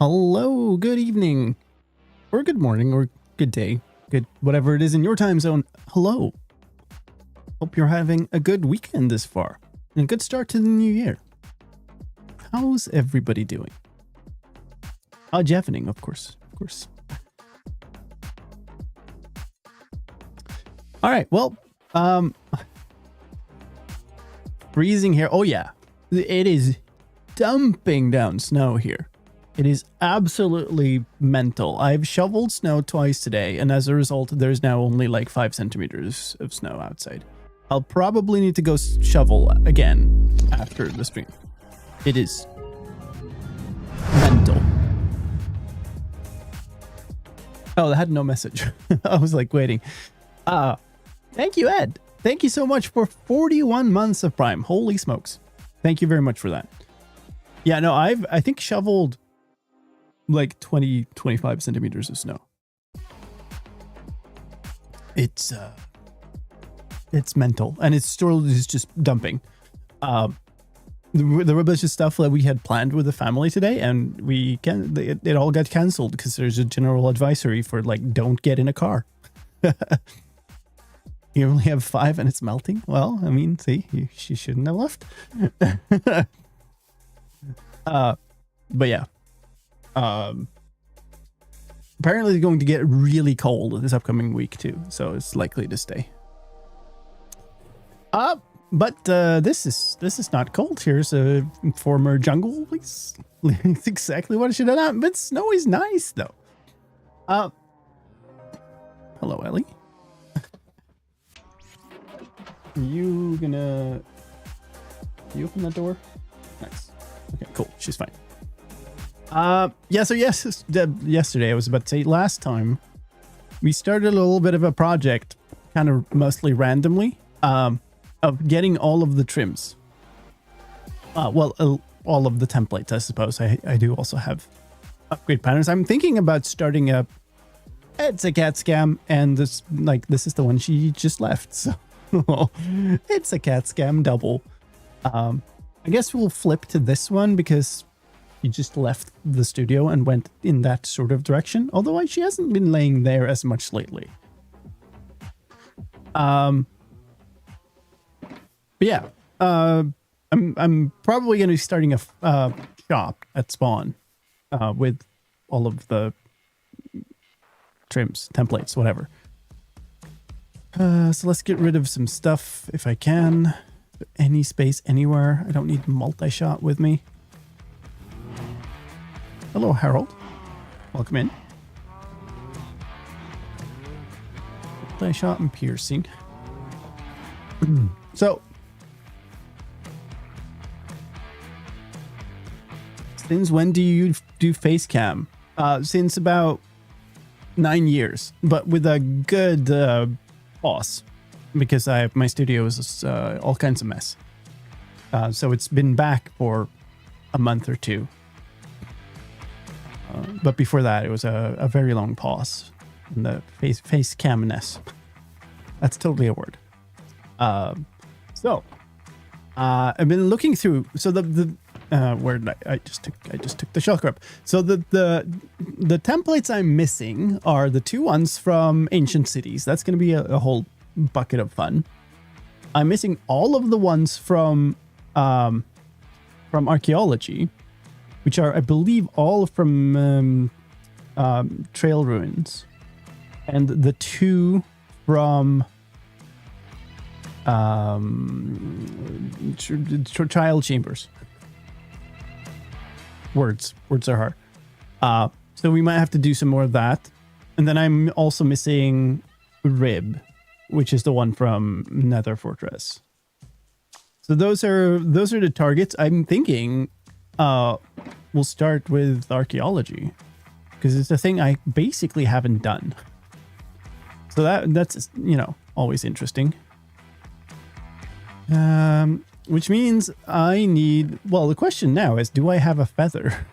Hello, good evening, or good morning, or good day, good whatever it is in your time zone. Hello. Hope you're having a good weekend this far, and a good start to the new year. How's everybody doing? Jeffening, of course. All right, well, freezing here. Oh yeah, it is dumping down snow here. It is absolutely mental. I've shoveled snow twice today, and as a result, there's now only like 5 centimeters of snow outside. I'll probably need to go shovel again after the stream. It is mental. Oh, I had no message. I was like waiting. Thank you, Ed. Thank you so much for 41 months of Prime. Holy smokes. Thank you very much for that. Yeah, no, I think shoveled like 25 centimeters of snow. It's mental, and it's still just dumping. There were a bunch of stuff that we had planned with the family today, and it all got cancelled because there's a general advisory for like, don't get in a car. You only have 5 and it's melting. Well, I mean, see, she shouldn't have left. But yeah. Apparently it's going to get really cold this upcoming week too, so it's likely to stay. But this is not cold. Here's a former jungle place. It's exactly what I should have done. But snow is nice though. Hello, Ellie. You open that door? Nice. Okay, cool. She's fine. Yeah, so yes, yesterday I was about to say, last time we started a little bit of a project, kind of mostly randomly, of getting all of the trims. All of the templates, I suppose. I do also have upgrade patterns. I'm thinking about starting a It's a Cat Scam, and this is the one she just left, so it's a Cat Scam double. I guess we'll flip to this one because she just left the studio and went in that sort of direction, although she hasn't been laying there as much lately. But yeah, I'm probably going to be starting a shop at spawn with all of the trims, templates, whatever. So let's get rid of some stuff if I can. Any space anywhere. I don't need multi-shot with me. Hello, Harold. Welcome in. Multi-shot and piercing. So, since when do you do face cam? Since about 9 years, but with a good boss, because my studio is all kinds of mess. So it's been back for a month or two. But before that, it was a very long pause in the face cam-ness. That's totally a word. So I've been looking through. So where did I just took the shell crop. So the templates I'm missing are the 2 ones from Ancient Cities. That's going to be a whole bucket of fun. I'm missing all of the ones from archaeology, which are, I believe, all from Trail Ruins, and the 2 from Trial Chambers. Words are hard. So we might have to do some more of that. And then I'm also missing Rib, which is the one from Nether Fortress. So those are the targets. I'm thinking we'll start with archaeology, because it's a thing I basically haven't done. So that's always interesting. Which means I need... Well, the question now is, do I have a feather?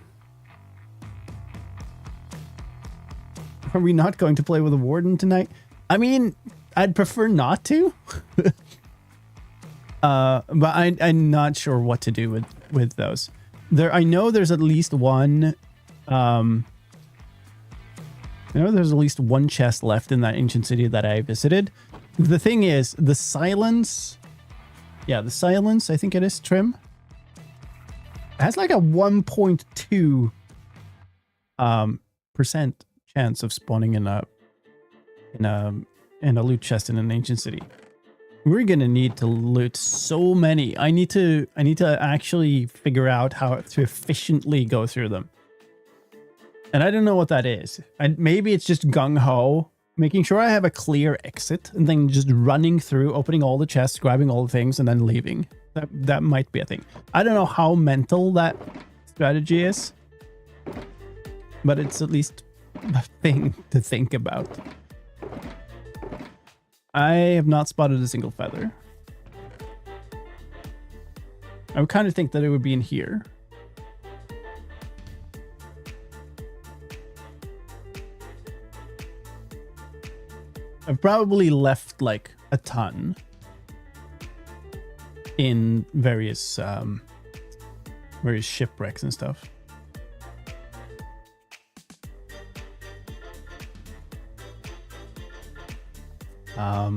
Are we not going to play with a warden tonight? I mean, I'd prefer not to. But I'm not sure what to do with those. I know there's at least one You know, there's at least one chest left in that ancient city that I visited. The thing is, the silence... Yeah, the silence, I think it is, trim. It has like a 1.2 percent chance of spawning in a loot chest in an ancient city. We're gonna need to loot so many. I need to actually figure out how to efficiently go through them. And I don't know what that is. And maybe it's just gung-ho, making sure I have a clear exit and then just running through, opening all the chests, grabbing all the things, and then leaving. That might be a thing. I don't know how mental that strategy is, but it's at least a thing to think about. I have not spotted a single feather. I would kind of think that it would be in here. I've probably left like a ton in various shipwrecks and stuff. I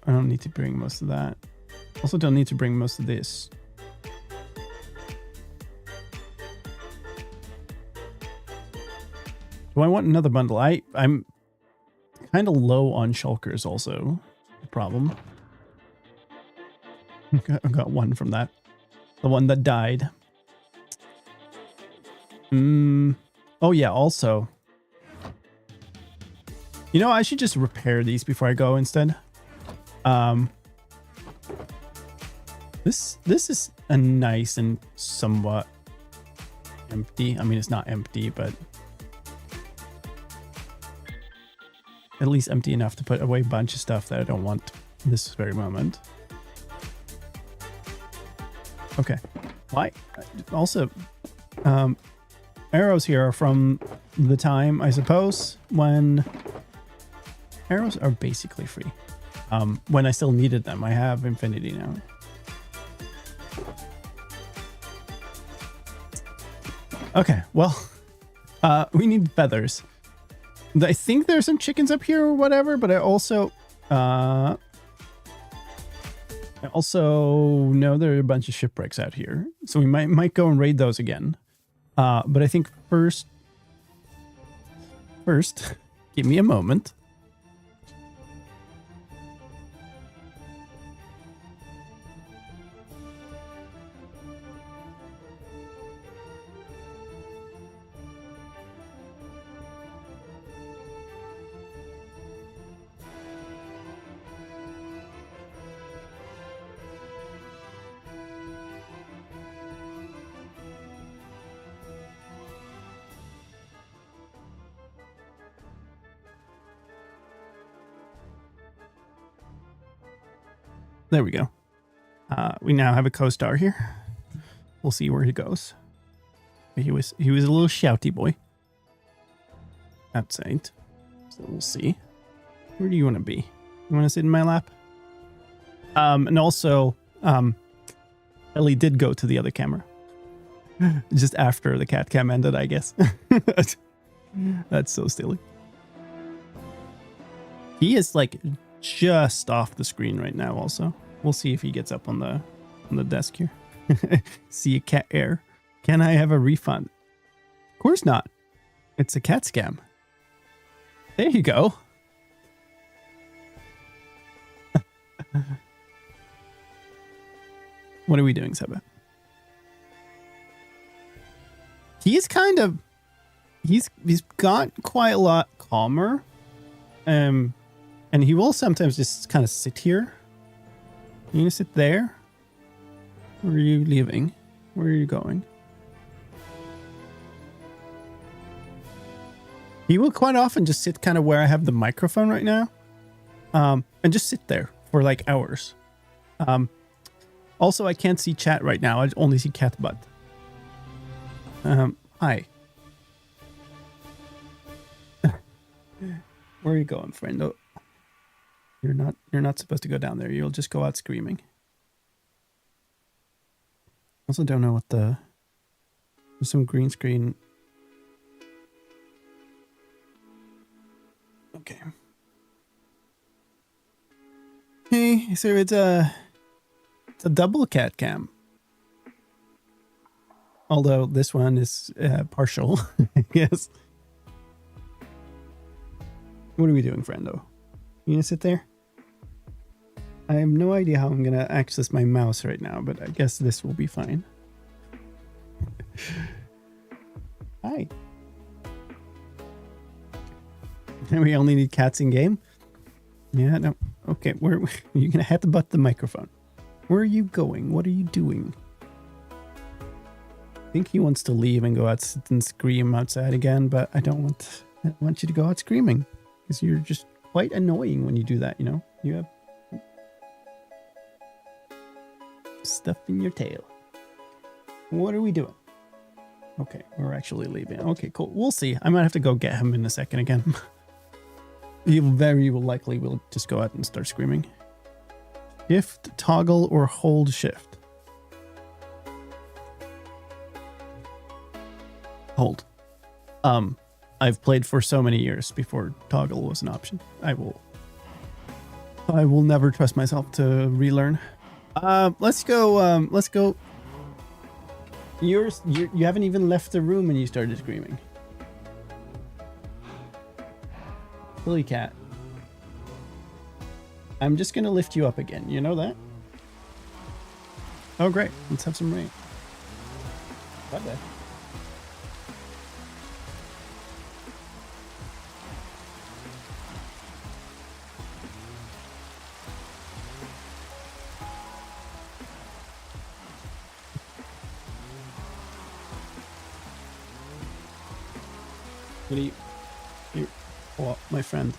don't need to bring most of that. Also don't need to bring most of this. Do I want another bundle? I'm kind of low on shulkers also. Problem. I got one from that. The one that died. Oh yeah, also. You know, I should just repair these before I go instead. This is a nice and somewhat empty. I mean, it's not empty, but at least empty enough to put away a bunch of stuff that I don't want this very moment. Okay. Why? Also, arrows here are from the time, I suppose, when arrows are basically free. When I still needed them. I have infinity now. Okay, well, we need feathers. I think there's some chickens up here or whatever, but I also know there are a bunch of shipwrecks out here, so we might go and raid those again. But I think first, give me a moment. There we go. We now have a co-star here. We'll see where he goes. He was a little shouty boy outside, so we'll see. Where do you want to be? You want to sit in my lap? And also, Ellie did go to the other camera just after the cat cam ended, I guess. That's so silly. He is like just off the screen right now. Also, we'll see if he gets up on the desk here. See a cat air. Can I have a refund? Of course not. It's a cat scam. There you go. What are we doing, Seba? He's kind of he's got quite a lot calmer. And he will sometimes just kind of sit here. You gonna sit there? Where are you leaving? Where are you going? He will quite often just sit kind of where I have the microphone right now. And just sit there for like hours. Also, I can't see chat right now. I only see cat butt. Hi. Where are you going, friend? Oh, you're not supposed to go down there. You'll just go out screaming. Also don't know what the There's some green screen. Okay. Hey, so it's a double cat cam. Although this one is partial, I guess. What are we doing, friendo? You gonna sit there? I have no idea how I'm gonna access my mouse right now, but I guess this will be fine. Hi. We only need cats in game? Yeah, no. Okay, where you're gonna have to butt the microphone. Where are you going? What are you doing? I think he wants to leave and go out and scream outside again, but I don't want you to go out screaming. Because you're just quite annoying when you do that, you know? You have stuff in your tail. What are we doing? Okay, we're actually leaving. Okay, cool. We'll see. I might have to go get him in a second again. He very likely will just go out and start screaming. Shift, toggle, or hold shift. Hold. I've played for so many years before toggle was an option. I will never trust myself to relearn. Let's go. You haven't even left the room and you started screaming. Silly cat. I'm just gonna lift you up again. You know that? Oh, great. Let's have some rain. What the? What do you... Here. Oh, my friend.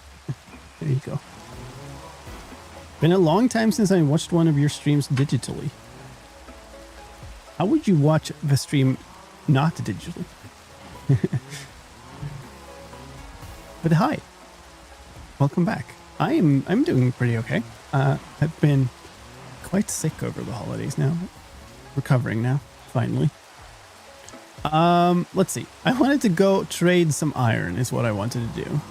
There you go. Been a long time since I watched one of your streams digitally. How would you watch the stream not digitally? But hi. Welcome back. I'm doing pretty okay. I've been quite sick over the holidays now. Recovering now, finally. Let's see. I wanted to go trade some iron is what I wanted to do.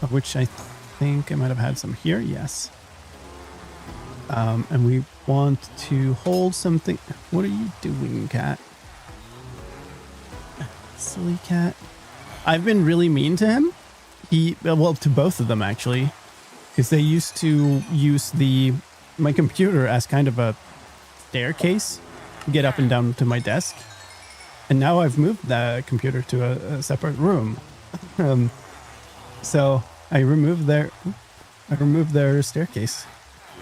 Of which I think I might have had some here. Yes. And we want to hold something. What are you doing, cat? Silly cat. I've been really mean to him. Well, to both of them actually, because they used to use my computer as kind of a staircase to get up and down to my desk. And now I've moved the computer to a separate room. So I removed their staircase.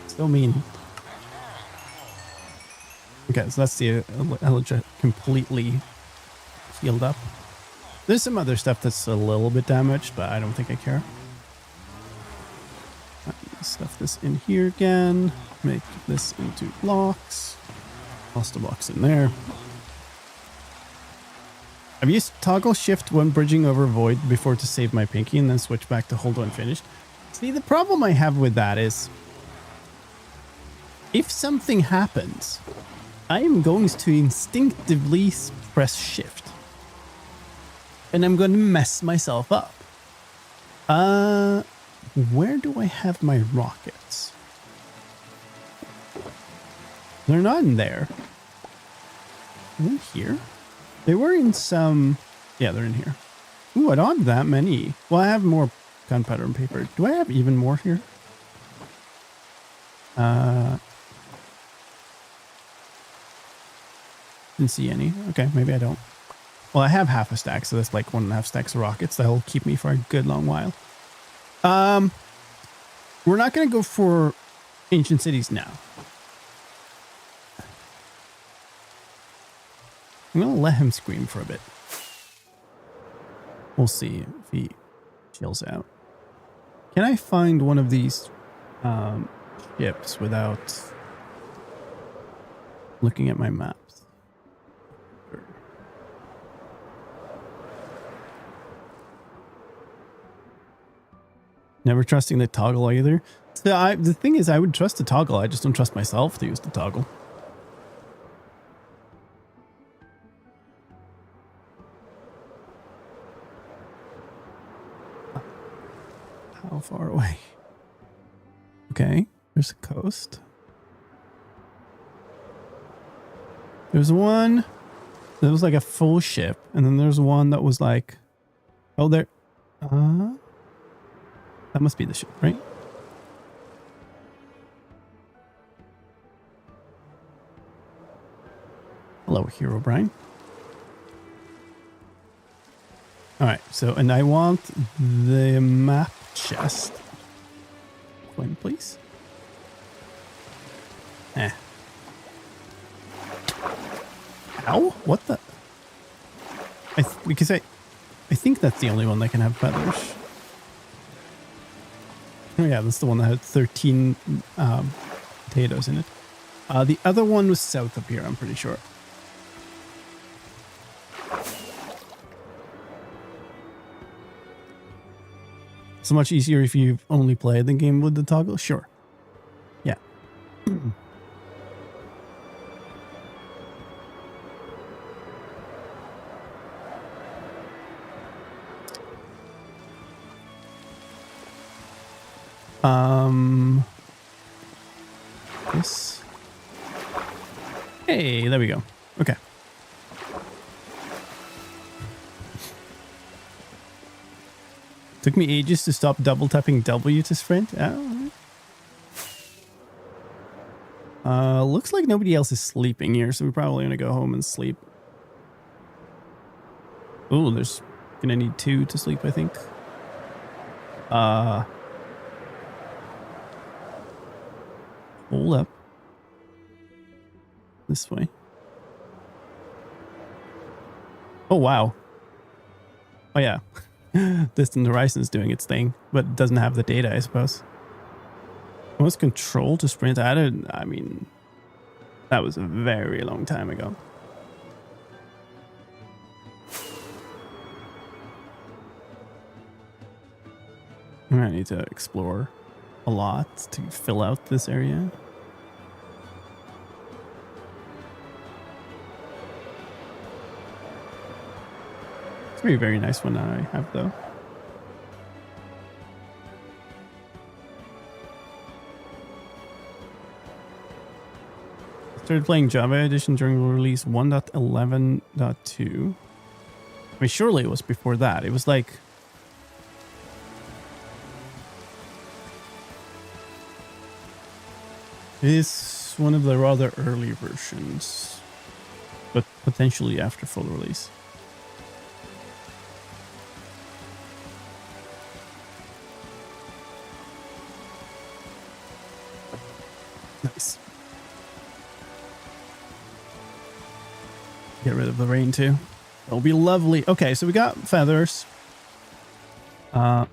So mean. Okay, so that's the Elijah completely healed up. There's some other stuff that's a little bit damaged, but I don't think I care. Stuff this in here again. Make this into blocks. Lost a box in there. I've used toggle shift when bridging over void before to save my pinky and then switch back to hold unfinished. See, the problem I have with that is if something happens, I am going to instinctively press shift. And I'm going to mess myself up. Where do I have my rockets? They're not in there. Are they here? They were in some... Yeah, they're in here. Ooh, I don't have that many. Well, I have more gunpowder and paper. Do I have even more here? Didn't see any. Okay, maybe I don't. Well, I have half a stack, so that's like 1.5 stacks of rockets. That'll keep me for a good long while. We're not going to go for ancient cities now. I'm going to let him scream for a bit. We'll see if he chills out. Can I find one of these ships without looking at my maps? Never trusting the toggle either. So the thing is, I would trust the toggle. I just don't trust myself to use the toggle. far away. Okay, there's a coast. There's one that was like a full ship, and then there's one that was like, oh, there. That must be the ship, right? Hello, Herobrine. Alright, so, and I want the map chest. Coin, please. Eh. Ow? What the? Because I think that's the only one that can have feathers. Oh yeah, that's the one that had 13 potatoes in it. The other one was south up here, I'm pretty sure. So much easier if you've only played the game with the toggle? Sure. Yeah. This. Hey, there we go. Okay. Took me ages to stop double tapping W to sprint. Oh. Looks like nobody else is sleeping here, so we're probably gonna go home and sleep. Oh, there's gonna need 2 to sleep, I think. Hold up. This way. Oh, wow. Oh, yeah. Distant Horizon is doing its thing, but it doesn't have the data, I suppose. What's control to sprint added? I mean, that was a very long time ago. I need to explore a lot to fill out this area. It's a very nice one that I have, though. Started playing Java Edition during release 1.11.2. I mean, surely it was before that. It was like... It is one of the rather early versions, but potentially after full release. Nice. Get rid of the rain too. That'll be lovely. Okay, so we got feathers. I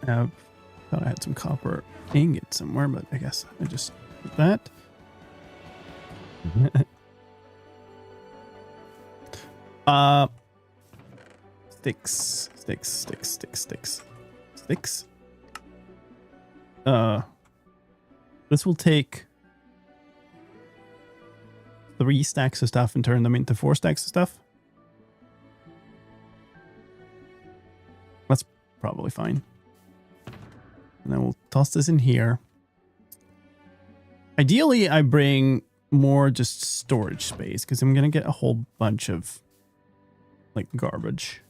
thought I had some copper ingot somewhere, but I guess I just did that. Sticks. This will take 3 stacks of stuff and turn them into 4 stacks of stuff. That's probably fine. And then we'll toss this in here. Ideally, I bring more just storage space because I'm going to get a whole bunch of like garbage.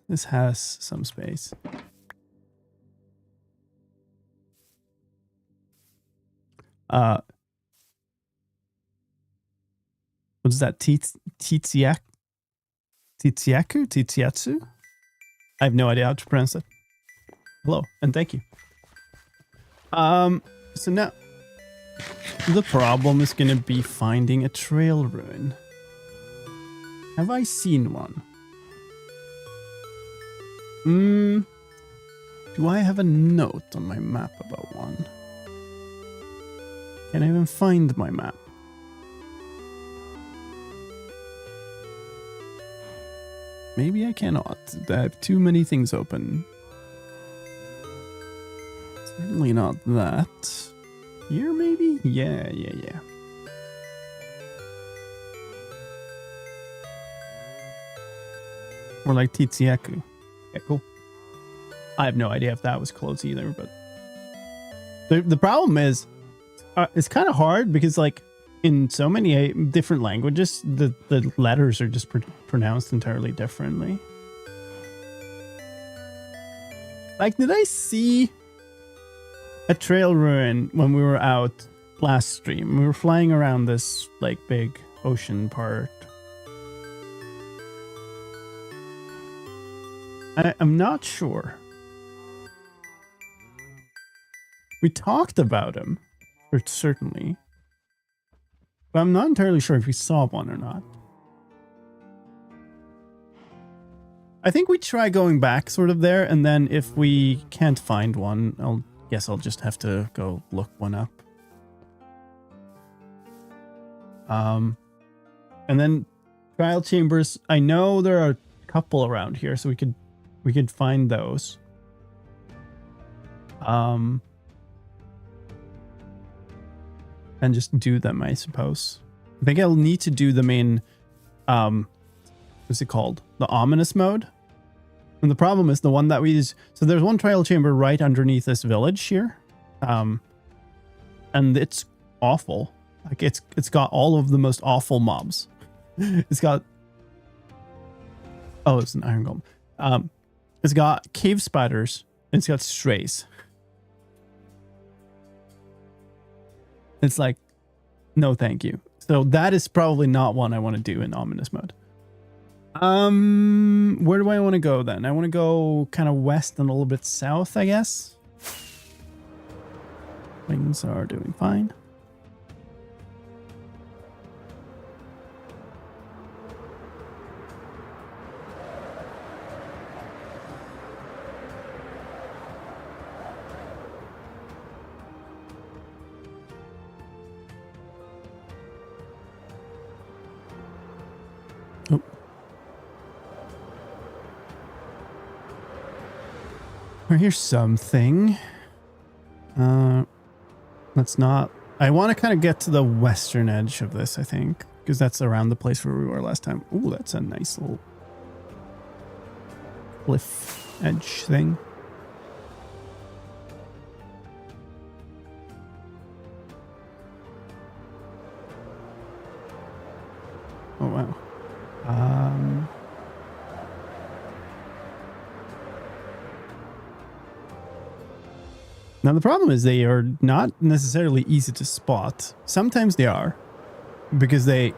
This has some space. What is that? Titsiatsu? I have no idea how to pronounce it. Hello, and thank you. So now the problem is gonna be finding a trail ruin. Have I seen one? Do I have a note on my map about one? Can I even find my map? Maybe I cannot. I have too many things open. Certainly not that. Here, maybe? Yeah. Or like Titsiaku. Yeah, cool. I have no idea if that was close either, but the problem is it's kind of hard because like in so many different languages, the letters are just pronounced entirely differently. Like, did I see a trail ruin when we were out last stream? We were flying around this like big ocean part. I'm not sure. We talked about him, certainly. But I'm not entirely sure if we saw one or not. I think we try going back sort of there, and then if we can't find one, I'll just have to go look one up. And then trial chambers, I know there are a couple around here, so we could find those. And just do them, I suppose. I think I'll need to do them in, what's it called? The ominous mode. And the problem is the one that we use. So there's one trial chamber right underneath this village here. And it's awful. Like it's got all of the most awful mobs. It's got, oh, it's an iron golem. It's got cave spiders. And it's got strays. It's like, no, thank you. So that is probably not one I want to do in ominous mode. Where do I want to go then? I want to go kind of west and a little bit south, I guess. Things are doing fine. Here's something. Let's not. I want to kind of get to the western edge of this, I think, because that's around the place where we were last time. Ooh, that's a nice little cliff edge thing. Oh, wow. Now, the problem is they are not necessarily easy to spot. Sometimes they are, because they,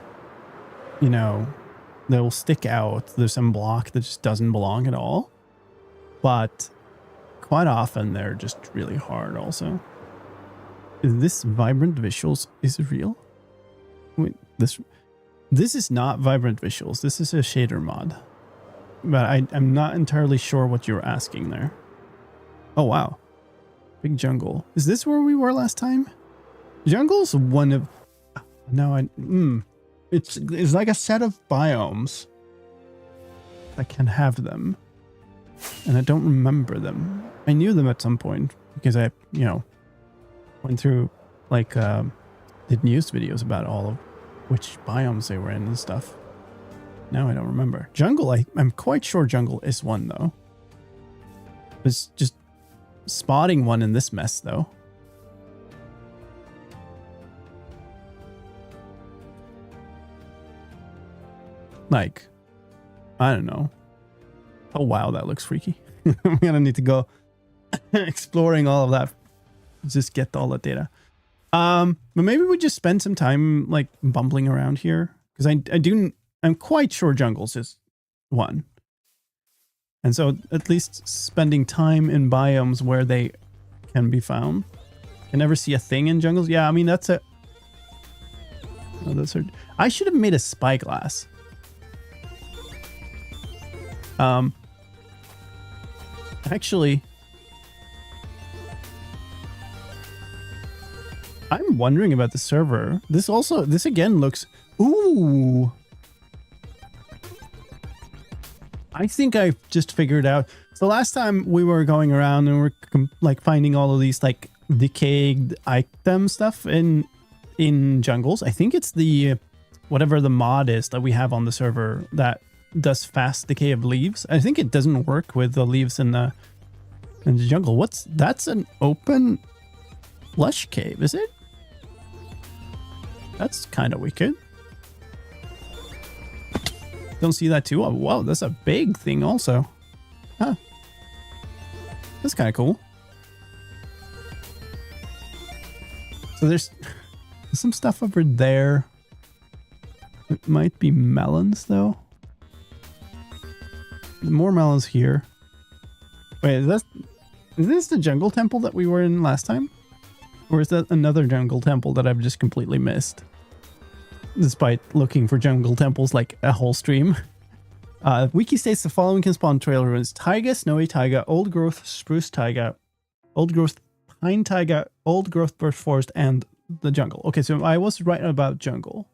you know, they'll stick out. There's some block that just doesn't belong at all. But quite often they're just really hard also. Is this vibrant visuals? Is it real? Wait, this is not vibrant visuals. This is a shader mod. But I'm not entirely sure what you're asking there. Oh, wow. Big jungle. Is this where we were last time? Jungle's one of... No, it's like a set of biomes. I can have them. And I don't remember them. I knew them at some point because I, you know, went through, like, did news videos about all of which biomes they were in and stuff. Now I don't remember. Jungle, I'm quite sure jungle is one, though. It's just spotting one in this mess, though. Like, I don't know. Oh, wow, that looks freaky. I'm gonna need to go exploring all of that. Just get all that data. But maybe we just spend some time, like, bumbling around here. Because I'm quite sure jungles is one. And so at least spending time in biomes where they can be found. Can never see a thing in jungles. Yeah, I mean, that's a... Oh, those are... I should have made a spyglass. Actually, I'm wondering about the server. This again looks... Ooh! I think I've just figured out. So last time we were going around and we're like finding all of these like decayed item stuff in jungles. I think it's the whatever the mod is that we have on the server that does fast decay of leaves. I think it doesn't work with the leaves in the And the jungle. That's an open lush cave, is it? That's kind of wicked. Don't see that too. Oh, wow, that's a big thing also. Huh. That's kind of cool. So there's some stuff over there. It might be melons though. More melons here. Wait, is this the jungle temple that we were in last time? Or is that another jungle temple that I've just completely missed? Despite looking for jungle temples like a whole stream. Wiki states the following can spawn trail ruins: taiga, snowy taiga, old growth spruce taiga, old growth pine taiga, old growth birch forest, and the jungle. Okay, so I was right about jungle.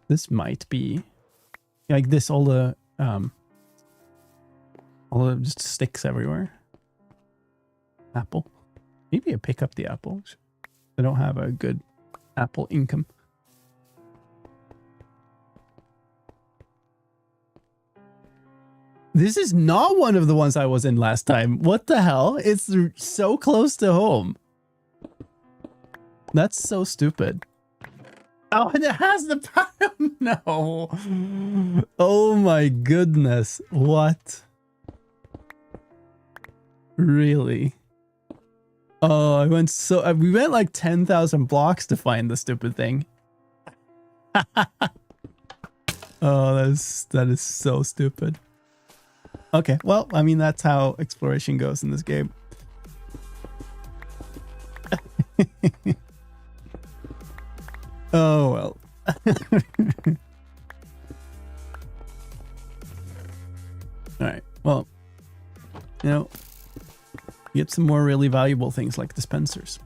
This might be like this, all the just sticks everywhere. Apple. Maybe I pick up the apples. I don't have a good apple income. This is not one of the ones I was in last time. What the hell? It's so close to home. That's so stupid. Oh, and it has the pattern. No. Oh my goodness. What? Really? Oh, we went like 10,000 blocks to find the stupid thing. Oh, that is so stupid. Okay, well, I mean, that's how exploration goes in this game. Oh, well. Alright, well, you know, get some more really valuable things like dispensers.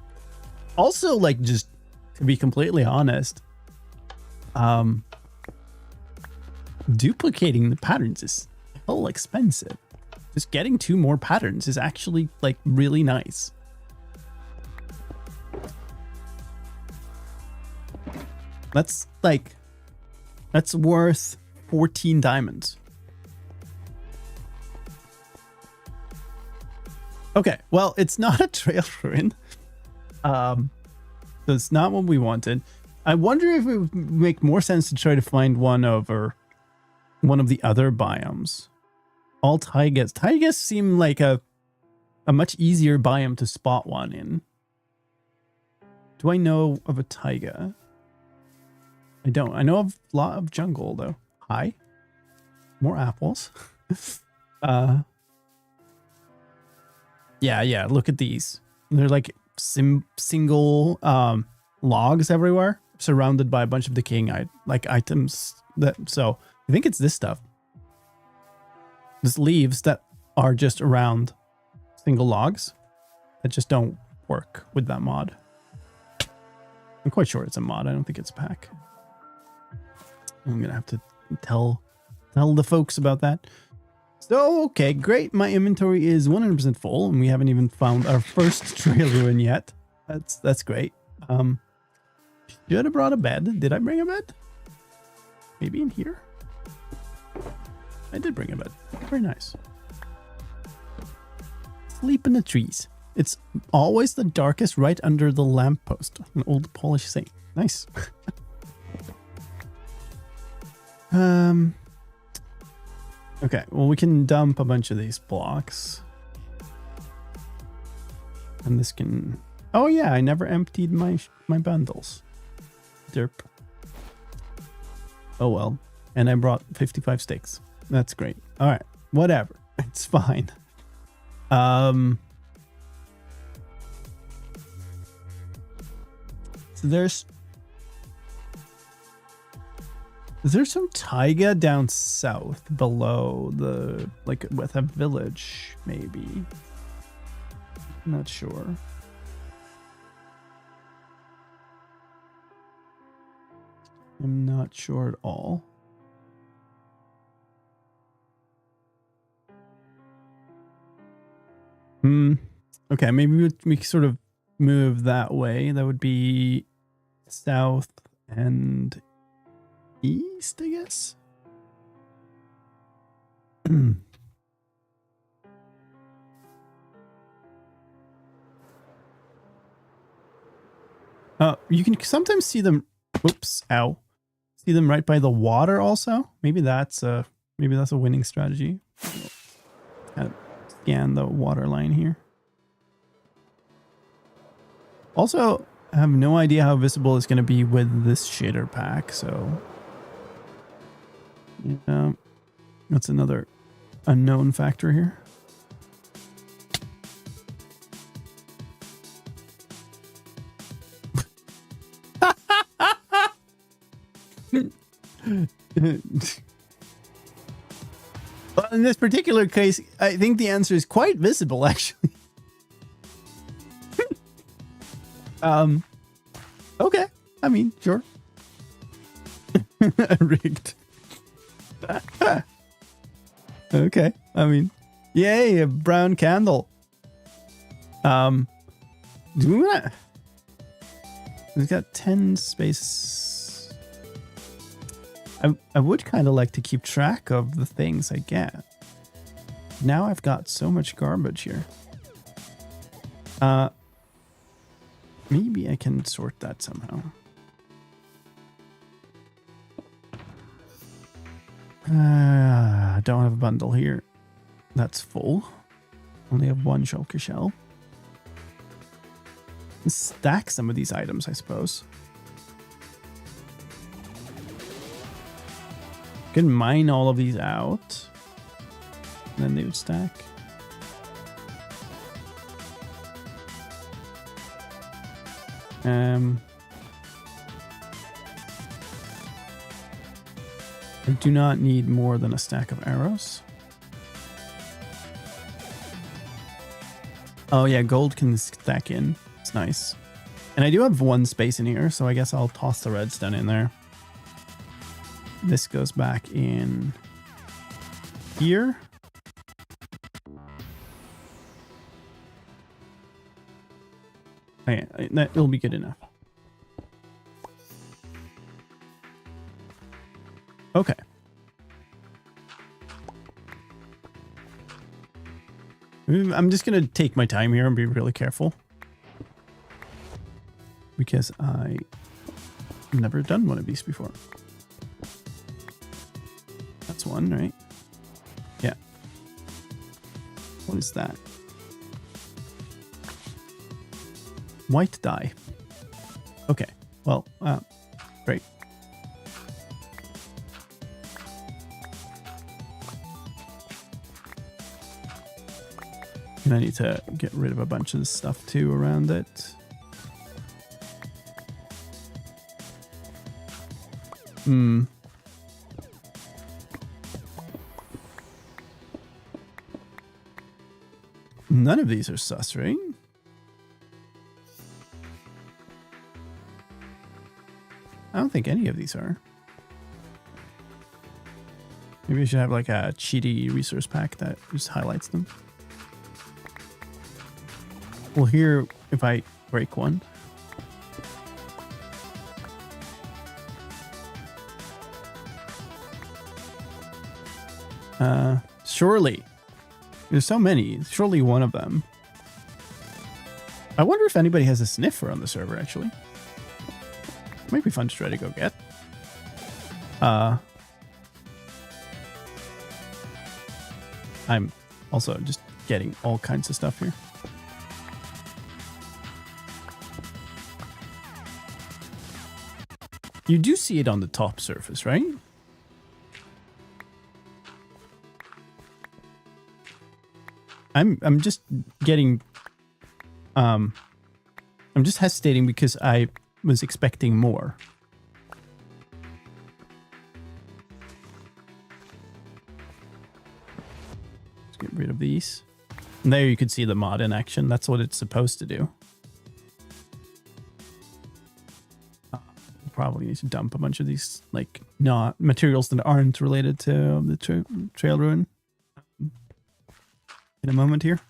Also, like, just to be completely honest, duplicating the patterns is hell expensive. Just getting 2 more patterns is actually, like, really nice. That's worth 14 diamonds. Okay, well, it's not a trail ruin. So it's not what we wanted. I wonder if it would make more sense to try to find one of the other biomes. All taigas. Taigas seem like a much easier biome to spot one in. Do I know of a taiga? I don't. I know of a lot of jungle though. Hi. More apples. Yeah, look at these. They're like single logs everywhere, surrounded by a bunch of decaying items. So I think it's this stuff. Just leaves that are just around single logs that just don't work with that mod. I'm quite sure it's a mod. I don't think it's a pack. I'm gonna have to tell the folks about that. So, okay, great. My inventory is 100% full, and we haven't even found our first trail ruin yet. That's great. Should have brought a bed. Did I bring a bed? Maybe in here? I did bring a bed. Very nice. Sleep in the trees. It's always the darkest right under the lamppost. An old Polish saying. Nice. Okay, well, we can dump a bunch of these blocks. And this can... Oh yeah, I never emptied my bundles. Derp. Oh well. And I brought 55 sticks. That's great. Alright, whatever. It's fine. So there's some taiga down south below the, like, with a village, maybe. I'm not sure. I'm not sure at all. Okay, maybe we sort of move that way. That would be south and east, I guess. You can sometimes see them. Whoops! Ow! See them right by the water. Also, maybe that's a winning strategy. Kind of scan the water line here. Also, I have no idea how visible it's going to be with this shader pack. So, yeah, that's another unknown factor here. Well, in this particular case, I think the answer is quite visible, actually. Okay. I mean, sure. Rigged. Okay. I mean, yay, a brown candle. Do we wanna... We've got 10 space. I would kind of like to keep track of the things I get. Now I've got so much garbage here. Maybe I can sort that somehow. I don't have a bundle here. That's full. Only have one shulker shell. Stack some of these items, I suppose. Can mine all of these out. And then they would stack. I do not need more than a stack of arrows. Oh yeah, gold can stack in. It's nice. And I do have one space in here, so I guess I'll toss the redstone in there. This goes back in here. Okay, that'll be good enough. Okay. I'm just going to take my time here and be really careful. Because I've never done one of these before. That's one, right? Yeah. What is that? White dye. Okay. Well, great. And I need to get rid of a bunch of the stuff too around it. None of these are sus, right? I don't think any of these are. Maybe I should have like a cheaty resource pack that just highlights them. We'll hear if I break one. Surely. There's so many. Surely one of them. I wonder if anybody has a sniffer on the server, actually. Might be fun to try to go get. I'm also just getting all kinds of stuff here. You do see it on the top surface, right? I'm just getting I'm just hesitating because I was expecting more. Let's get rid of these. And there you can see the mod in action. That's what it's supposed to do. Probably need to dump a bunch of these, like, not materials that aren't related to the trail ruin in a moment here.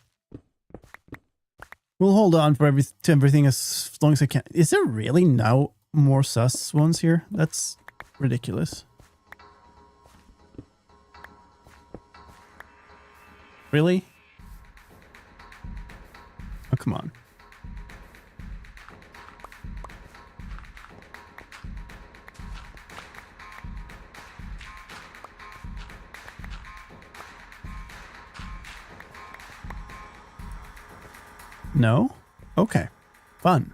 We'll hold on for everything as long as I can. Is there really no more sus ones here? That's ridiculous. Really? Oh, come on. No? Okay. Fun.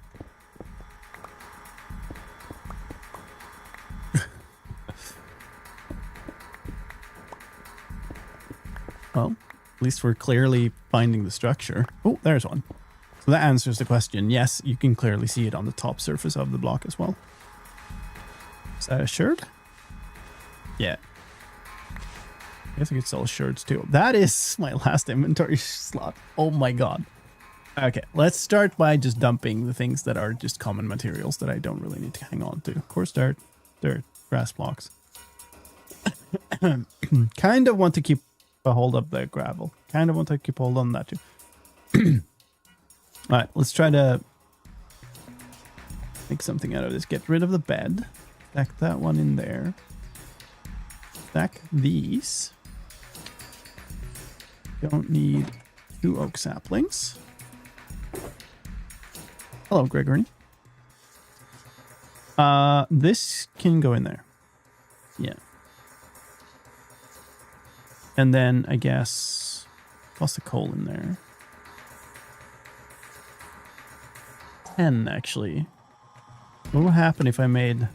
Well, at least we're clearly finding the structure. Oh, there's one. So that answers the question. Yes, you can clearly see it on the top surface of the block as well. Is that a shirt? Yeah. I guess I could sell shirts too. That is my last inventory slot. Oh my god. Okay, let's start by just dumping the things that are just common materials that I don't really need to hang on to. Coarse dirt, grass blocks. Kind of want to keep a hold of the gravel. Kind of want to keep hold on that too. Alright, let's try to make something out of this. Get rid of the bed. Stack that one in there. Stack these. Don't need 2 oak saplings. Hello, Gregory. This can go in there. Yeah. And then I guess toss the coal in there. 10 actually. What would happen if I made...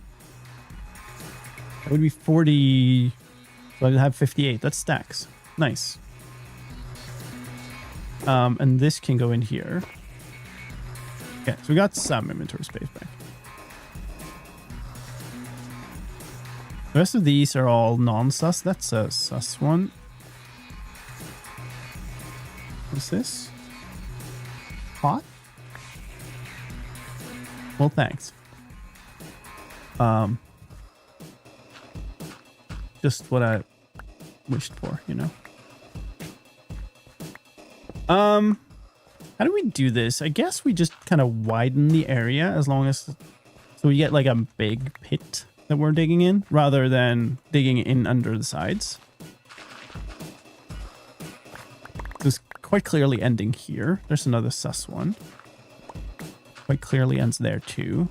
That would be 40... So I'd have 58. That stacks. Nice. And this can go in here. Okay, so we got some inventory space back. The rest of these are all non-sus. That's a sus one. What's this? Pot? Well, thanks. Just what I wished for, you know? How do we do this? I guess we just kind of widen the area as long as... So we get like a big pit that we're digging in rather than digging in under the sides. This quite clearly ending here. There's another sus one. Quite clearly ends there too.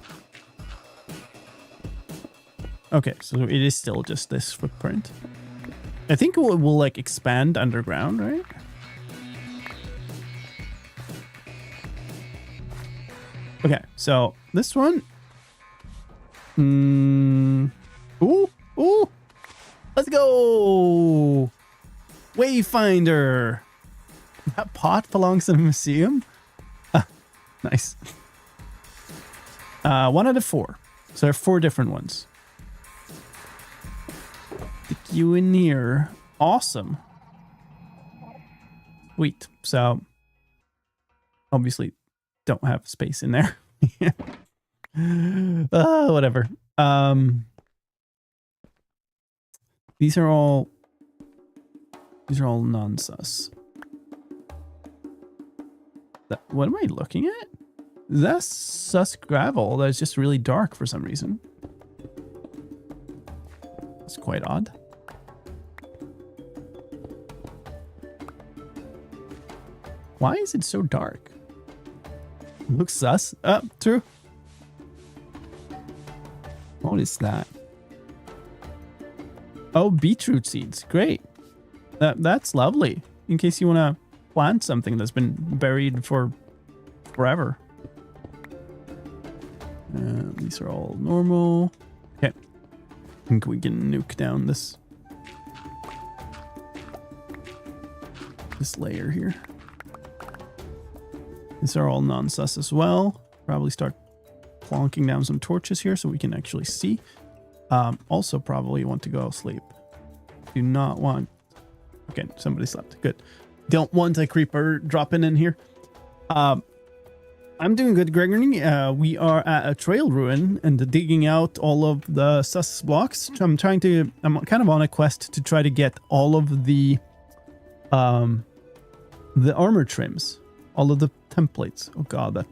Okay, so it is still just this footprint. I think it will like expand underground, right? Okay, so this one. Ooh, ooh. Let's go. Wayfinder. That pot belongs to the museum. Nice. 1 out of 4. So there are 4 different ones. Stick you in here. Awesome. Sweet. So obviously don't have space in there. Whatever. These are all non-sus. What am I looking at? That's sus gravel that's just really dark for some reason. It's quite odd. Why is it so dark? Looks sus. True. What is that? Oh, beetroot seeds. Great. That's lovely. In case you want to plant something that's been buried for forever. These are all normal. Okay. I think we can nuke down this layer here. These are all non-sus as well. Probably start plonking down some torches here so we can actually see. Also probably want to go sleep. Do not want... Okay, somebody slept. Good. Don't want a creeper dropping in here. I'm doing good, Gregory. We are at a trail ruin and digging out all of the sus blocks. I'm kind of on a quest to try to get all of the armor trims. All of the templates. Oh god,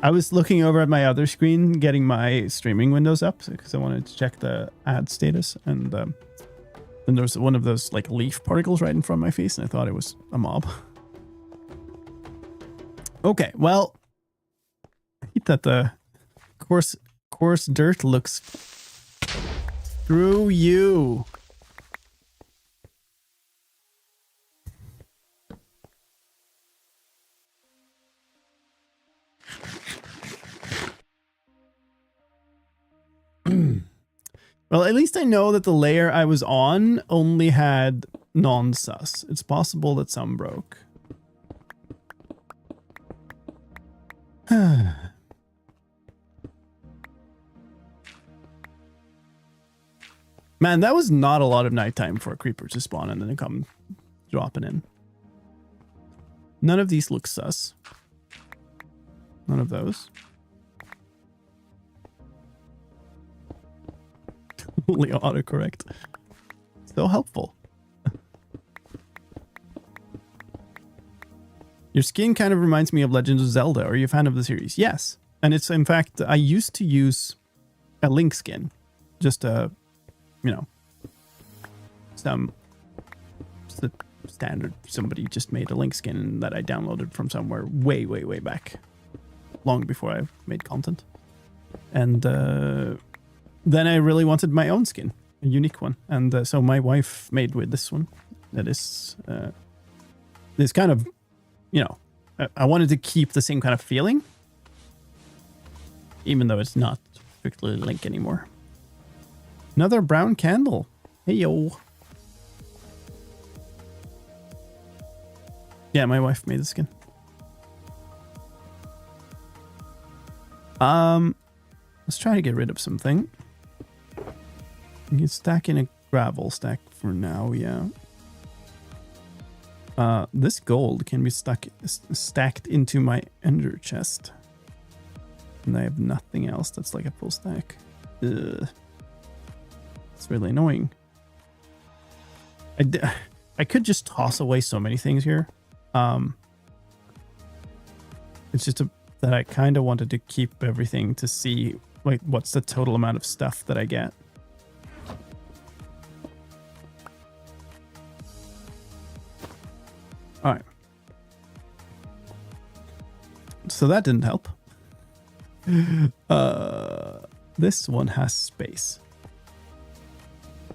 I was looking over at my other screen, getting my streaming windows up because I wanted to check the ad status, and then there was one of those like leaf particles right in front of my face, and I thought it was a mob. Okay, well, I hate that the coarse dirt looks. Screw you. Well, at least I know that the layer I was on only had non-sus. It's possible that some broke. Man, that was not a lot of nighttime for a creeper to spawn and then come dropping in. None of these look sus. None of those. Totally autocorrect. So helpful. Your skin kind of reminds me of Legend of Zelda. Are you a fan of the series? Yes. And it's, in fact, I used to use a Link skin. Just a, you know, just a standard. Somebody just made a Link skin that I downloaded from somewhere way, way, way back. Long before I made content. And then I really wanted my own skin. A unique one. And so my wife made with this one. That is this kind of, you know, I wanted to keep the same kind of feeling. Even though it's not strictly Link anymore. Another brown candle. Hey, yo. Yeah, my wife made the skin. Let's try to get rid of something. You can stack in a gravel stack for now, yeah. This gold can be stacked into my ender chest. And I have nothing else that's like a full stack. Ugh. It's really annoying. I could just toss away so many things here. It's just that I kind of wanted to keep everything to see like what's the total amount of stuff that I get. All right. So that didn't help. This one has space.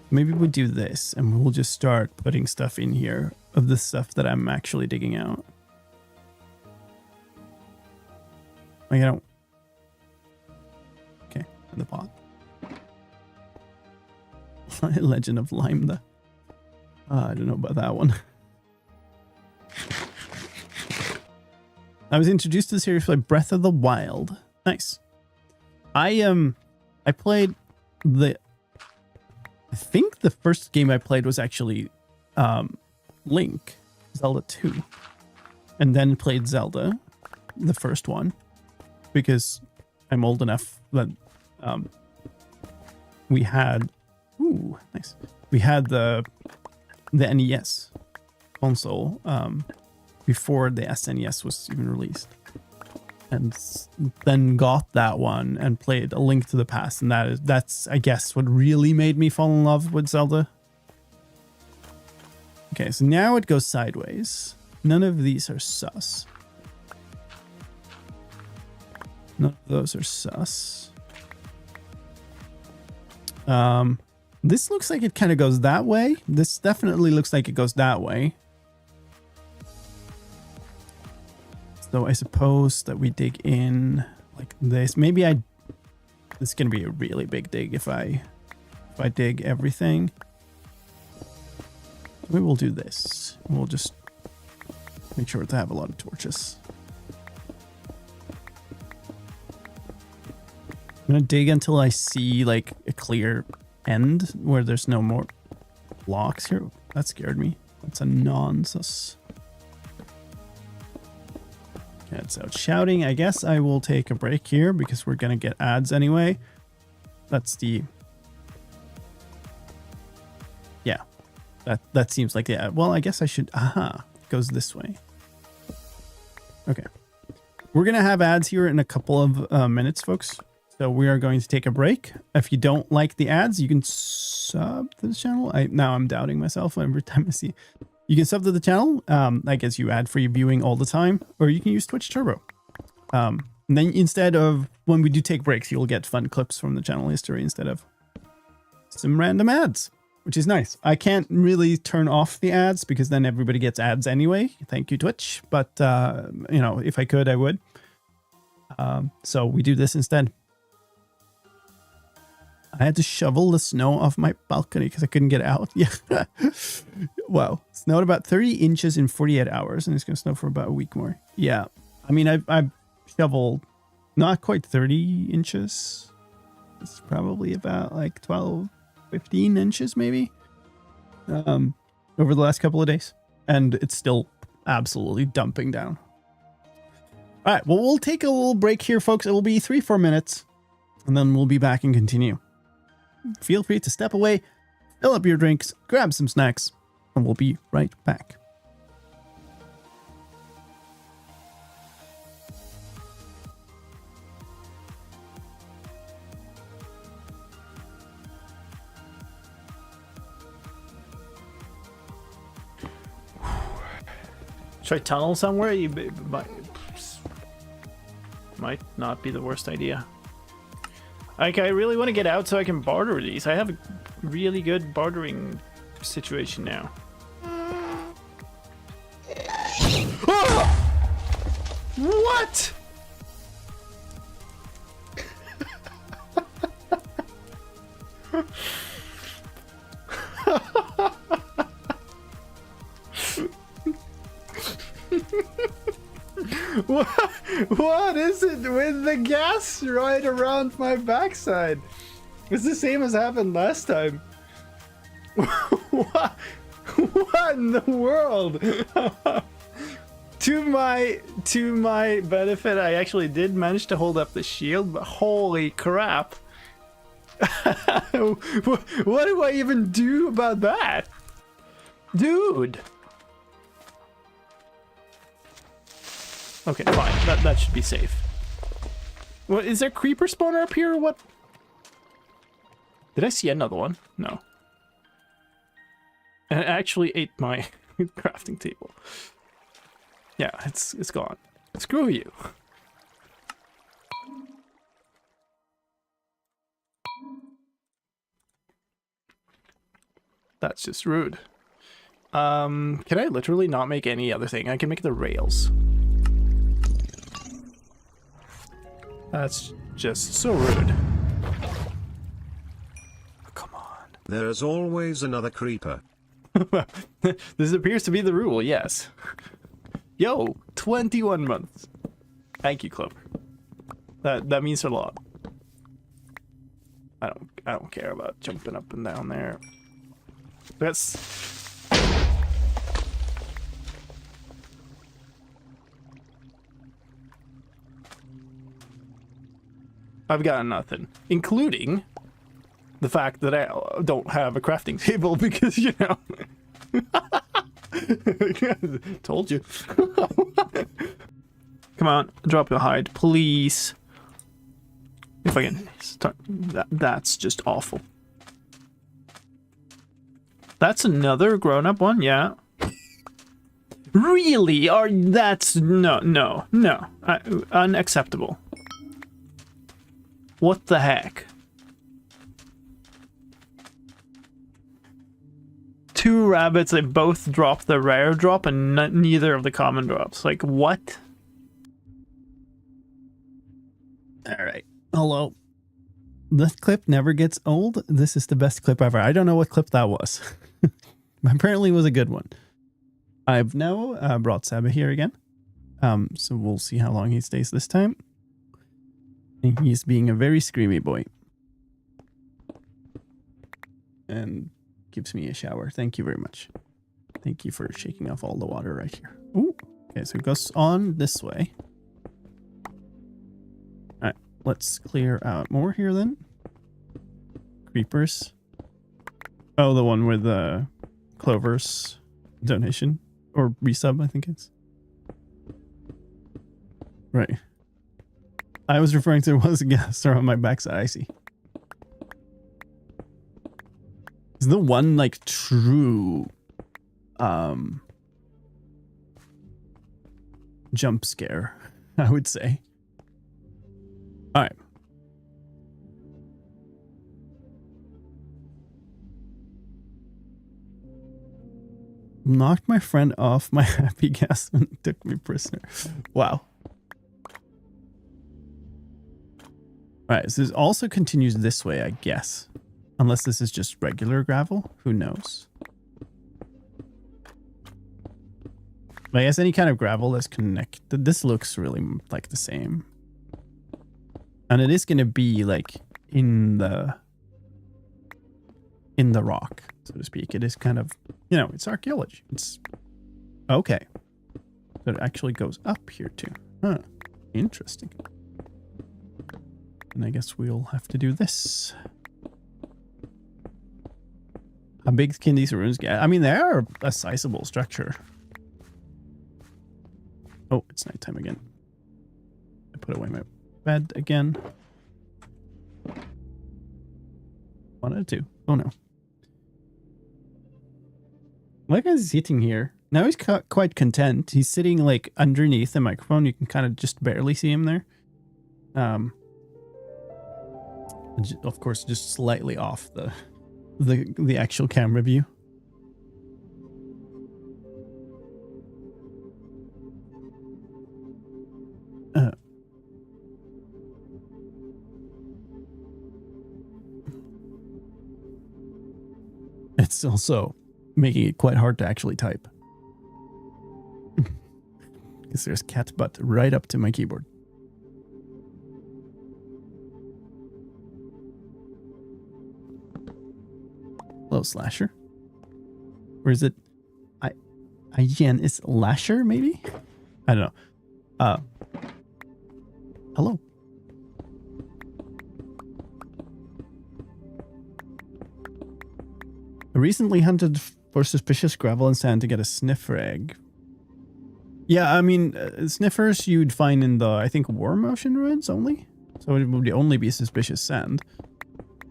Maybe we do this and we'll just start putting stuff in here of the stuff that I'm actually digging out. Like I don't. Okay, in the pot. Legend of Lime. I don't know about that one. I was introduced to the series by Breath of the Wild. Nice. I played I think the first game I played was actually Link, Zelda 2. And then played Zelda, the first one, because I'm old enough that we had nice. We had the NES console before the SNES was even released. And then got that one and played A Link to the Past, and that's I guess what really made me fall in love with Zelda. Okay, so now it goes sideways. None of these are sus. None of those are sus. This looks like it kind of goes that way. This definitely looks like it goes that way. So I suppose that we dig in like this. Maybe this is gonna be a really big dig if I dig everything. We will do this. We'll just make sure to have a lot of torches. I'm gonna dig until I see like a clear end where there's no more blocks here. That scared me. That's a nonsense. Okay, it's out shouting. I guess I will take a break here because we're gonna get ads anyway. That's the... Yeah. That seems like the ad. Well, I guess I should... Aha. It goes this way. Okay. We're gonna have ads here in a couple of minutes, folks. So we are going to take a break. If you don't like the ads, you can sub to the channel. Now I'm doubting myself every time I see... You can sub to the channel. That gets you ad-free viewing all the time. Or you can use Twitch Turbo. And then instead of when we do take breaks, you'll get fun clips from the channel history instead of some random ads, which is nice. I can't really turn off the ads because then everybody gets ads anyway. Thank you, Twitch. But, you know, if I could, I would. So we do this instead. I had to shovel the snow off my balcony because I couldn't get out. Yeah. Wow. Snowed about 30 inches in 48 hours, and it's going to snow for about a week more. Yeah. I mean, I've shoveled not quite 30 inches. It's probably about like 12, 15 inches maybe over the last couple of days. And it's still absolutely dumping down. All right. Well, we'll take a little break here, folks. It will be 3-4 minutes, and then we'll be back and continue. Feel free to step away, fill up your drinks, grab some snacks, and we'll be right back. Should I tunnel somewhere? Might not be the worst idea. Like, I really want to get out so I can barter these. I have a really good bartering situation now. Oh! What? What is it with the gas right around my backside? It's the same as happened last time. What in the world? To my benefit, I actually did manage to hold up the shield, but holy crap. What do I even do about that? Dude. Okay, fine. That should be safe. What, is there a creeper spawner up here or what? Did I see another one? No. And it actually ate my crafting table. Yeah, it's gone. Screw you. That's just rude. Can I literally not make any other thing? I can make the rails. That's just so rude. Come on. There's always another creeper. This appears to be the rule, yes. Yo, 21 months. Thank you, Clover. That means a lot. I don't care about jumping up and down there. That's I've got nothing, including the fact that I don't have a crafting table because, you know, told you. Come on, drop your hide, please. If I can start, that's just awful. That's another grown-up one, yeah. Really? That's no, unacceptable. What the heck? 2 rabbits, they both dropped the rare drop and neither of the common drops. Like, what? Alright. Hello. This clip never gets old. This is the best clip ever. I don't know what clip that was. Apparently it was a good one. I've now brought Saba here again. So we'll see how long he stays this time. And he's being a very screamy boy. And gives me a shower. Thank you very much. Thank you for shaking off all the water right here. Ooh. Okay, so it goes on this way. Alright, let's clear out more here then. Creepers. Oh, the one with the Clover's donation. Or resub, I think it's. Right. I was referring to was a gas on my backside. I see. Is the one like true jump scare, I would say. All right. Knocked my friend off my happy gas and took me prisoner. Wow. Right, so this also continues this way, I guess. Unless this is just regular gravel. Who knows? But I guess any kind of gravel that's connected. This looks really like the same. And it is going to be like in the rock, so to speak. It is kind of, you know, it's archaeology. It's okay. So it actually goes up here too. Huh. Interesting. And I guess we'll have to do this. How big can these ruins get? I mean, they are a sizable structure. Oh, it's nighttime again. I put away my bed again. One out of two. Oh no. Like he's sitting here. Now he's quite content. He's sitting like underneath the microphone. You can kind of just barely see him there. Of course, just slightly off the actual camera view. It's also making it quite hard to actually type. Because there's cat butt right up to my keyboard. Hello, Slasher. Or is it IGN is Lasher, maybe? I don't know. Hello. I recently hunted for suspicious gravel and sand to get a sniffer egg. Yeah, I mean, sniffers you'd find in the, I think, Warm Ocean ruins only. So it would only be suspicious sand.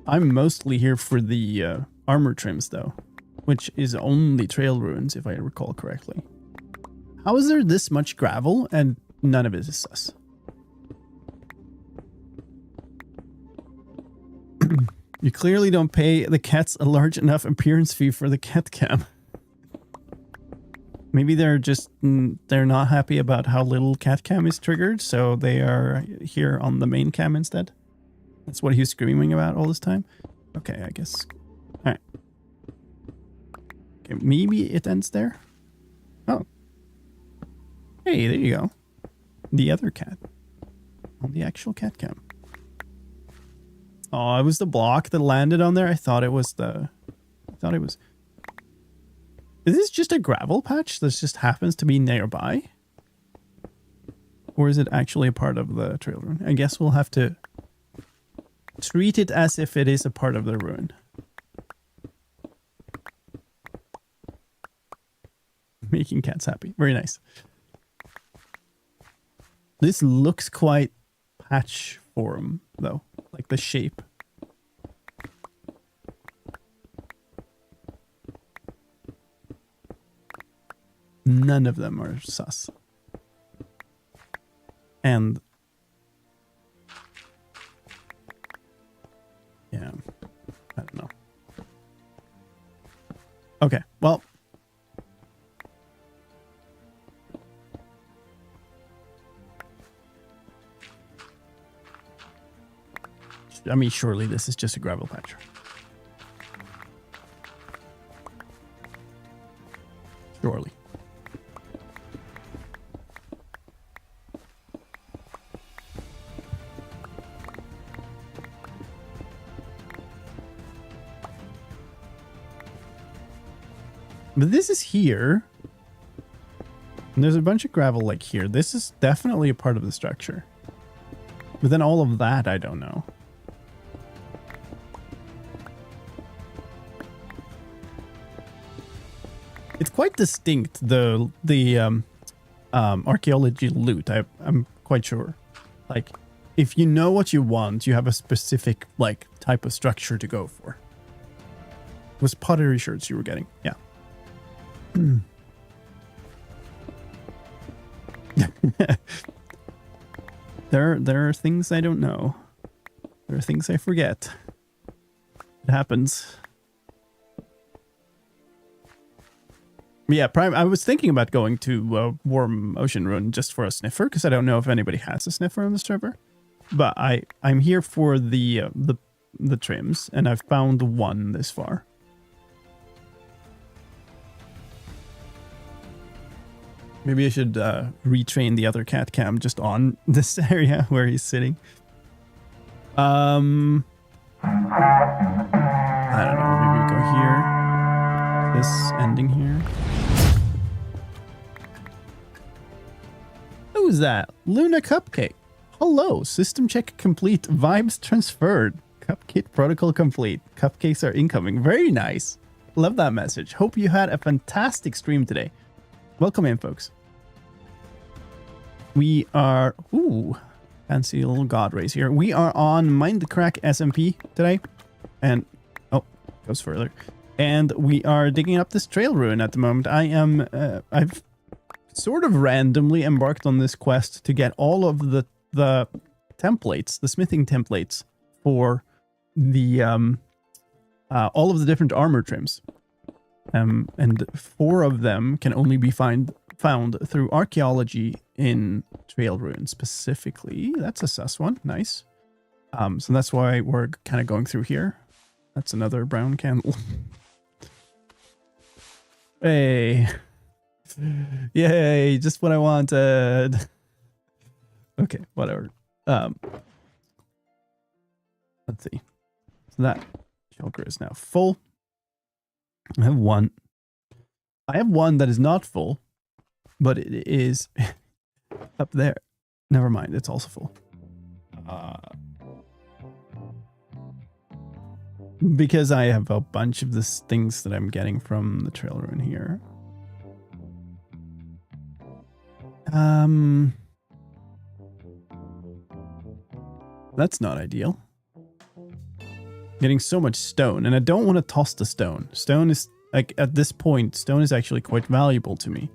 I'm mostly here for the armor trims, though, which is only trail ruins, if I recall correctly. How is there this much gravel and none of it is sus? You clearly don't pay the cats a large enough appearance fee for the cat cam. Maybe they're not happy about how little cat cam is triggered, so they are here on the main cam instead. That's what he was screaming about all this time. Okay, I guess. All right. Okay, maybe it ends there. Oh. Hey, there you go. The other cat. On the actual cat cam. Oh, it was the block that landed on there. I thought it was. Is this just a gravel patch that just happens to be nearby? Or is it actually a part of the trail run? I guess we'll have to treat it as if it is a part of the ruin. Making cats happy. Very nice. This looks quite patch form, though. Like the shape. None of them are sus. And yeah, I don't know. Okay, well. I mean, surely this is just a gravel patch. Surely. But this is here. And there's a bunch of gravel like here. This is definitely a part of the structure. But then all of that, I don't know. It's quite distinct, the archaeology loot, I'm quite sure. Like, if you know what you want, you have a specific, like, type of structure to go for. It was pottery shards you were getting, yeah. There are things I don't know. There are things I forget. It happens. Yeah, I was thinking about going to Warm Ocean Ruin just for a sniffer, because I don't know if anybody has a sniffer on the server. but I'm here for the trims, and I've found one this far. Maybe I should retrain the other cat cam just on this area where he's sitting. I don't know. Maybe we go here. This ending here. Who's that? Luna Cupcake. Hello. System check complete. Vibes transferred. Cupcake protocol complete. Cupcakes are incoming. Very nice. Love that message. Hope you had a fantastic stream today. Welcome in, folks. We are... Ooh. Fancy little god race here. We are on Mindcrack SMP today. And... Oh, goes further. And we are digging up this trail ruin at the moment. I've sort of randomly embarked on this quest to get all of the templates, the smithing templates for the all of the different armor trims. And 4 of them can only be found through archaeology in trail ruins specifically. That's a sus one. Nice. So that's why we're kind of going through here. That's another brown candle. Hey. Yay, just what I wanted. Okay, whatever. Let's see. So that shulker is now full. I have one that is not full, but it is up there. Never mind, it's also full. Because I have a bunch of these things that I'm getting from the trail run here. That's not ideal. Getting so much stone, and I don't want to toss the stone. Stone is, like, at this point, stone is actually quite valuable to me.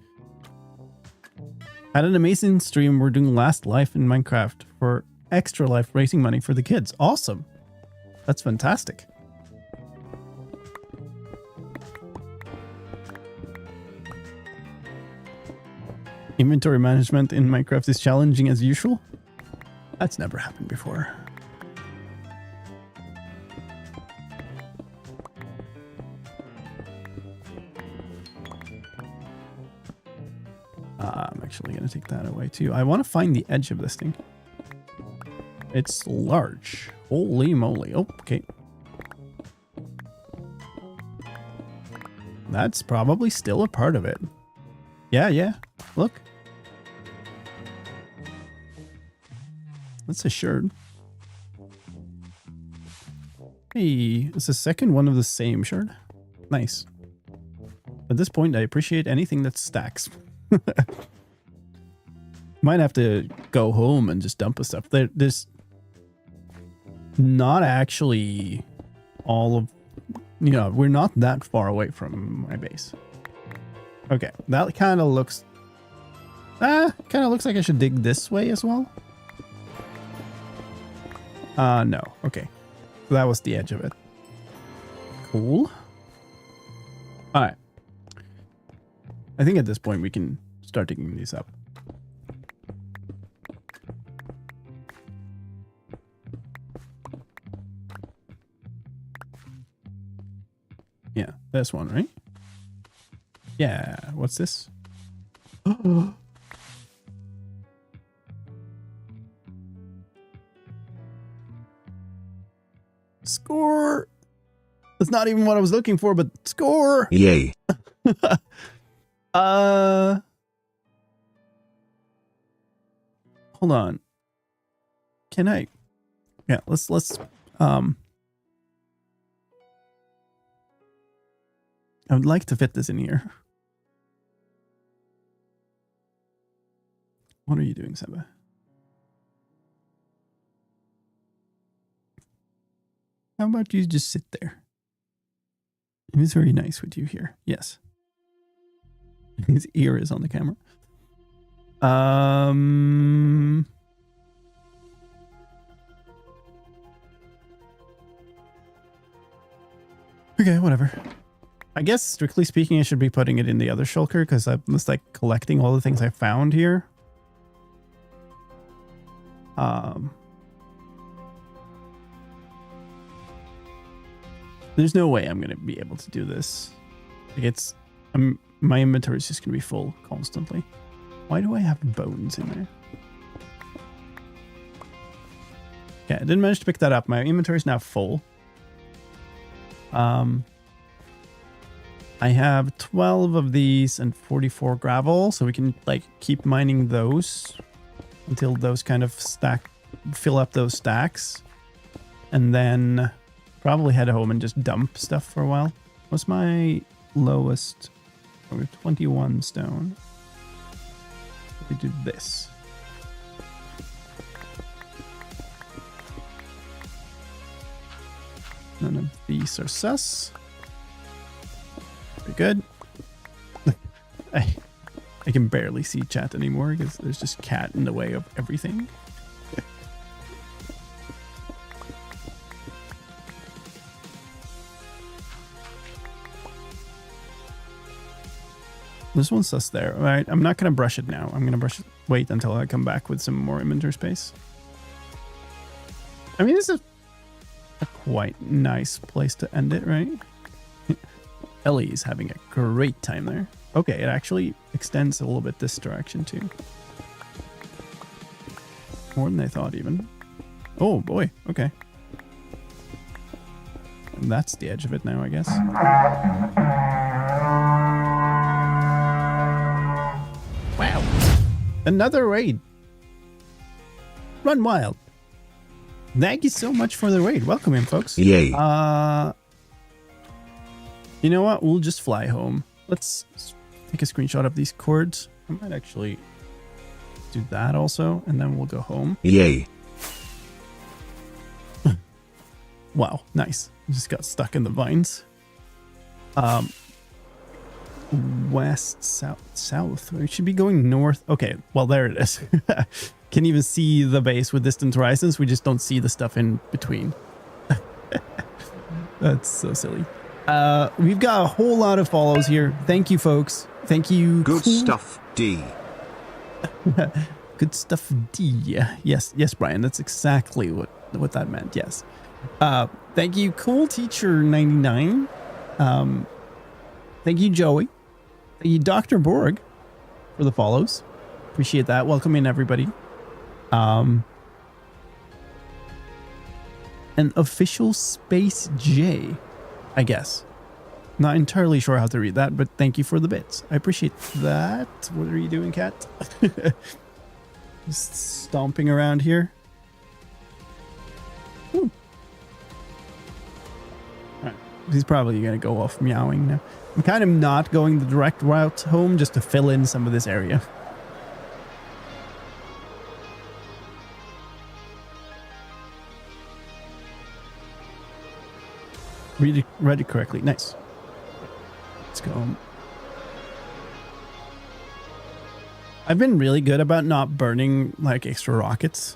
Had an amazing stream. We're doing Last Life in Minecraft for Extra Life, raising money for the kids. Awesome. That's fantastic. Inventory management in Minecraft is challenging as usual. That's never happened before. I'm actually going to take that away too. I want to find the edge of this thing. It's large. Holy moly. Oh, okay. That's probably still a part of it. Yeah. Look. That's a shirt. Hey, it's the second one of the same shirt. Nice. At this point, I appreciate anything that stacks. Might have to go home and just dump the stuff. There's not actually all of... You know, we're not that far away from my base. Okay, that kind of looks... kind of looks like I should dig this way as well. No. Okay. So that was the edge of it. Cool. Alright. I think at this point we can start digging these up. Yeah, this one, right? Yeah, what's this? Score! That's not even what I was looking for, but score! Yay. Hold on. Can I? Yeah, let's I would like to fit this in here. What are you doing, Seba? How about you just sit there? It was very nice with you here. Yes. His ear is on the camera. Okay, whatever. I guess, strictly speaking, I should be putting it in the other shulker because I'm just like collecting all the things I found here. There's no way I'm going to be able to do this. Like it's... my inventory is just going to be full constantly. Why do I have bones in there? Okay, I didn't manage to pick that up. My inventory is now full. I have 12 of these and 44 gravel, so we can like keep mining those until those kind of fill up those stacks, and then probably head home and just dump stuff for a while. What's my lowest? Oh, we have 21 stone. We do this. None of these are sus. Pretty good. I can barely see chat anymore because there's just cat in the way of everything. This one's sus there. All right, I'm not going to brush it now. I'm going to wait until I come back with some more inventory space. I mean, this is a quite nice place to end it, right? Ellie's having a great time there. Okay, it actually extends a little bit this direction too. More than I thought even. Oh boy, okay. And that's the edge of it now, I guess. Wow. Another raid. Run wild. Thank you so much for the raid. Welcome in, folks. Yay. You know what? We'll just fly home. Let's take a screenshot of these cords. I might actually do that also, and then we'll go home. Yay. Wow, nice. Just got stuck in the vines. West, south. We should be going north. Okay, well, there it is. Can even see the base with distant horizons. We just don't see the stuff in between. That's so silly. We've got a whole lot of follows here. Thank you, folks. Thank you. Good stuff, D. Good stuff, D. Yes, Brian. That's exactly what that meant. Yes. Thank you, Cool Teacher 99. Thank you, Joey. Thank you, Dr. Borg, for the follows. Appreciate that. Welcome in, everybody. An official Space J, I guess. Not entirely sure how to read that, but thank you for the bits. I appreciate that. What are you doing, cat? Just stomping around here. Ooh. Right. He's probably going to go off meowing now. I'm kind of not going the direct route home just to fill in some of this area. Read it correctly. Nice. Let's go home. I've been really good about not burning like extra rockets.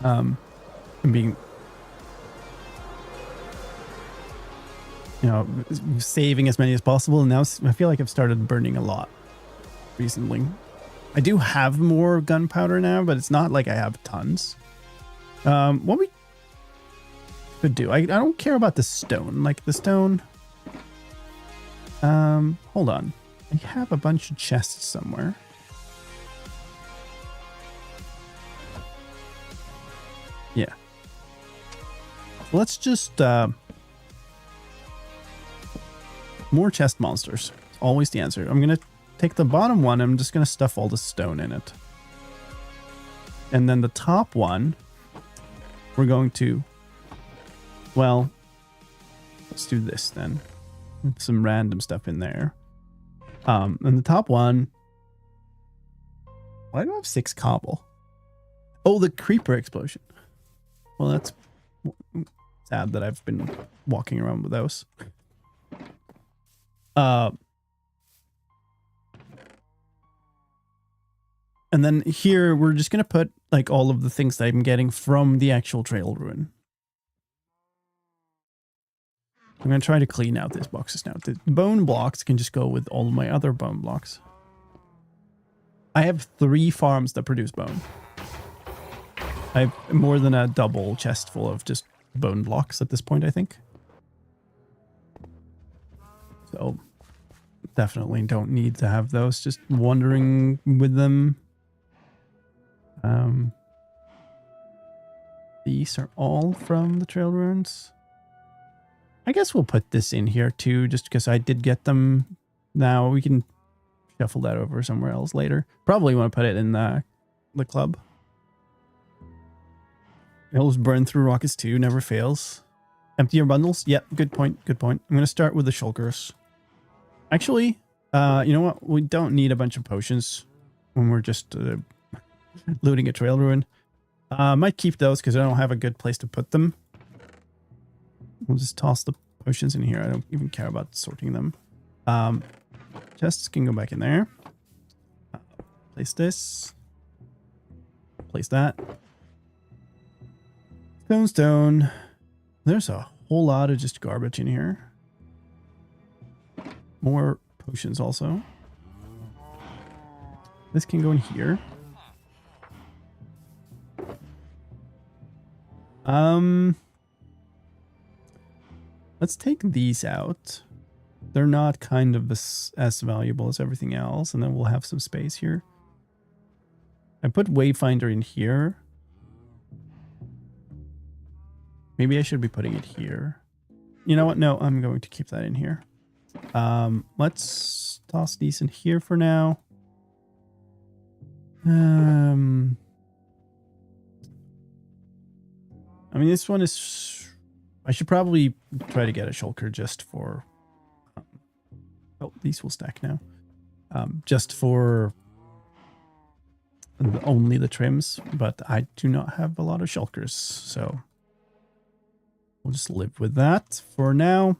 And being, you know, saving as many as possible. And now I feel like I've started burning a lot recently. I do have more gunpowder now, but it's not like I have tons. What we could do, I don't care about the stone. Like the stone. Hold on. I have a bunch of chests somewhere. Yeah. Let's just more chest monsters. Always the answer. I'm gonna take the bottom one. I'm just gonna stuff all the stone in it. And then the top one, we're going to, well, let's do this then. Some random stuff in there. And the top one, why do I have 6 cobble? Oh, the creeper explosion. Well, that's sad that I've been walking around with those. And then here, we're just going to put like all of the things that I'm getting from the actual trail ruin. I'm going to try to clean out these boxes now. The bone blocks can just go with all of my other bone blocks. I have 3 farms that produce bone. I have more than a double chest full of just bone blocks at this point, I think. So definitely don't need to have those. Just wandering with them. These are all from the trail ruins. I guess we'll put this in here too, just because I did get them. Now we can shuffle that over somewhere else later. Probably want to put it in the club. Hills burn through rockets too, never fails. Empty your bundles. Yep, good point, good point. I'm going to start with the shulkers. Actually, you know what? We don't need a bunch of potions when we're just looting a trail ruin. Might keep those because I don't have a good place to put them. We'll just toss the potions in here. I don't even care about sorting them. Chests can go back in there. Place this. Place that. Stone. There's a whole lot of just garbage in here. More potions also. This can go in here. Let's take these out. They're not kind of as valuable as everything else, and then we'll have some space here. I put Wayfinder in here. Maybe I should be putting it here. You know what? No, I'm going to keep that in here. Let's toss these in here for now. I mean, this one is... I should probably try to get a shulker just for... oh, these will stack now. Just for only the trims, but I do not have a lot of shulkers, so we'll just live with that for now.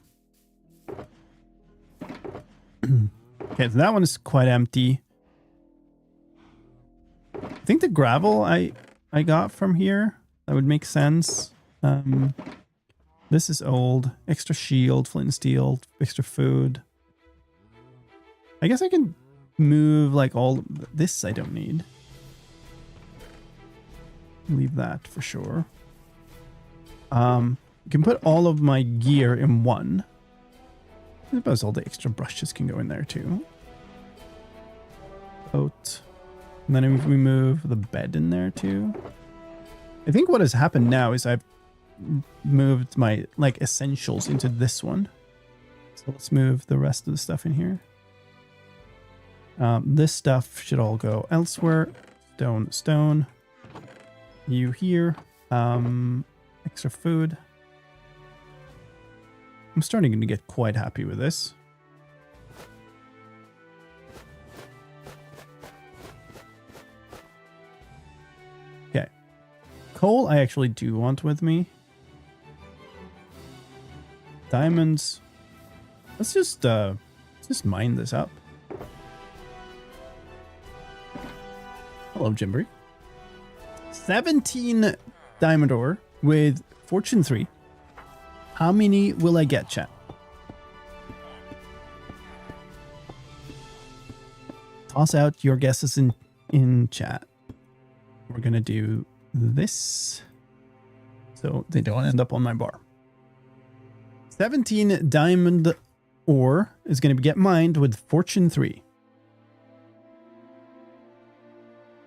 Okay, so that one is quite empty. I think the gravel I got from here, that would make sense. This is old. Extra shield, flint and steel, extra food. I guess I can move like all this I don't need. Leave that for sure. You can put all of my gear in one. I suppose all the extra brushes can go in there too. Boat. And then if we move the bed in there too. I think what has happened now is I've moved my like essentials into this one. So let's move the rest of the stuff in here. This stuff should all go elsewhere. Stone. You here. Extra food. I'm starting to get quite happy with this. Okay. Coal I actually do want with me. Diamonds. Let's just mine this up. Hello, Jimbry. 17 diamond ore with fortune 3. How many will I get, chat? Toss out your guesses in chat. We're gonna do this so they don't end up on my bar. 17 diamond ore is going to get mined with fortune 3.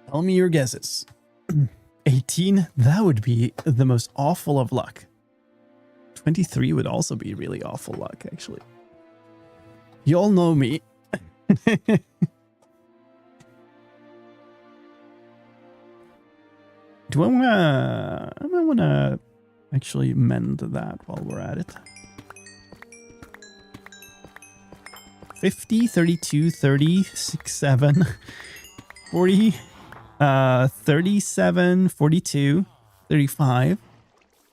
Tell me your guesses. 18, that would be the most awful of luck. 23 would also be really awful luck, actually. You all know me. Do I wanna actually mend that while we're at it? 50, 32, 30, 67, 40, 37, 42, 35.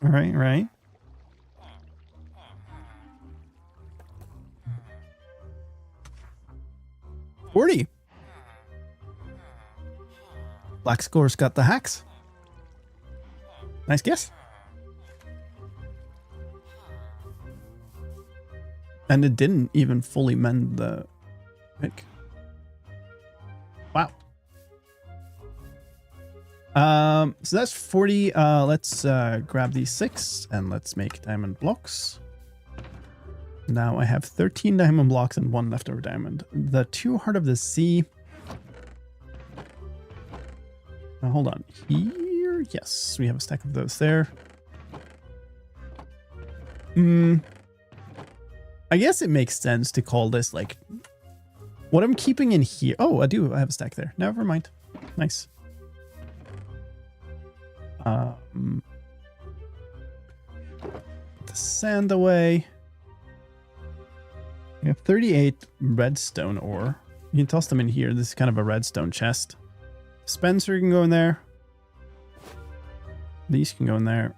All right. $40. Black Score's got the hacks. Nice guess. And it didn't even fully mend the pick. Wow. So that's 40. Let's grab these 6 and let's make diamond blocks. Now I have 13 diamond blocks and 1 leftover diamond. The 2 Heart of the Sea. Now hold on. Here, yes, we have a stack of those there. I guess it makes sense to call this like what I'm keeping in here. Oh, I do. I have a stack there. Never mind. Nice. Put the sand away. We have 38 redstone ore. You can toss them in here. This is kind of a redstone chest. Spencer can go in there. These can go in there.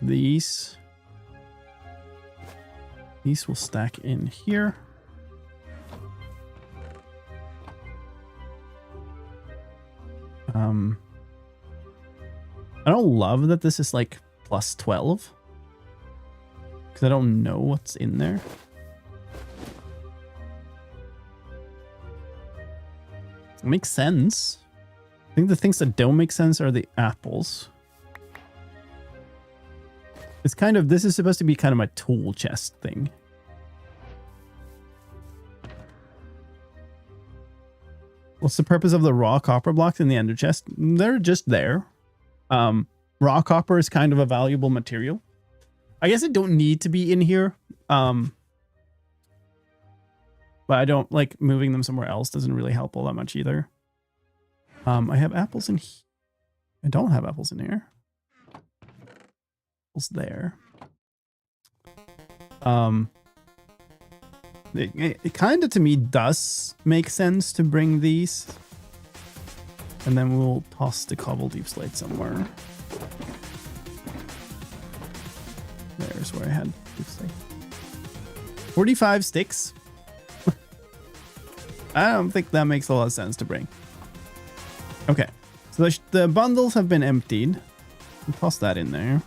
These will stack in here. I don't love that this is like plus 12. Because I don't know what's in there. It makes sense. I think the things that don't make sense are the apples. It's kind of, this is supposed to be kind of my tool chest thing. What's the purpose of the raw copper blocks in the ender chest? They're just there. Raw copper is kind of a valuable material. I guess it don't need to be in here. But I don't like moving them somewhere else. Doesn't really help all that much either. I have apples in here. I don't have apples in here. Apples there. It kind of to me does make sense to bring these. And then we'll toss the cobble deep slate somewhere. There's where I had deep slate. 45 sticks. I don't think that makes a lot of sense to bring. Okay, so the bundles have been emptied. I'll toss that in there.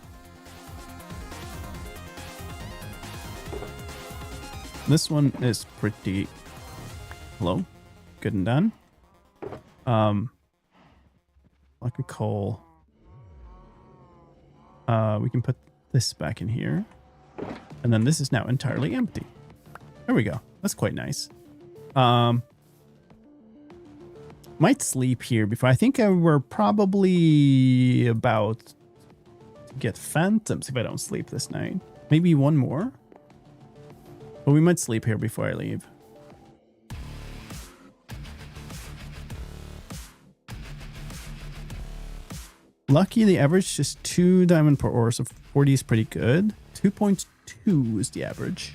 This one is pretty low. Good and done. Like a coal. We can put this back in here. And then this is now entirely empty. There we go. That's quite nice. Might sleep here before. I think we're probably about to get phantoms if I don't sleep this night. Maybe one more. But we might sleep here before I leave. Lucky the average is 2 diamond per ore, so 40 is pretty good. 2.2 is the average.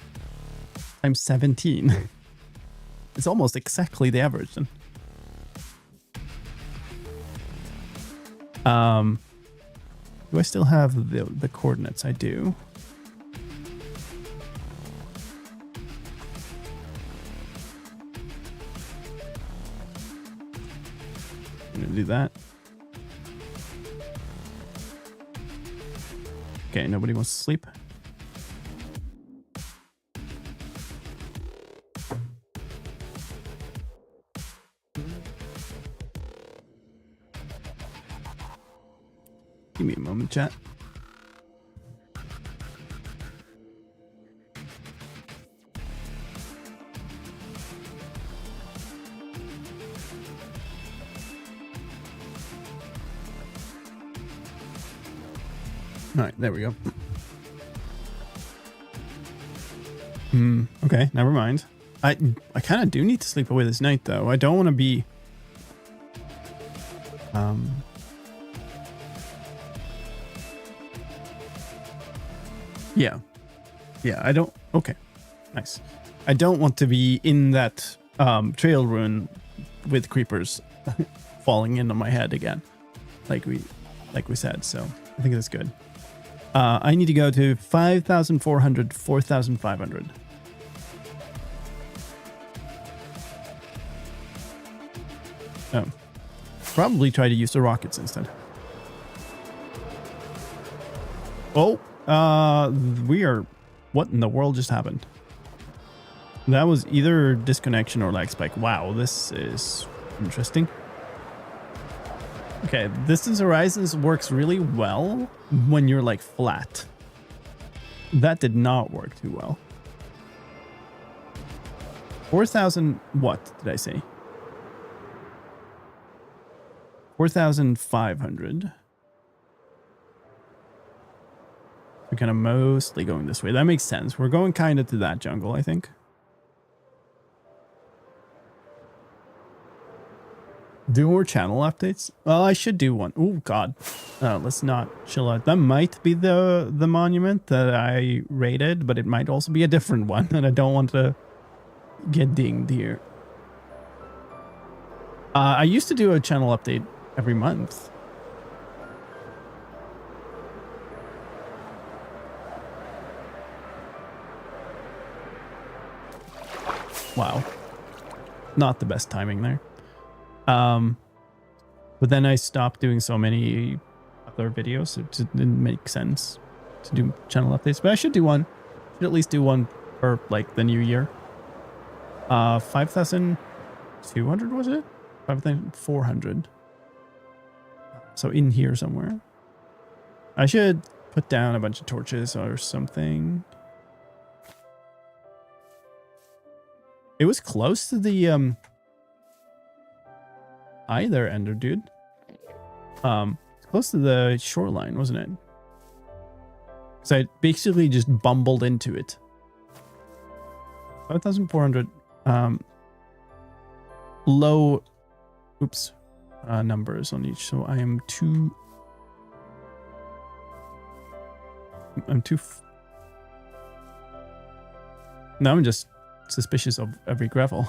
Times 17. It's almost exactly the average then. Do I still have the coordinates? I do. I'm gonna do that. Okay, nobody wants to sleep. Give me a moment, chat. All right, there we go. Okay, never mind. I kind of do need to sleep away this night, though. I don't want to be... Yeah, I don't... Okay, nice. I don't want to be in that trail rune with creepers falling into my head again, like we said. So I think that's good. I need to go to 5,400, 4,500. Oh, probably try to use the rockets instead. Oh, we are... What in the world just happened? That was either disconnection or lag spike. Wow, this is interesting. Okay, Distance Horizons works really well when you're like flat. That did not work too well. 4,000, what did I say? 4,500. We're kind of mostly going this way. That makes sense. We're going kind of to that jungle, I think. Do more channel updates? Well, I should do one. Oh, God. Let's not chill out. That might be the monument that I raided, but it might also be a different one, and I don't want to get dinged here. I used to do a channel update every month. Wow. Not the best timing there. But then I stopped doing so many other videos. It just didn't make sense to do channel updates, but I should do one. Should at least do one for like the new year. 5,200 was it? 5,400. So in here somewhere. I should put down a bunch of torches or something. It was close to the hi there, Ender dude. Close to the shoreline, wasn't it? So I basically just bumbled into it. 5,400 low numbers on each, so I am too now I'm just suspicious of every gravel.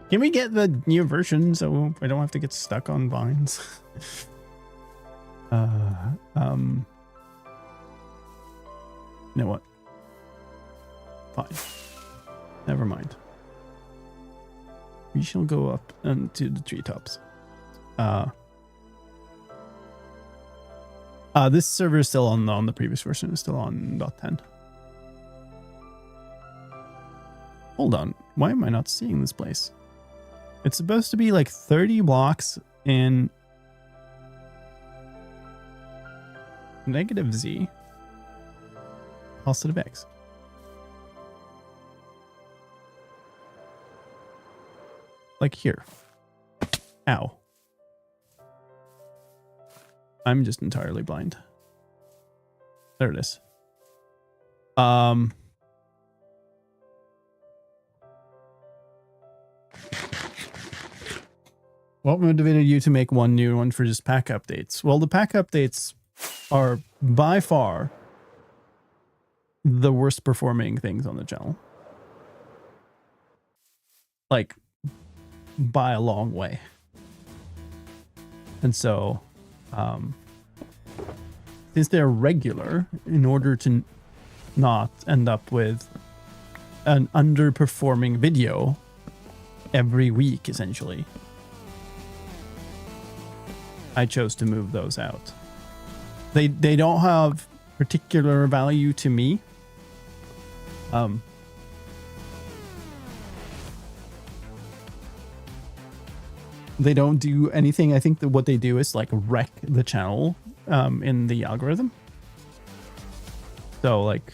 Can we get the new version so I don't have to get stuck on vines? You know what? Fine. Never mind. We shall go up into the treetops. This server is still on the previous version. It's still on .10. Hold on. Why am I not seeing this place? It's supposed to be like 30 blocks in negative Z, positive X. Like here. Ow. I'm just entirely blind. There it is. What motivated you to make one new one for just pack updates? Well, the pack updates are by far the worst performing things on the channel. Like, by a long way. And so, since they're regular, in order to not end up with an underperforming video every week, essentially, I chose to move those out. They don't have particular value to me. They don't do anything. I think that what they do is like wreck the channel in the algorithm. So like,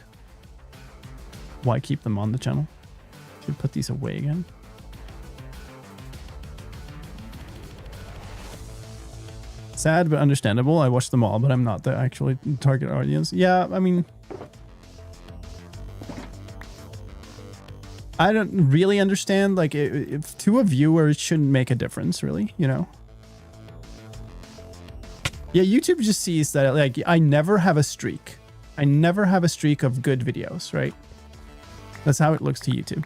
why keep them on the channel? Should put these away again. Sad but understandable. I watched them all, but I'm not the actual target audience. Yeah, I mean, I don't really understand. Like, if to a viewer, it shouldn't make a difference, really. You know? Yeah, YouTube just sees that. Like, I never have a streak. I never have a streak of good videos, right? That's how it looks to YouTube.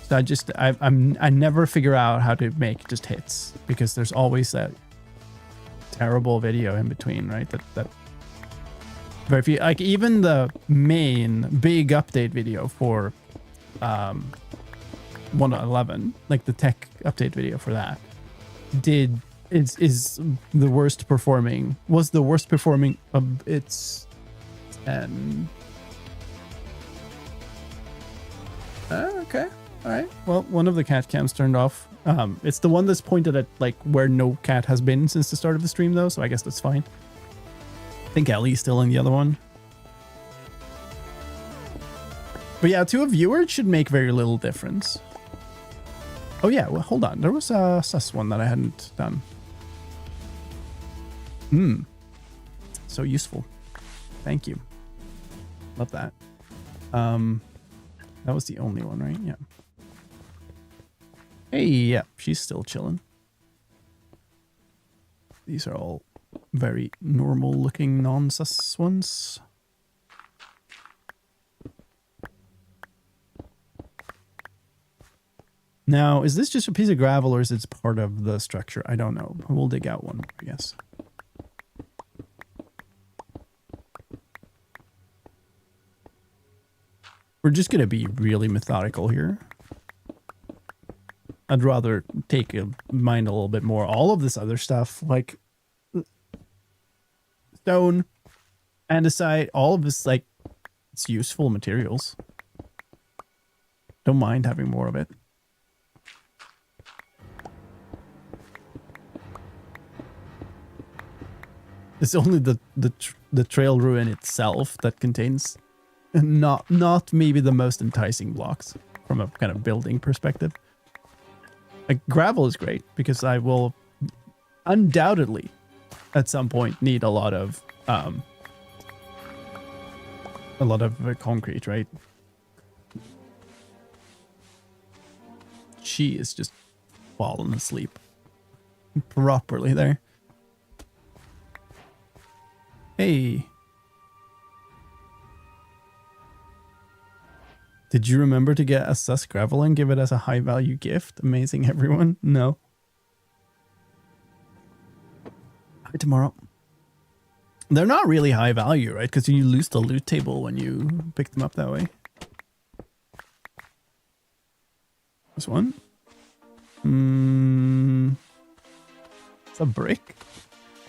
So I never figure out how to make just hits, because there's always that terrible video in between, right? That but if you like, even the main big update video for 1.11, like the tech update video for that, is the worst performing, was the worst performing of its 10 Okay. All right. Well, one of the cat cams turned off. It's the one that's pointed at like where no cat has been since the start of the stream, though. So I guess that's fine. I think Ellie's still in the other one. But yeah, to a viewer, it should make very little difference. Oh yeah. Well, hold on. There was a sus one that I hadn't done. So useful. Thank you. Love that. That was the only one, right? Yeah. Hey, yeah, she's still chilling. These are all very normal looking non-sus ones. Now, is this just a piece of gravel or is it part of the structure? I don't know. We'll dig out one, I guess. We're just going to be really methodical here. I'd rather take mind a little bit more. All of this other stuff, like stone, andesite, all of this, like, it's useful materials. Don't mind having more of it. It's only the trail ruin itself that contains not maybe the most enticing blocks from a kind of building perspective. Like, gravel is great because I will undoubtedly at some point need a lot of concrete, right? She is just falling asleep properly there. Hey. Did you remember to get a sus gravel and give it as a high value gift? Amazing, everyone. No. Hi, tomorrow. They're not really high value, right? Because you lose the loot table when you pick them up that way. This one. It's a brick.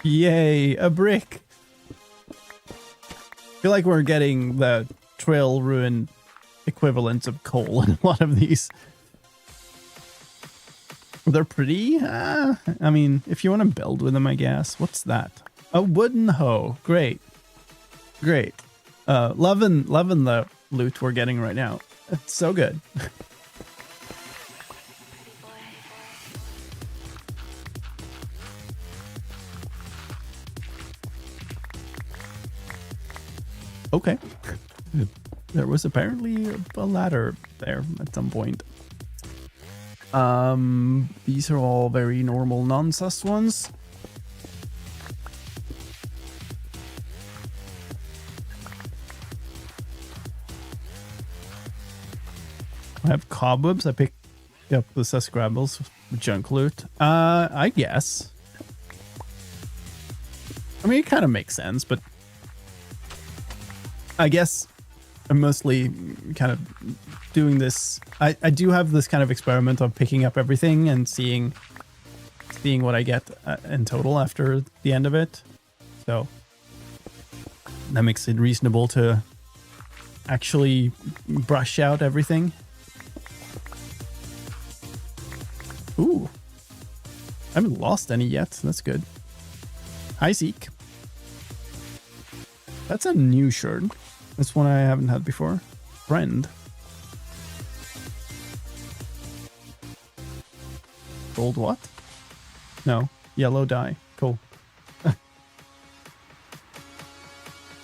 Yay, a brick. I feel like we're getting the trail ruin equivalents of coal in a lot of these. They're pretty. I mean, if you want to build with them, I guess. What's that? A wooden hoe. Great. Great. Loving the loot we're getting right now. It's so good. Okay. There was apparently a ladder there at some point. These are all very normal non-sus ones. I have cobwebs. I picked up the sus gravels, junk loot. I guess. I mean, it kind of makes sense, but I guess I'm mostly kind of doing this. I do have this kind of experiment of picking up everything and seeing what I get in total after the end of it. So that makes it reasonable to actually brush out everything. Ooh. I haven't lost any yet. That's good. Hi, Zeke. That's a new shirt. That's one I haven't had before. Friend. Gold what? No. Yellow dye. Cool.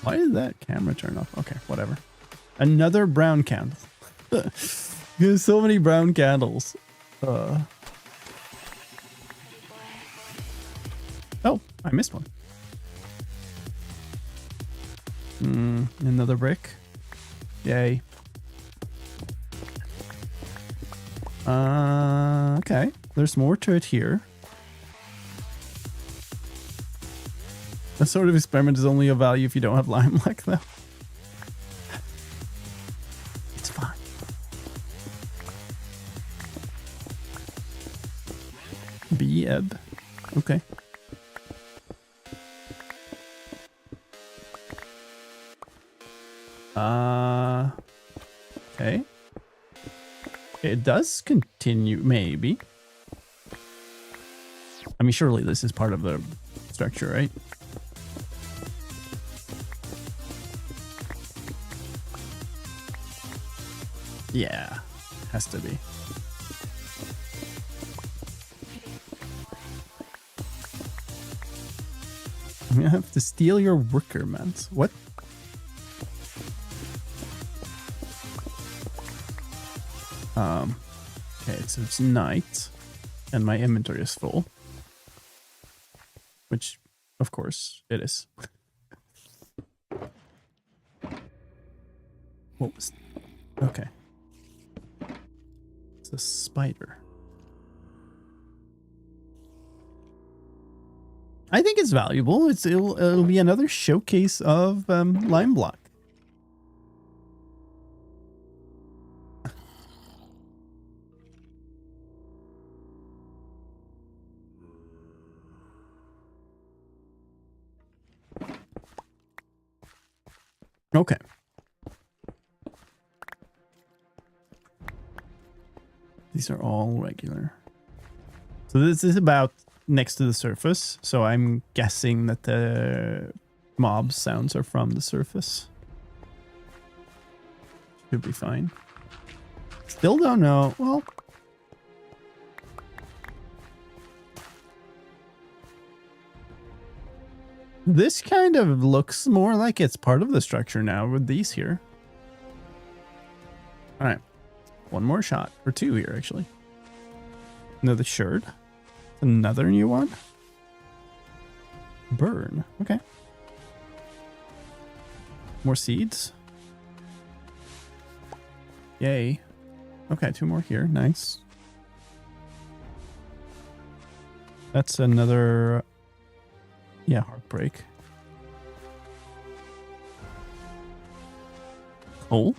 Why did that camera turn off? Okay, whatever. Another brown candle. There's so many brown candles. Oh, I missed one. Another brick. Yay. Okay. There's more to it here. That sort of experiment is only of value if you don't have lime like that. It's fine. B-eb. Okay. Okay. It does continue, maybe. I mean, surely this is part of the structure, right? Yeah, has to be. I'm gonna have to steal your worker, man. What? Okay, so it's night, and my inventory is full. Which, of course, it is. What was... Okay. It's a spider. I think it's valuable. It'll be another showcase of lime block. Okay. These are all regular. So this is about next to the surface. So I'm guessing that the mob sounds are from the surface. Should be fine. Still don't know. Well, this kind of looks more like it's part of the structure now with these here. All right. One more shot. Or two here, actually. Another shirt. Another new one. Burn. Okay. More seeds. Yay. Okay, two more here. Nice. That's another... Yeah, heartbreak. Coal?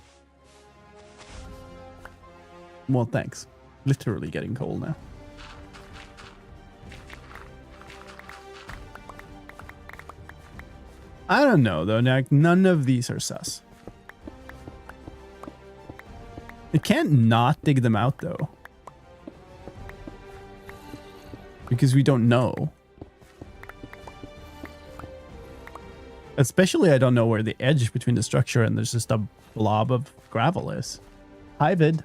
Well, thanks. Literally getting coal now. I don't know, though. None of these are sus. It can't not dig them out, though. Because we don't know. Especially, I don't know where the edge between the structure and there's just a blob of gravel is. Hi, Vid.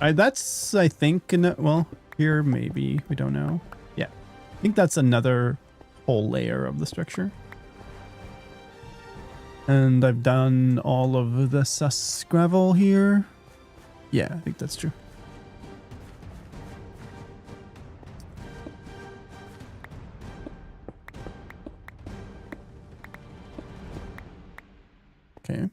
That's, I think, well, here maybe. We don't know. Yeah. I think that's another whole layer of the structure. And I've done all of the sus gravel here. Yeah, I think that's true. Okay.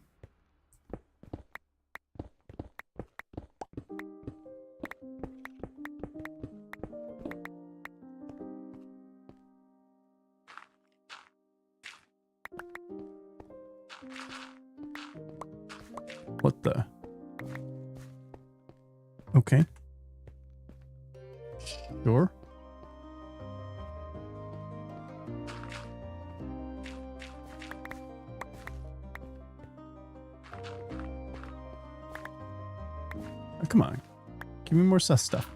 What the? Okay. Sure. Oh, come on. Give me more sus stuff.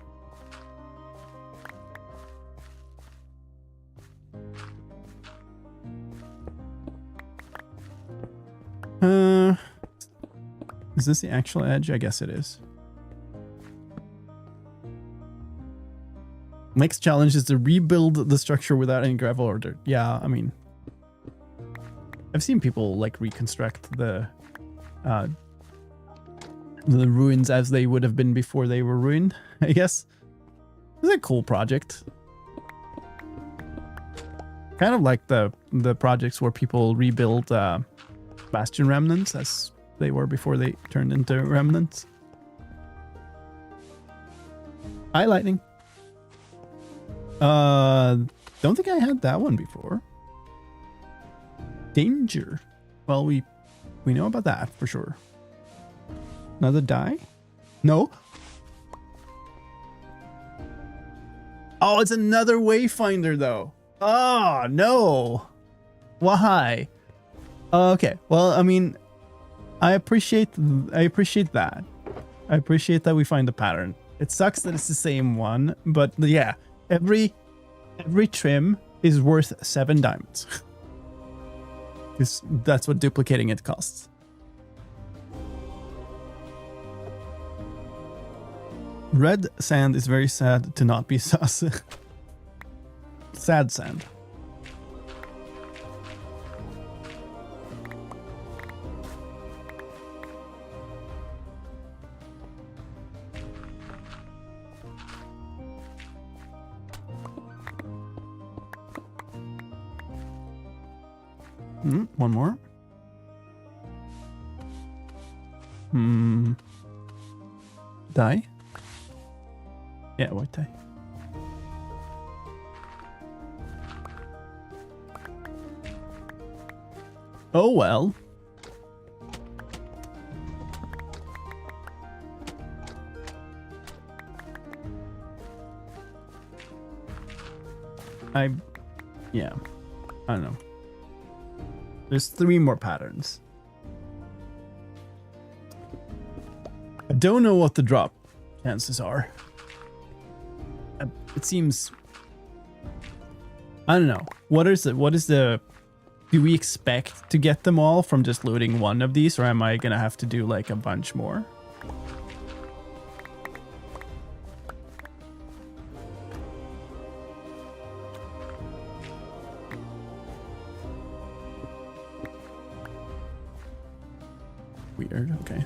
Is this the actual edge? I guess it is. Next challenge is to rebuild the structure without any gravel or dirt. Yeah, I mean, I've seen people like reconstruct the ruins as they would have been before they were ruined, I guess. It's a cool project. Kind of like the projects where people rebuild bastion remnants as they were before they turned into remnants. Hi, Lightning. Don't think I had that one before. Danger. Well, we know about that for sure. Another die? No. Oh, it's another wayfinder though. Oh, no. Why? Okay. Well, I mean, I appreciate that. I appreciate that we find the pattern. It sucks that it's the same one, but yeah, every trim is worth 7 diamonds. Because that's what duplicating it costs. Red sand is very sad to not be sus. Sad sand. One more. Dye? Yeah, white dye. Oh well. Yeah, I don't know. There's 3 more patterns. I don't know what the drop chances are. It seems... I don't know. What is the... Do we expect to get them all from just looting one of these, or am I gonna have to do like a bunch more? Weird, okay.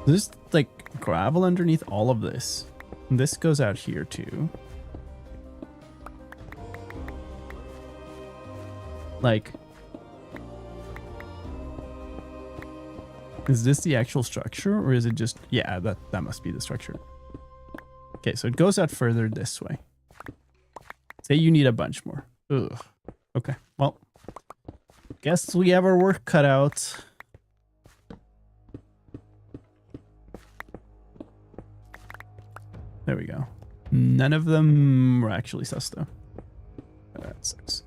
There's like gravel underneath all of this. And this goes out here too. Like, is this the actual structure, or is it just, yeah, that must be the structure. Okay, so it goes out further this way. Say you need a bunch more. Ugh. Okay, well, guess we have our work cut out. There we go. None of them were actually sus though. That sucks.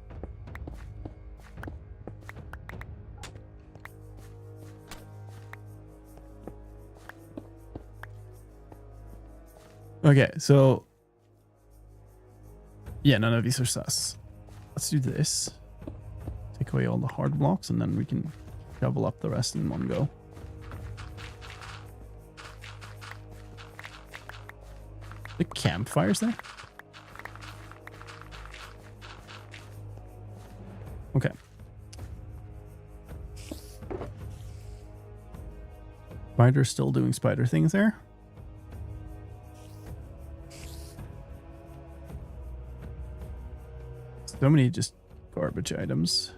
Okay, so yeah, none of these are sus. Let's do this. Take away all the hard blocks, and then we can shovel up the rest in one go. The campfires there? Okay. Spider's still doing spider things there. So many just garbage items.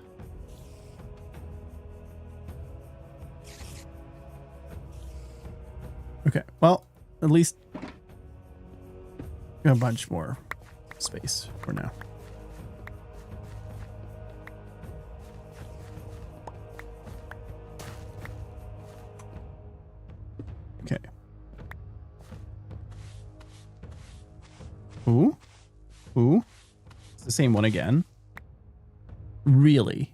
Okay, well, at least a bunch more space for now. Okay. Ooh. Ooh. It's the same one again. Really?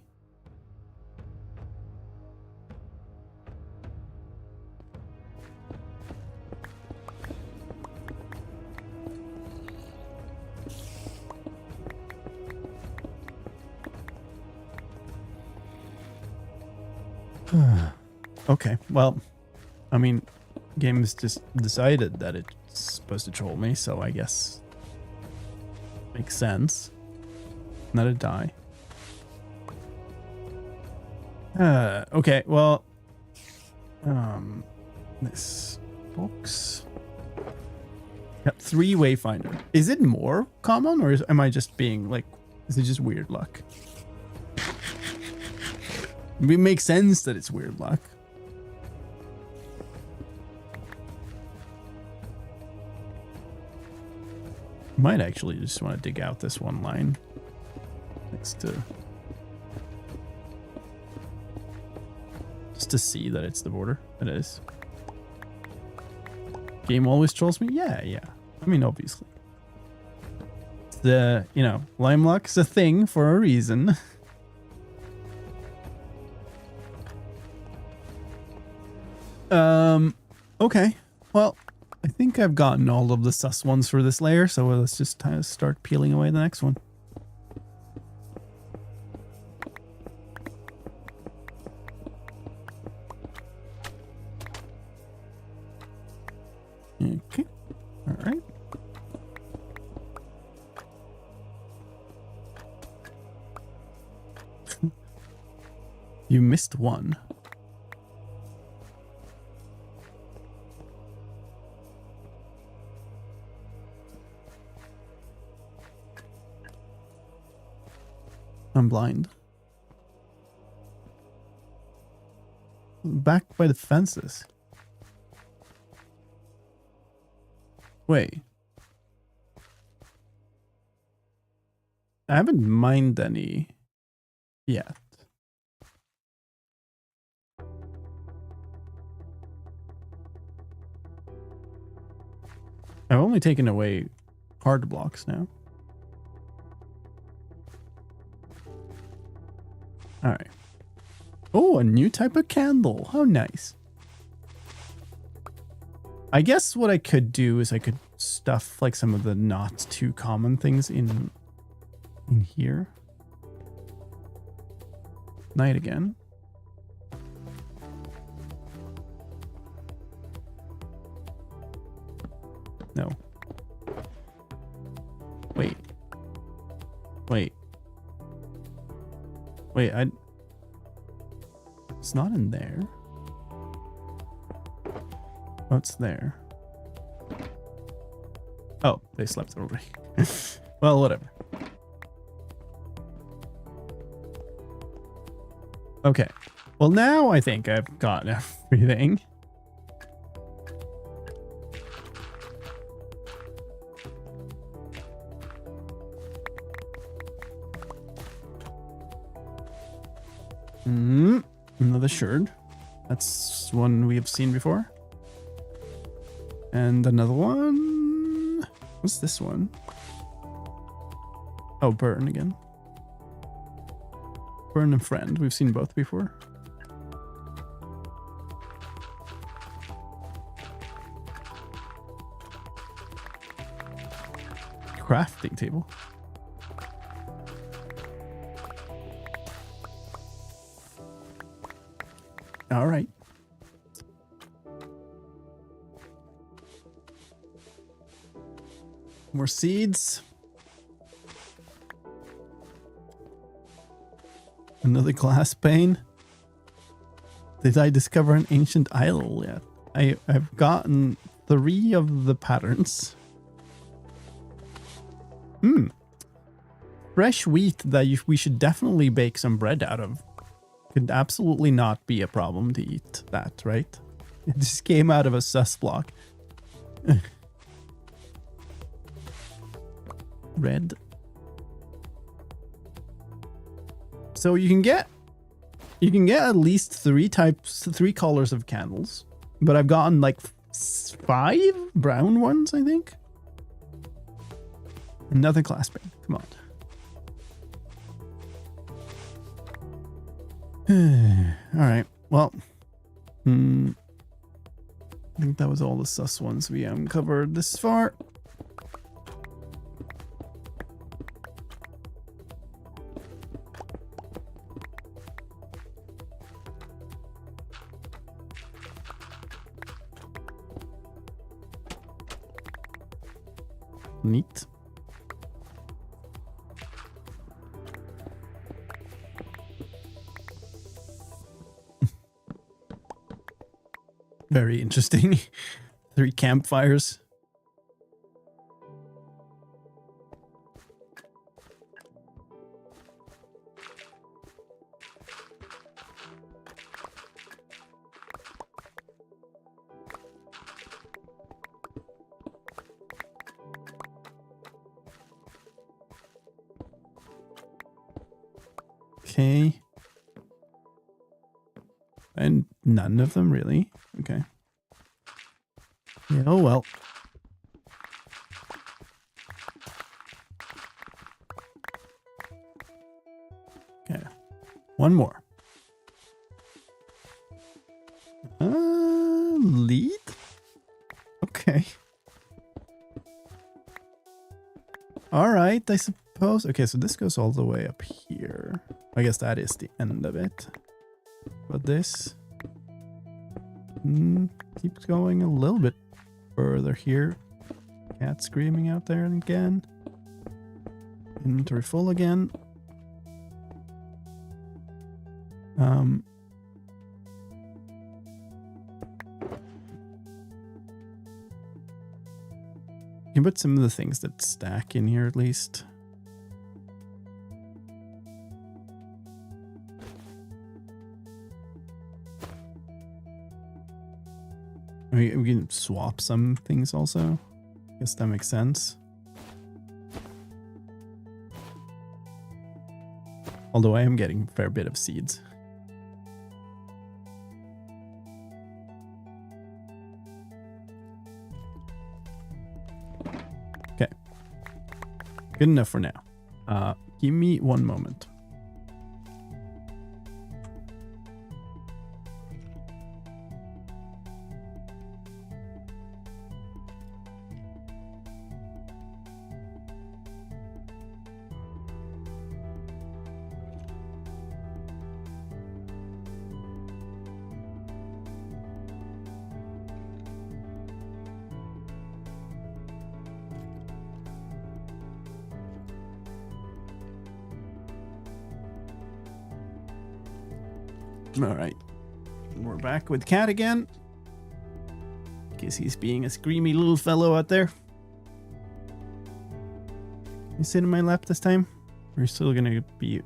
Okay, well, I mean, game's just decided that it's supposed to troll me, so I guess makes sense. Not a die. Okay, well, this box got 3 wayfinder. Is it more common, or am I just being like, is it just weird luck? It makes sense that it's weird luck. Might actually just want to dig out this one line next to, just to see that it's the border. It is. Game always trolls me? Yeah. I mean, obviously. The, you know, lime luck's a thing for a reason. Okay, well, I think I've gotten all of the sus ones for this layer, so let's just kind of start peeling away the next one. Okay, all right. You missed one. I'm blind. Back by the fences. Wait. I haven't mined any yet. I've only taken away hard blocks now. All right. Oh, a new type of candle. How nice. I guess what I could do is I could stuff like some of the not too common things in here. Night again. No. Wait. Wait. Wait, it's not in there. What's there? Oh, they slept already. Well, whatever. Okay. Well, now I think I've got everything. Another sherd. That's one we have seen before. And another one. What's this one? Oh, burn again. Burn and friend. We've seen both before. Crafting table. All right. More seeds. Another glass pane. Did I discover an ancient idol yet? I've gotten 3 of the patterns. Fresh wheat that we should definitely bake some bread out of. Could absolutely not be a problem to eat that, right? It just came out of a sus block. Red. So you can get at least 3 colors of candles, but I've gotten like 5 brown ones, I think. Another glass pane. Come on. All right. Well, I think that was all the sus ones we uncovered this far. Neat. Very interesting. 3 campfires. Okay. And none of them really. Okay. Yeah, oh well. Okay. One more. Lead? Okay. All right, I suppose. Okay, so this goes all the way up here. I guess that is the end of it. But this keeps going a little bit further here. Cat screaming out there again. Inventory full again. You can put some of the things that stack in here at least. We can swap some things also. Guess that makes sense. Although I am getting a fair bit of seeds. Okay. Good enough for now. Give me one moment. All right, we're back with Cat again. Guess he's being a screamy little fellow out there. You sit in my lap this time? Or are you still gonna be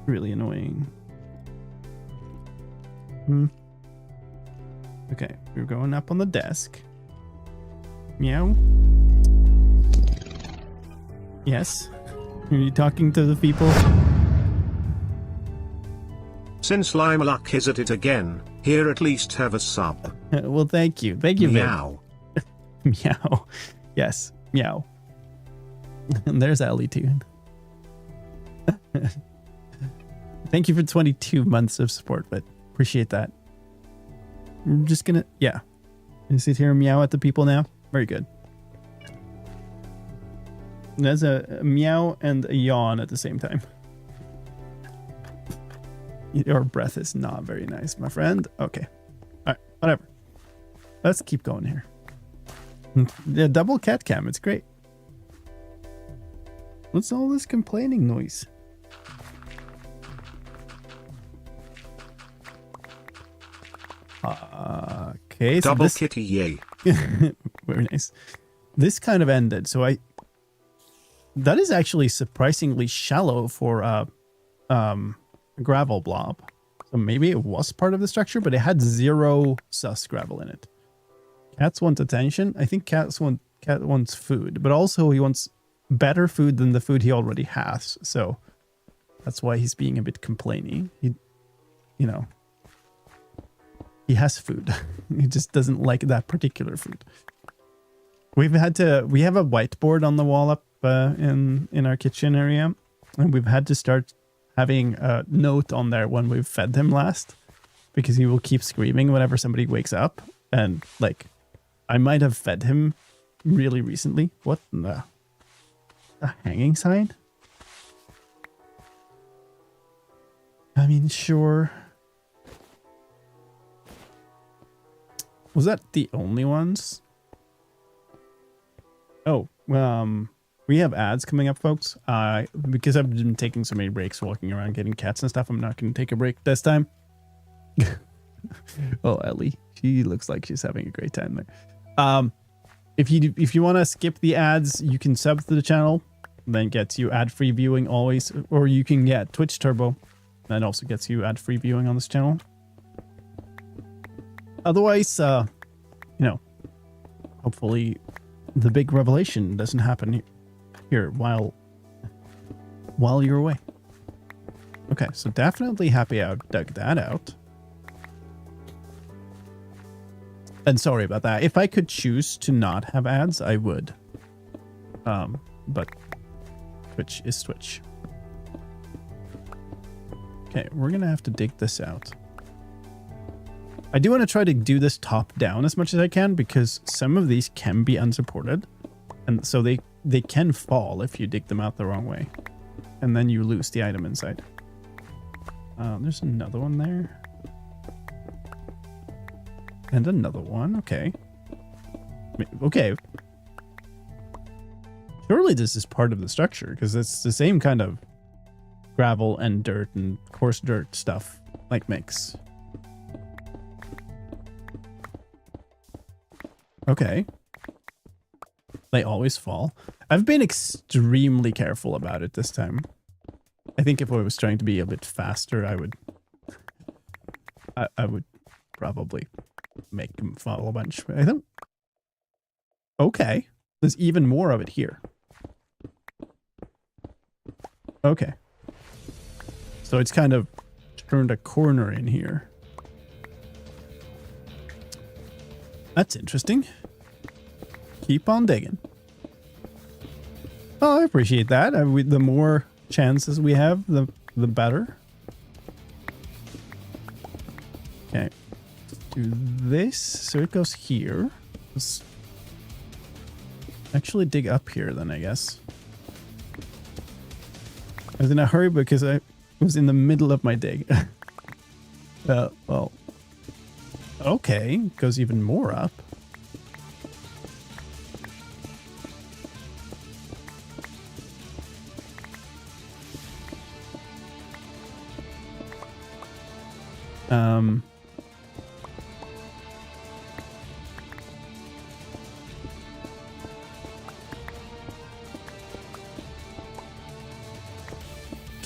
really annoying? Okay, we're going up on the desk. Meow. Yes. Are you talking to the people? Since Lime Luck is at it again, here at least have a sub. Well, thank you. Thank you, Meow. Meow. Yes. Meow. And there's Ellie too. Thank you for 22 months of support, but appreciate that. I'm just gonna, yeah. You sit here and meow at the people now. Very good. There's a meow and a yawn at the same time. Your breath is not very nice, my friend. Okay. All right. Whatever. Let's keep going here. The double cat cam. It's great. What's all this complaining noise? Okay. So Double kitty, yay. Very nice. This kind of ended. So that is actually surprisingly shallow for a gravel blob. So maybe it was part of the structure, but it had 0 sus gravel in it. Cats want attention. I think Cat wants food, but also he wants better food than the food he already has. So that's why he's being a bit complaining. He has food. He just doesn't like that particular food. We have a whiteboard on the wall up in our kitchen area, and we've had to start having a note on there when we've fed him last, because he will keep screaming whenever somebody wakes up. And like, I might have fed him really recently. What in the hanging sign? I mean, sure. Was that the only ones? Oh, we have ads coming up, folks. Because I've been taking so many breaks walking around getting cats and stuff, I'm not going to take a break this time. Oh, Ellie. She looks like she's having a great time there. If you want to skip the ads, you can sub to the channel. Then gets you ad-free viewing always. Or you can get Twitch Turbo. That also gets you ad-free viewing on this channel. Otherwise, hopefully the big revelation doesn't happen here while you're away. Okay, so definitely happy I dug that out. And sorry about that. If I could choose to not have ads, I would. But Twitch is Twitch. Okay, we're gonna have to dig this out. I do want to try to do this top down as much as I can because some of these can be unsupported. And so they can fall if you dig them out the wrong way. And then you lose the item inside. There's another one there. And another one. Okay. Okay. Surely this is part of the structure because it's the same kind of gravel and dirt and coarse dirt stuff like mix. Okay. They always fall. I've been extremely careful about it this time. I think if I was trying to be a bit faster, I would probably make them fall a bunch. I don't. Okay. There's even more of it here. Okay. So it's kind of turned a corner in here. That's interesting. Keep on digging. Oh, I appreciate that. The more chances we have, the better. Okay. Do this. So it goes here. Let's actually dig up here then, I guess. I was in a hurry because I was in the middle of my dig. Well. Okay. Goes even more up.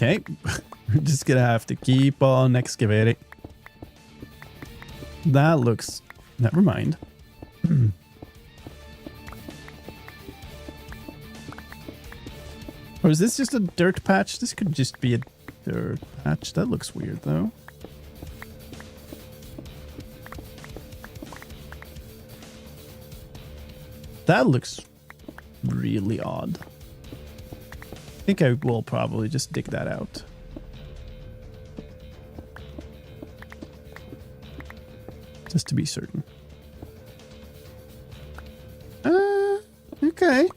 Okay, we're just gonna have to keep on excavating. That looks... Never mind. Or is this just a dirt patch? This could just be a dirt patch. That looks weird, though. That looks really odd. I think I will probably just dig that out. Just to be certain. Okay.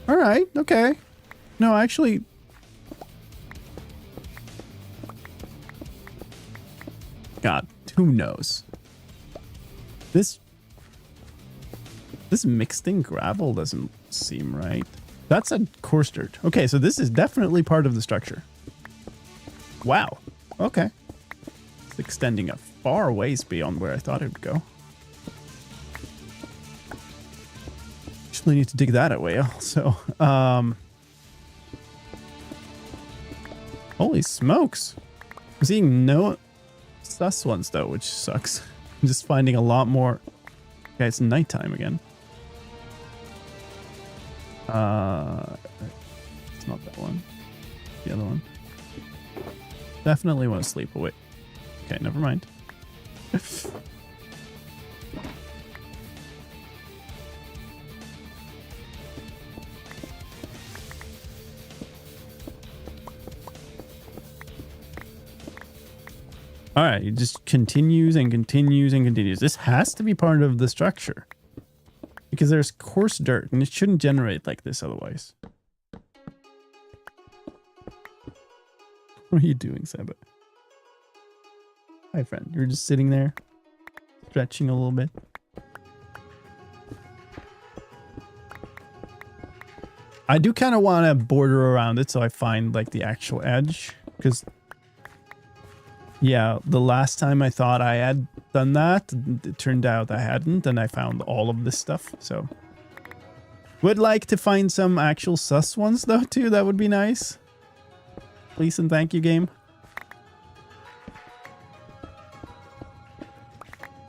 All right, okay. No, actually... God, who knows? This mixed in gravel doesn't seem right. That's a coarse dirt. Okay, so this is definitely part of the structure. Wow. Okay. It's extending a far ways beyond where I thought it would go. Actually need to dig that away also. Holy smokes. I'm seeing no sus ones though, which sucks. I'm just finding a lot more. Okay, it's nighttime again. It's not that one. The other one. Definitely want to sleep away. Okay, never mind. All right, it just continues and continues and continues. This has to be part of the structure. Because there's coarse dirt, and it shouldn't generate like this otherwise. What are you doing, Seba? Hi, friend. You're just sitting there, stretching a little bit. I do kind of want to border around it so I find like the actual edge. Because, yeah, the last time I thought I had done that, it turned out I hadn't, and I found all of this stuff. So would like to find some actual sus ones though too. That would be nice. Please and thank you, game.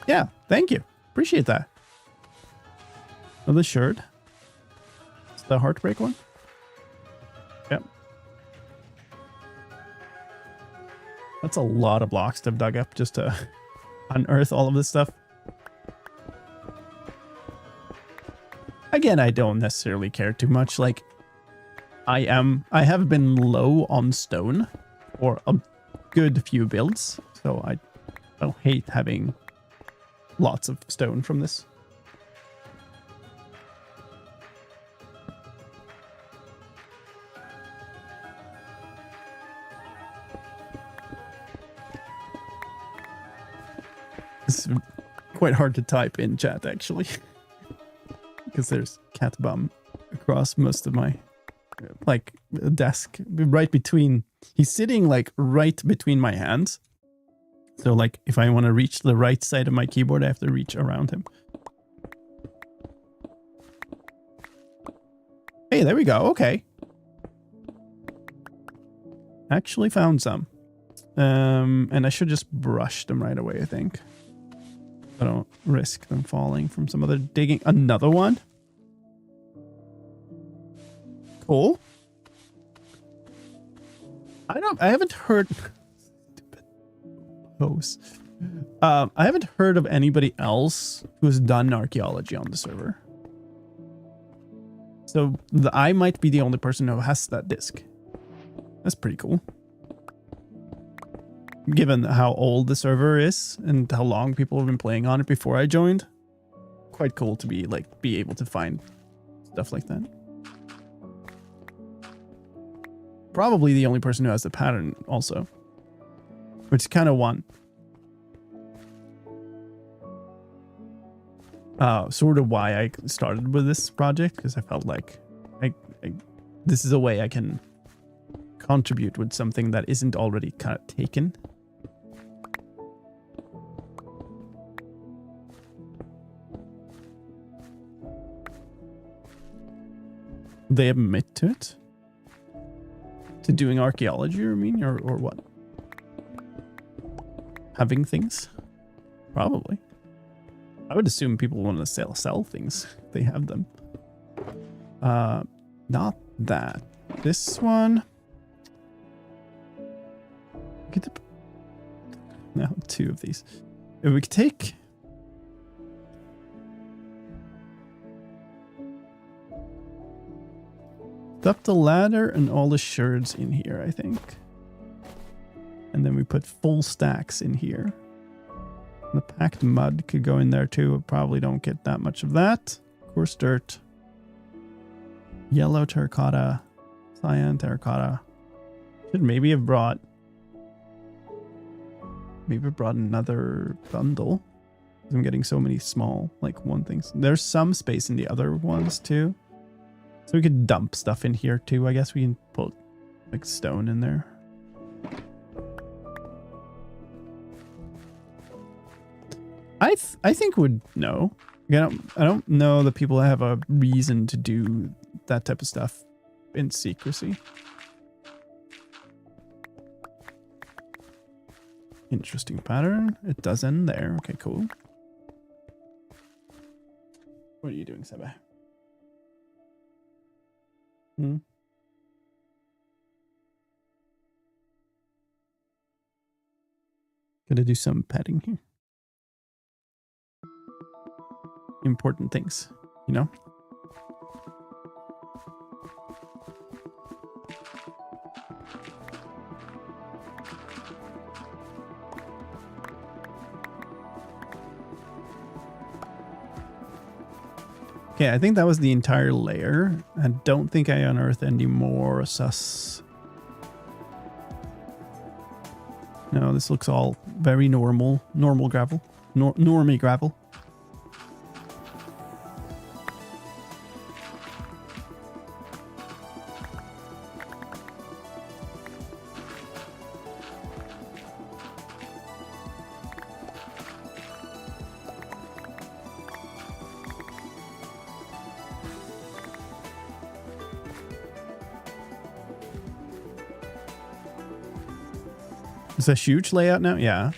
Yeah, thank you. Appreciate that. Another shirt. It's the heartbreak one. Yep. That's a lot of blocks to have dug up just to unearth all of this stuff. Again, I don't necessarily care too much. Like, I have been low on stone for a good few builds, so I hate having lots of stone from this. It's quite hard to type in chat, actually, because there's cat bum across most of my, like, desk, right between, he's sitting, like, right between my hands. So, like, if I want to reach the right side of my keyboard, I have to reach around him. Hey, there we go. Okay. Actually found some. And I should just brush them right away, I think. I don't risk them falling from some other digging. Another one? Cool. I haven't heard... Stupid pose. I haven't heard of anybody else who's done archaeology on the server. So I might be the only person who has that disc. That's pretty cool. Given how old the server is and how long people have been playing on it before I joined. Quite cool to be able to find stuff like that. Probably the only person who has the pattern also. Which is kind of one. Sort of why I started with this project, because I felt like this is a way I can contribute with something that isn't already kind of taken. They admit to it? To doing archaeology, you mean? Or what? Having things? Probably. I would assume people want to sell things if they have them. Not that. This one. No, 2 of these. If we could take... up the ladder and all the sherds in here, I think. And then we put full stacks in here. The packed mud could go in there too. Probably don't get that much of that. Coarse dirt. Yellow terracotta. Cyan terracotta. Should maybe have brought... Maybe brought another bundle. I'm getting so many small, like, one things. There's some space in the other ones too. So we could dump stuff in here too. I guess we can put like stone in there. I think would know. I don't know that people have a reason to do that type of stuff in secrecy. Interesting pattern. It does end there. Okay, cool. What are you doing, Seba? Gotta do some petting here. Important things, you know? Okay, I think that was the entire layer. I don't think I unearthed any more sus. No, this looks all very normal. Normal gravel. Normie gravel. Is that huge layout now? Yeah.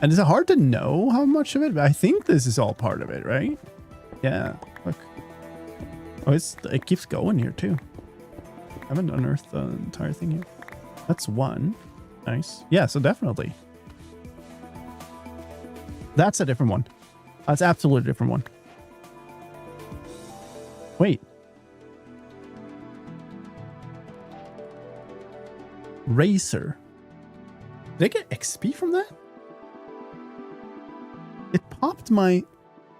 And is it hard to know how much of it? I think this is all part of it, right? Yeah. Look. Oh, it keeps going here too. I haven't unearthed the entire thing yet. That's one. Nice. Yeah, so definitely. That's a different one. That's absolutely a different one. Wait. Racer. Did I get XP from that? It popped my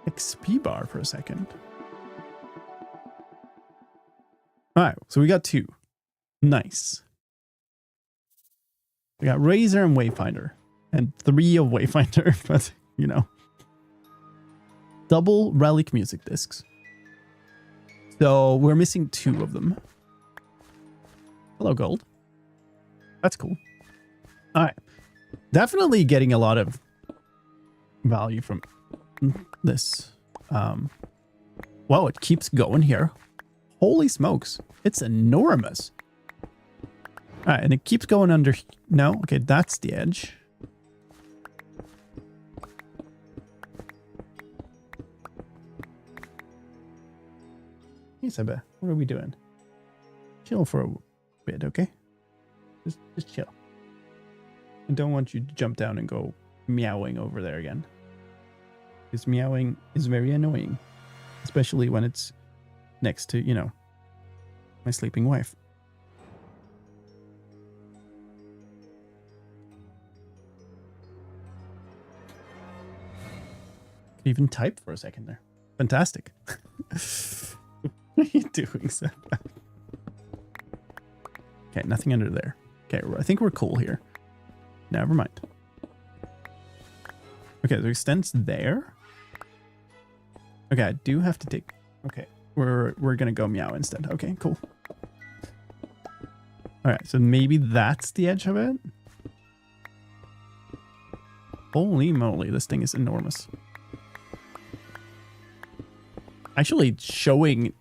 XP bar for a second. All right, so we got 2. Nice. We got Razor and Wayfinder. And 3 of Wayfinder, but, you know. Double Relic music discs. So we're missing 2 of them. Hello, gold. That's cool. All right. Definitely getting a lot of value from this. Wow, it keeps going here. Holy smokes. It's enormous. All right, and it keeps going under. No, okay, that's the edge. Hey, Seba, what are we doing? Chill for a bit, okay? Just chill. I don't want you to jump down and go meowing over there again. Because meowing is very annoying. Especially when it's next to, you know, my sleeping wife. Could even type for a second there. Fantastic. What are you doing, Seb? Okay, nothing under there. Okay, I think we're cool here. Never mind. Okay, the extents there. Okay, I do have to take. Okay, we're gonna go meow instead. Okay, cool. All right, so maybe that's the edge of it. Holy moly, this thing is enormous. Actually showing.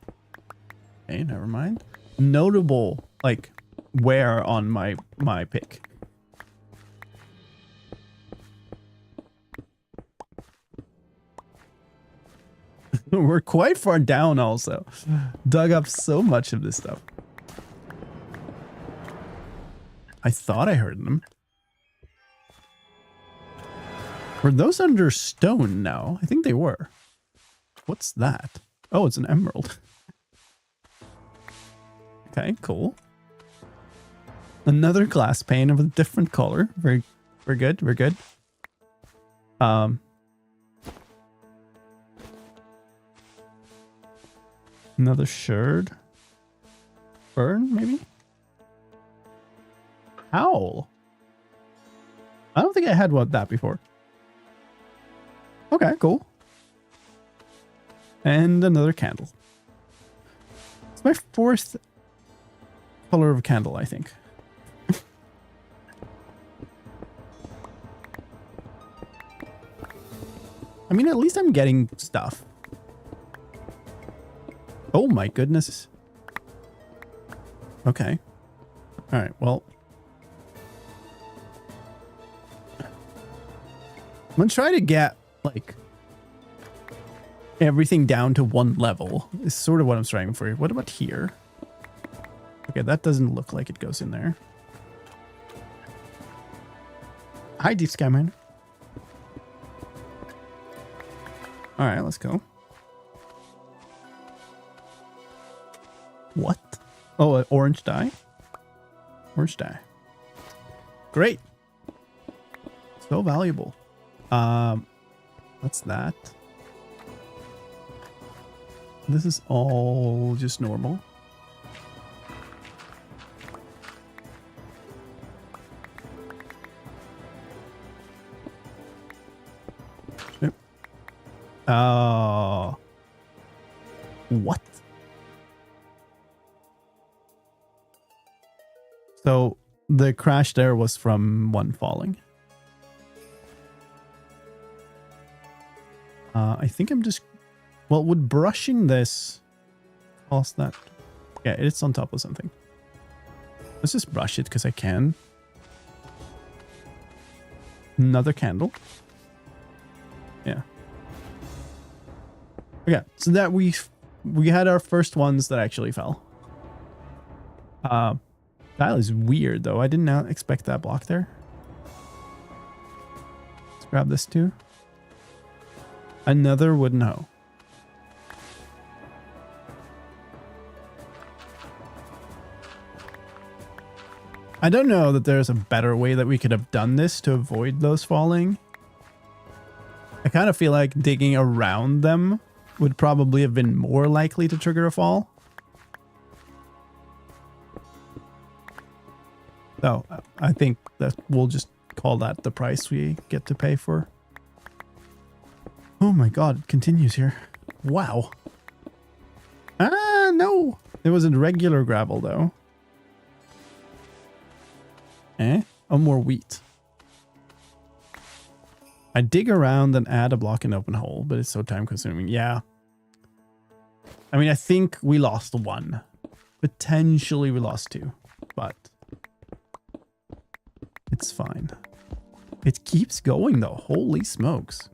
Okay, never mind. Notable like wear on my pick. We're quite far down also. Dug up so much of this stuff. I thought I heard them. Were those under stone now? I think they were. What's that? Oh, it's an emerald. Okay, cool. Another glass pane of a different color. Very good. We're good. Another sherd. Burn, maybe? Owl. I don't think I had that before. Okay, cool. And another candle. It's my 4th color of candle, I think. I mean, at least I'm getting stuff. Oh my goodness. Okay. All right, well. I'm gonna try to get, like, everything down to 1 level. Is sort of what I'm striving for. What about here? Okay, that doesn't look like it goes in there. Hi, Deep Sky Miner. All right, let's go. What? Oh, an orange dye? Orange dye. Great. So valuable. What's that? This is all just normal. Yep. What? So the crash there was from one falling. I think I'm just... Well, would brushing this cause that? Yeah, it's on top of something. Let's just brush it because I can. Another candle. Yeah. Okay, so that we had our first ones that actually fell. That is weird though. I did not expect that block there. Let's grab this too. Another wooden hoe. I don't know that there's a better way that we could have done this to avoid those falling. I kind of feel like digging around them would probably have been more likely to trigger a fall. So I think that we'll just call that the price we get to pay for. Oh my god, it continues here. Wow. Ah, no. It was a regular gravel though. Eh? Oh, more wheat. I dig around and add a block and open hole, but it's so time consuming. Yeah. I mean, I think we lost one. Potentially we lost two, but it's fine. It keeps going though. Holy smokes.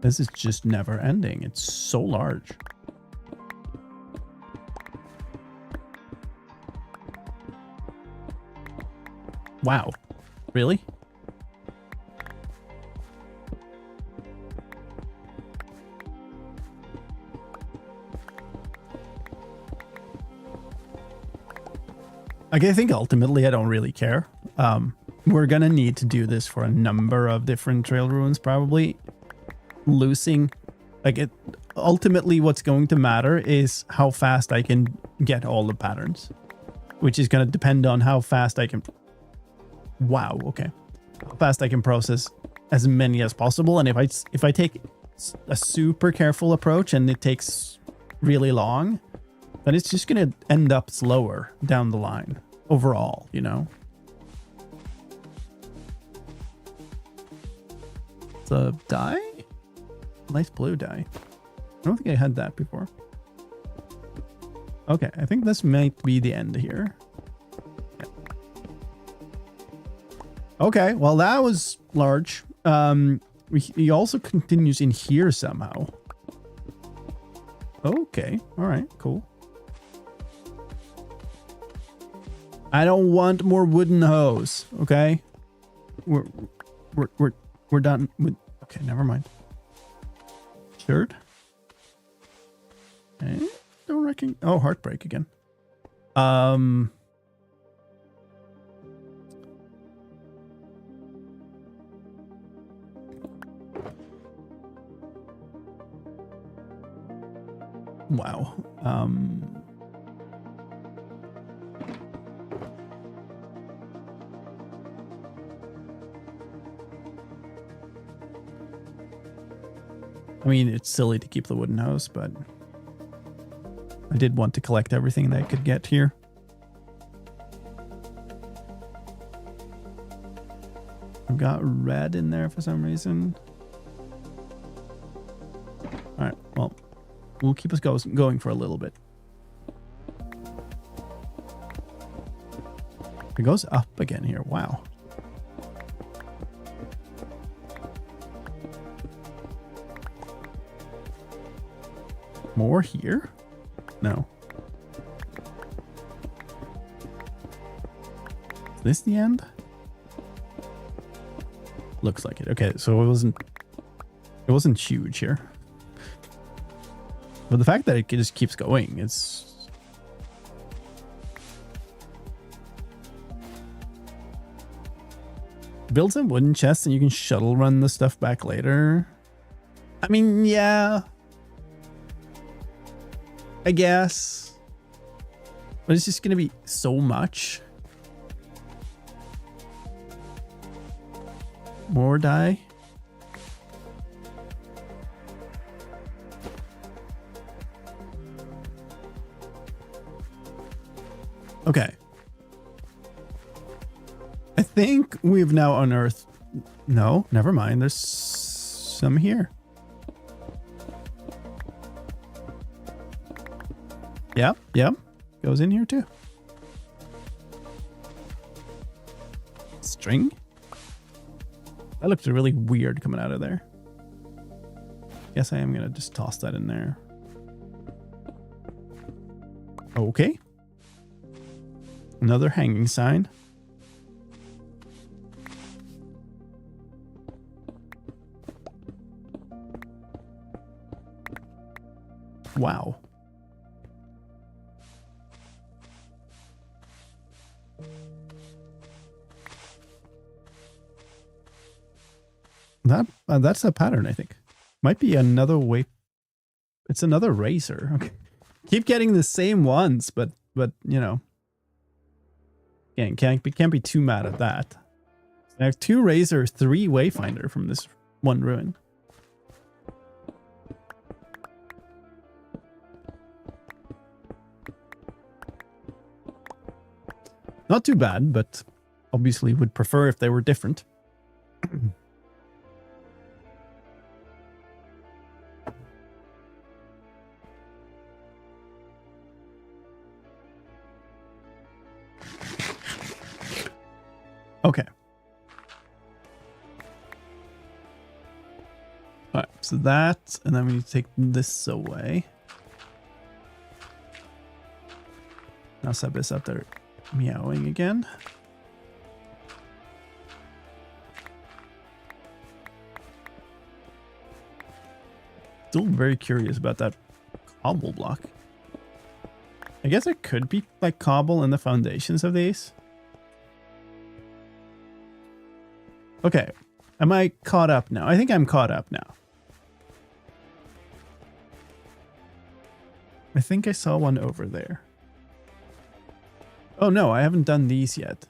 This is just never ending. It's so large. Wow. Really? Okay, I think ultimately I don't really care. We're gonna need to do this for a number of different trail ruins, probably. Losing, like it, ultimately what's going to matter is how fast I can get all the patterns, which is gonna depend on how fast I can... Wow, okay. How fast I can process as many as possible, and if I take a super careful approach and it takes really long, then it's just gonna end up slower down the line overall, you know? It's a dye? Nice blue dye. I don't think I had that before. Okay, I think this might be the end here. Okay, well that was large. He also continues in here somehow. Okay, all right, cool. I don't want more wooden hose. Okay, we're done with. Okay, never mind. Shirt. Okay, don't reckon. Oh, heartbreak again. Wow. I mean, it's silly to keep the wooden hose, but I did want to collect everything that I could get here. I've got red in there for some reason. All right, well, we'll keep us going for a little bit. It goes up again here. Wow. More here? No. Is this the end? Looks like it. Okay, so it wasn't huge here. But the fact that it just keeps going, it's... Build some wooden chests and you can shuttle run the stuff back later. I mean, yeah. I guess. But it's just going to be so much. More dye. Okay. I think we've now unearthed... No, never mind. There's some here. Yep. Goes in here too. String? That looked really weird coming out of there. Guess I am going to just toss that in there. Okay. Another hanging sign. Wow. That's a pattern, I think. Might be another way. It's another razor. Okay. Keep getting the same ones, but you know. Again, can't be too mad at that. I have 2 razor, 3 wayfinder from this one ruin. Not too bad, but obviously would prefer if they were different. Okay. All right, so that, and then we take this away. Now Seb is up there meowing again. Still very curious about that cobble block. I guess it could be like cobble in the foundations of these. Okay, am I caught up now? I think I'm caught up now. I think I saw one over there. Oh no, I haven't done these yet.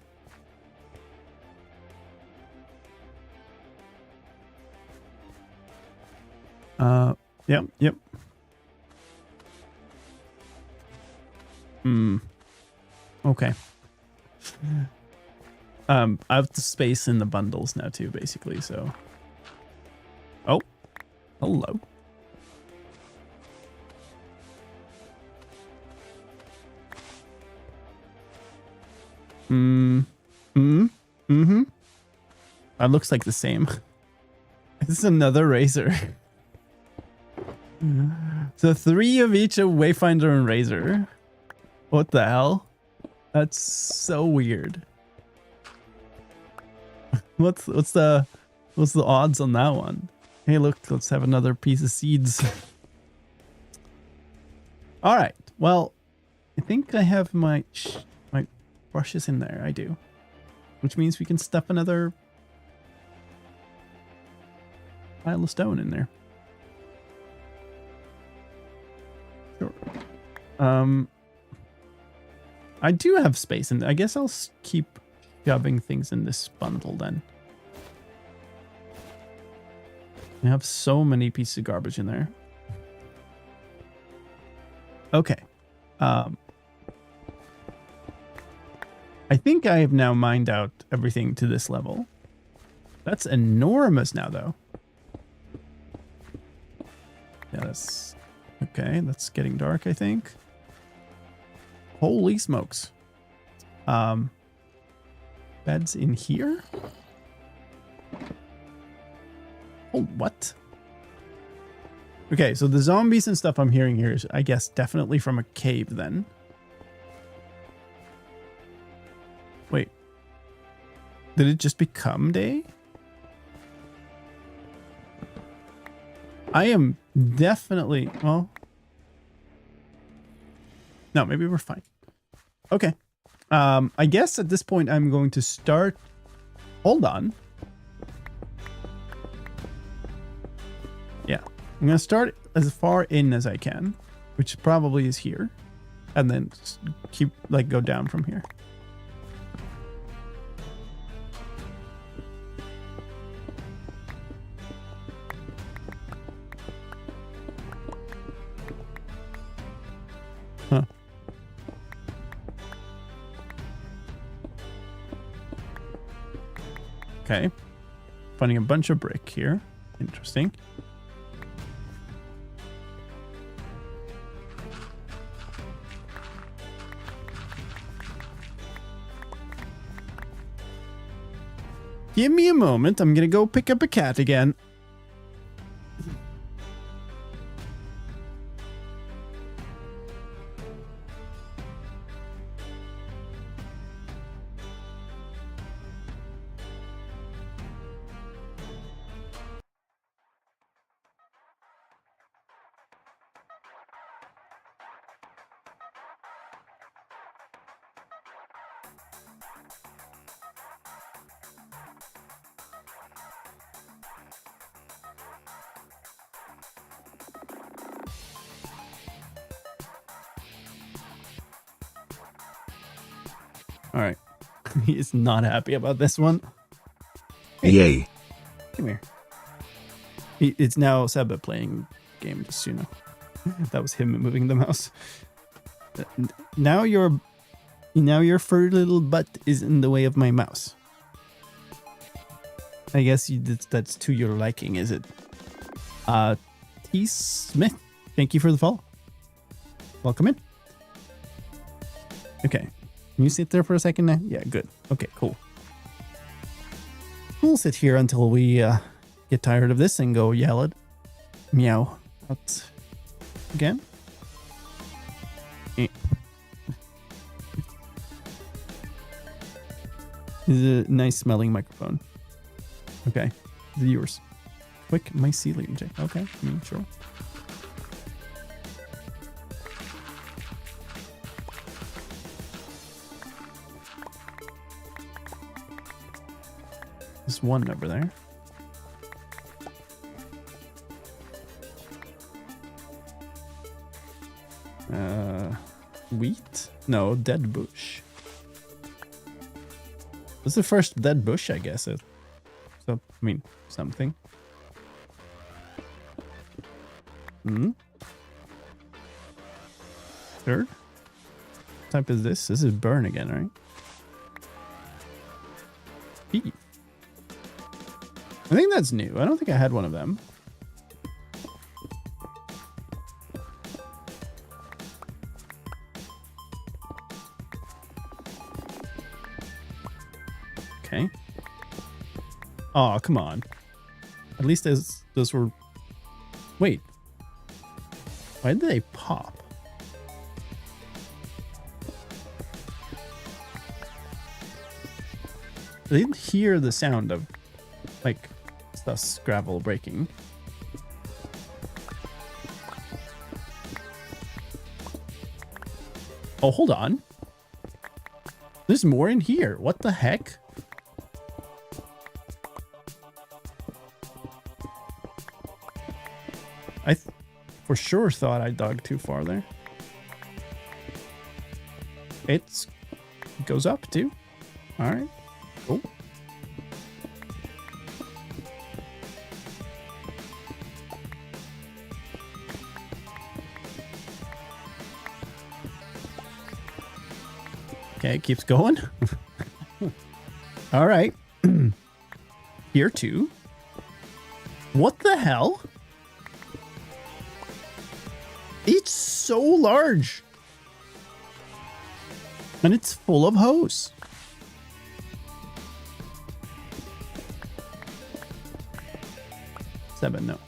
Yep. Okay. I have the space in the bundles now too, basically, so. Oh, hello. That looks like the same. This is another razor. So 3 of each of Wayfinder and Razor. What the hell? That's so weird. What's the odds on that one? Hey, look, let's have another piece of seeds. All right. Well, I think I have my brushes in there. I do, which means we can stuff another pile of stone in there. Sure. I do have space, and I guess I'll keep shoving things in this bundle then. I have so many pieces of garbage in there. Okay. I think I have now mined out everything to this level. That's enormous now, though. Yeah, that's... Okay, that's getting dark, I think. Holy smokes. Beds in here? Oh, what? Okay, so the zombies and stuff I'm hearing here is, I guess, definitely from a cave then. Wait. Did it just become day? I am definitely... Well... No, maybe we're fine. Okay. I guess at this point I'm going to start... Hold on. Yeah. I'm going to start as far in as I can, which probably is here. And then keep, like, go down from here. Huh. Okay. Finding a bunch of brick here. Interesting. Give me a moment. I'm gonna go pick up a cat again. All right. He's not happy about this one. Yay. Come here. It's now Seba playing game, just so you know. That was him moving the mouse. Now your furry little butt is in the way of my mouse. I guess that's to your liking, is it? T. Smith, thank you for the follow. Welcome in. Okay. Can you sit there for a second now? Yeah, good. Okay, cool. We'll sit here until we get tired of this and go yell it. Meow. Out again. Eh. This is a nice smelling microphone. Okay. Is it yours? Quick mycelium check. Okay, sure. There's one over there. Wheat? No, dead bush. This is the first dead bush, I guess. So, I mean, something. Third? What type is this? This is burn again, right? Pea. I think that's new. I don't think I had one of them. Okay. Oh, come on. At least those were... Wait. Why did they pop? I didn't hear the sound of, like, stuff gravel breaking. Oh, hold on. There's more in here. What the heck? I for sure thought I dug too far there. It goes up too. All right. Cool. Okay, it keeps going. All right. Here too. What the hell? It's so large. And it's full of hose. Seven, no.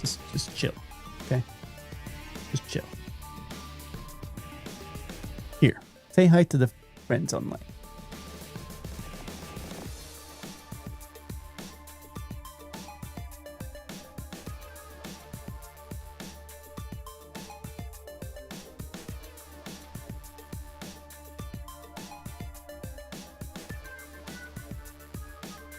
Just chill. Okay? Just chill. Here. Say hi to the friends online.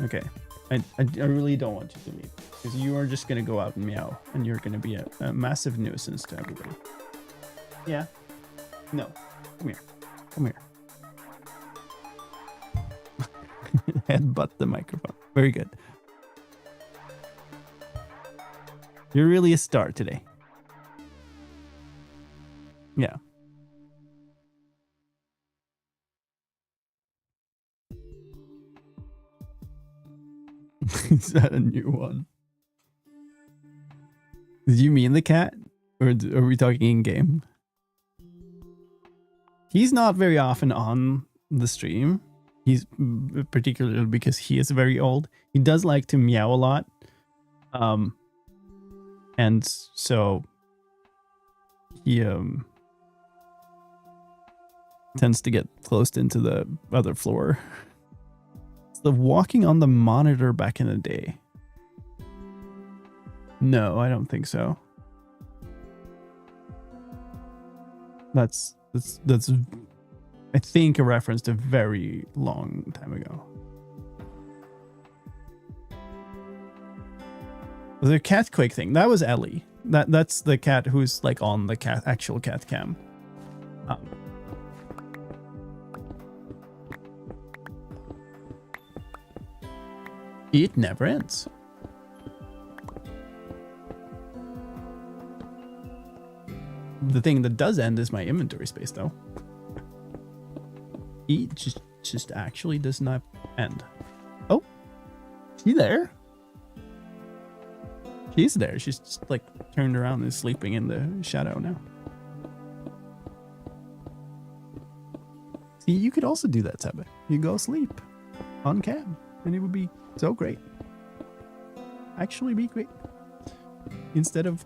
Okay. I really don't want you to leave. Because you are just going to go out and meow. And you're going to be a massive nuisance to everybody. Yeah. No. Come here. Come here. Headbutt the microphone. Very good. You're really a star today. Yeah. Is that a new one? Did you mean the cat? Or are we talking in game? He's not very often on the stream. He's particularly because he is very old. He does like to meow a lot. And so he tends to get close into the other floor. It's the walking on the monitor back in the day. No, I don't think so. That's I think a reference to a very long time ago. The cat quake thing, that was Ellie. That's the cat who's like on the actual cat cam. It never ends. The thing that does end is my inventory space, though. It just actually does not end. Oh, she there? She's there. She's just like turned around and is sleeping in the shadow now. See, you could also do that, Seba. You go sleep on cam, and it would be so great. Actually, be great. Instead of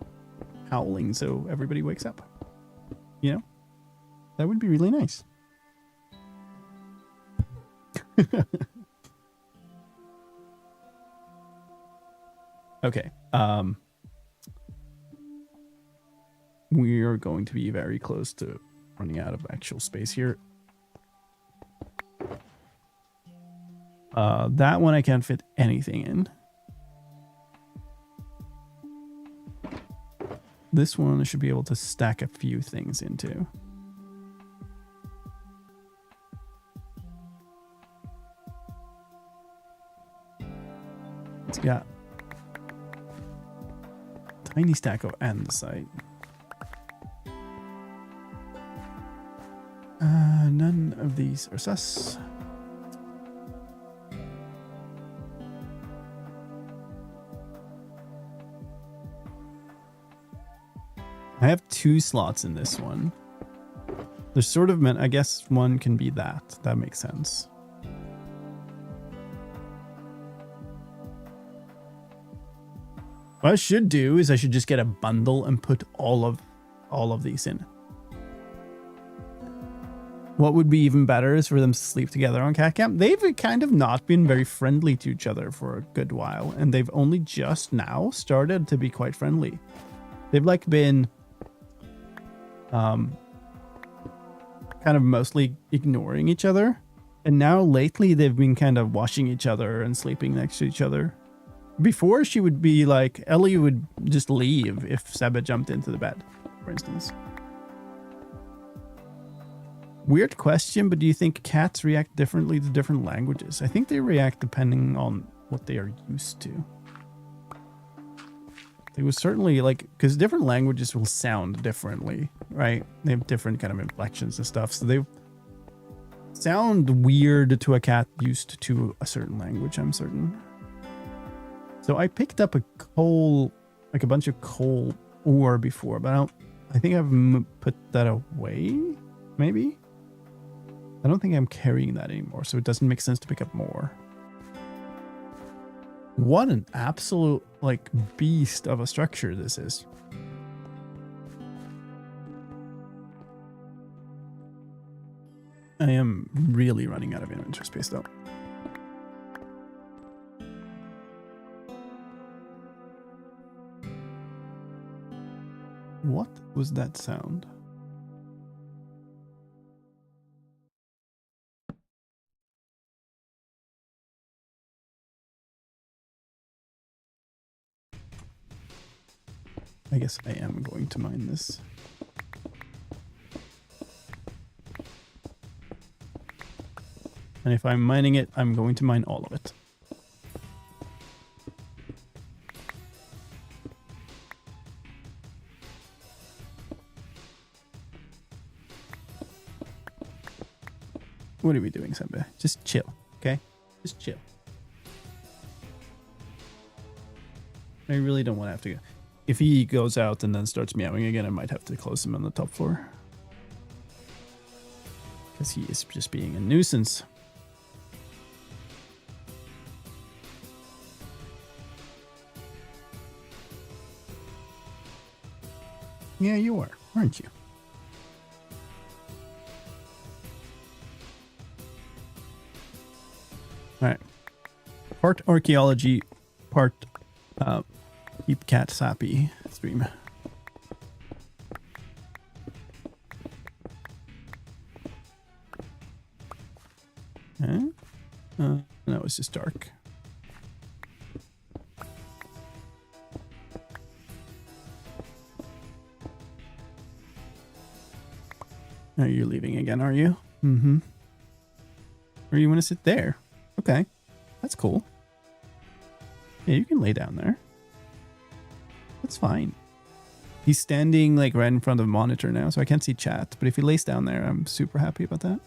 howling so everybody wakes up. You know? That would be really nice. Okay. We are going to be very close to running out of actual space here. That one I can't fit anything in. This one I should be able to stack a few things into. It's got tiny stack of andesite. None of these are sus. I have 2 slots in this one. There's sort of meant, I guess one can be that. That makes sense. What I should do is I should just get a bundle and put all of these in. What would be even better is for them to sleep together on cat camp. They've kind of not been very friendly to each other for a good while, and they've only just now started to be quite friendly. They've like been kind of mostly ignoring each other, and now lately they've been kind of washing each other and sleeping next to each other. Before, she would be like, Ellie would just leave if Seba jumped into the bed, for instance. Weird question, but do you think cats react differently to different languages? I think they react depending on what they are used to. They was certainly like, because different languages will sound differently, right? They have different kind of inflections and stuff, so they sound weird to a cat used to a certain language, I'm certain. So I picked up a coal, like a bunch of coal ore before, but I think I've put that away, maybe? I don't think I'm carrying that anymore, so it doesn't make sense to pick up more. What an absolute, like, beast of a structure this is. I am really running out of inventory space, though. What was that sound? I guess I am going to mine this. And if I'm mining it, I'm going to mine all of it. What are we doing, Sembe? Just chill, okay? Just chill. I really don't want to have to go. If he goes out and then starts meowing again, I might have to close him on the top floor. Because he is just being a nuisance. Yeah, you are, aren't you? All right. Part archaeology, part keep cats happy stream. Okay. No, it's just dark. Oh, you're leaving again, are you? Mm-hmm. Or you want to sit there? Okay, that's cool. Yeah, you can lay down there. That's fine. He's standing like right in front of the monitor now, so I can't see chat. But if he lays down there, I'm super happy about that.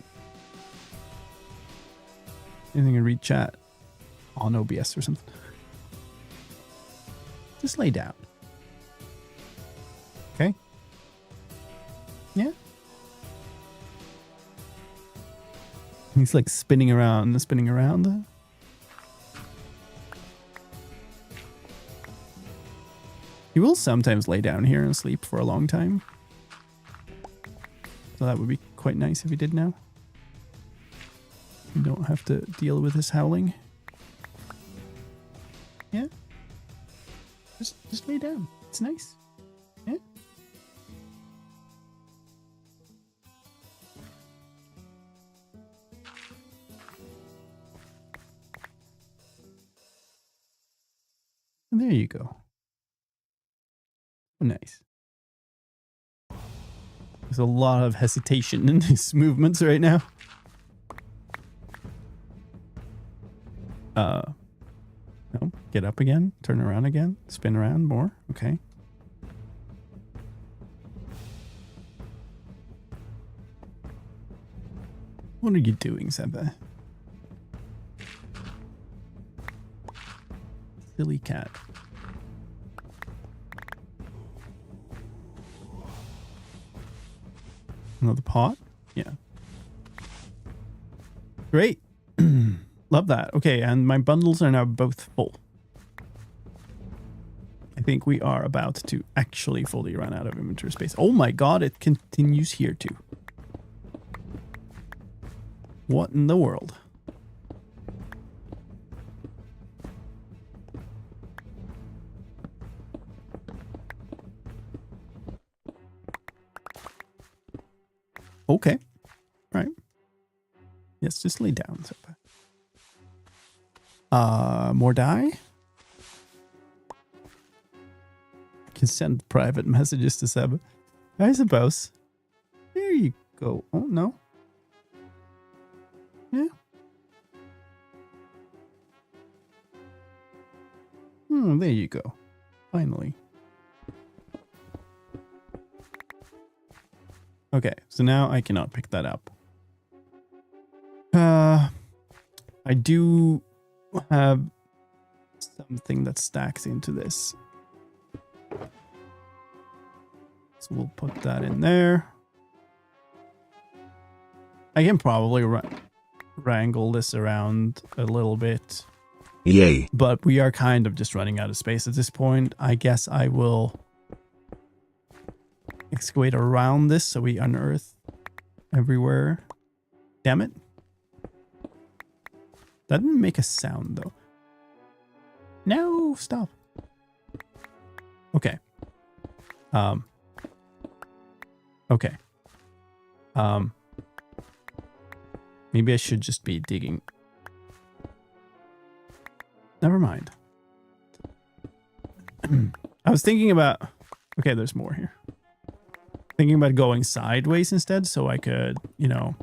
Anything to read chat on OBS or something. Just lay down. Okay. Yeah. He's like spinning around and spinning around. He will sometimes lay down here and sleep for a long time. So that would be quite nice if he did now. You don't have to deal with his howling. Yeah. Just lay down. It's nice. Yeah. And there you go. Nice. There's a lot of hesitation in his movements right now. No, get up again, turn around again, spin around more. Okay. What are you doing, Seba? Silly cat. Another pot? Yeah. Great. Love that. Okay, and my bundles are now both full. I think we are about to actually fully run out of inventory space. Oh my god, it continues here too. What in the world? Okay. Right. Yes, just lay down. More dye? Can send private messages to Seb. I suppose. There you go. Oh, no. Yeah. There you go. Finally. Okay, so now I cannot pick that up. I do have something that stacks into this. So we'll put that in there. I can probably wrangle this around a little bit. Yay. But we are kind of just running out of space at this point. I guess I will excavate around this so we unearth everywhere. Damn it. That didn't make a sound though. No, stop. Okay. Okay. Maybe I should just be digging. Never mind. I was thinking about... Okay, there's more here. Thinking about going sideways instead so I could, you know,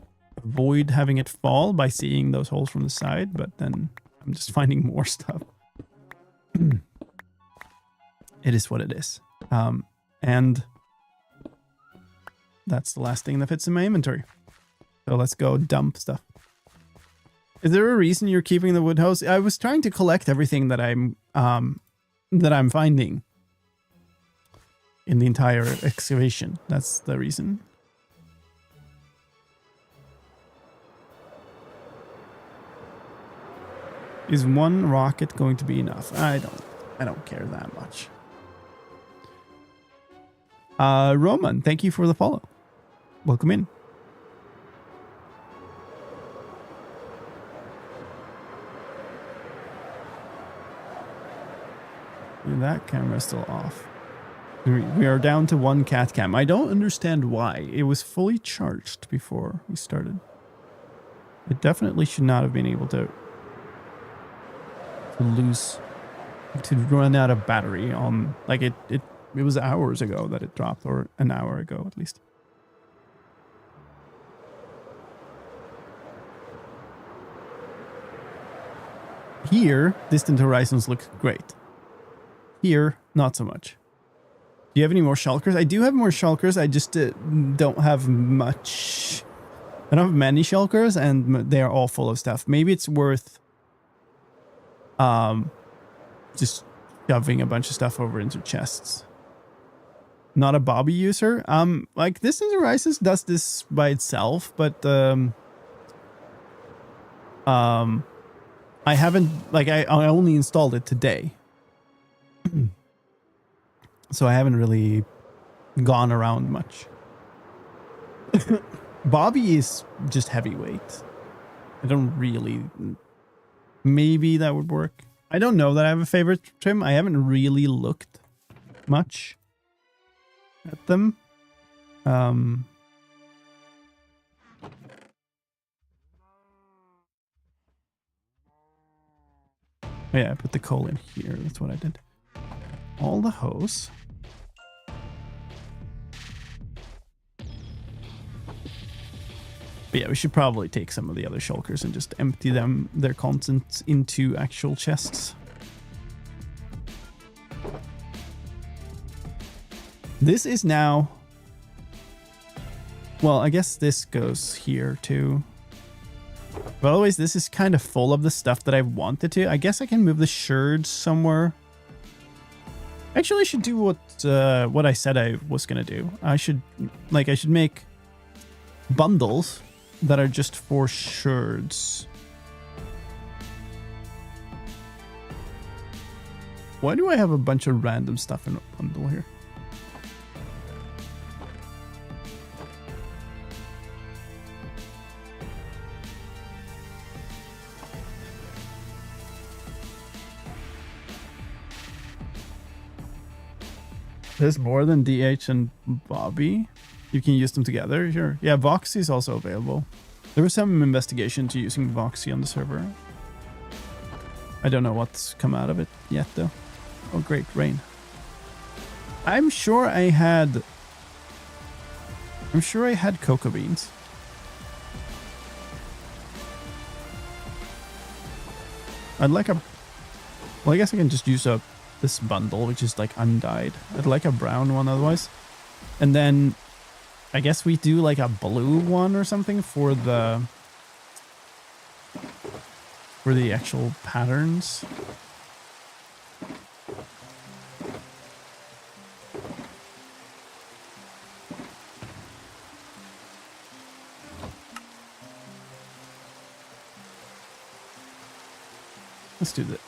avoid having it fall by seeing those holes from the side, but then I'm just finding more stuff. It is what it is. And that's the last thing that fits in my inventory. So let's go dump stuff. Is there a reason you're keeping the wood house? I was trying to collect everything that I'm finding in the entire excavation. That's the reason. Is one rocket going to be enough? I don't care that much. Roman, thank you for the follow. Welcome in. That camera's still off. We are down to one cat cam. I don't understand why. It was fully charged before we started. It definitely should not have been able to run out of battery on, like it was hours ago that it dropped, or an hour ago at least. here, Distant Horizons look great. Here, not so much. Do you have any more shulkers? I do have more shulkers. I just don't have much. I don't have many shulkers, and they are all full of stuff. Maybe it's worth just shoving a bunch of stuff over into chests. Not a Bobby user. Like Distant Horizons does this by itself, but I haven't, like I only installed it today. So I haven't really gone around much. Bobby is just heavyweight. I don't really... Maybe that would work. I don't know that I have a favorite trim. I haven't really looked much at them. Yeah, I put the coal in here. That's what I did. All the hose. But yeah, we should probably take some of the other shulkers and just empty their contents into actual chests. This is now... Well, I guess this goes here too. But otherwise, this is kind of full of the stuff that I wanted to. I guess I can move the sherds somewhere. Actually, I should do what I said I was gonna do. I should make bundles that are just for sherds. Why do I have a bunch of random stuff in a bundle here? There's more than DH and Bobby. You can use them together, sure. Yeah, Voxy is also available. There was some investigation to using Voxy on the server. I don't know what's come out of it yet, though. Oh, great, rain. I'm sure I had cocoa beans. I'd like a... Well, I guess I can just use this bundle, which is like undyed. I'd like a brown one otherwise. And then I guess we do like a blue one or something for the actual patterns. Let's do that.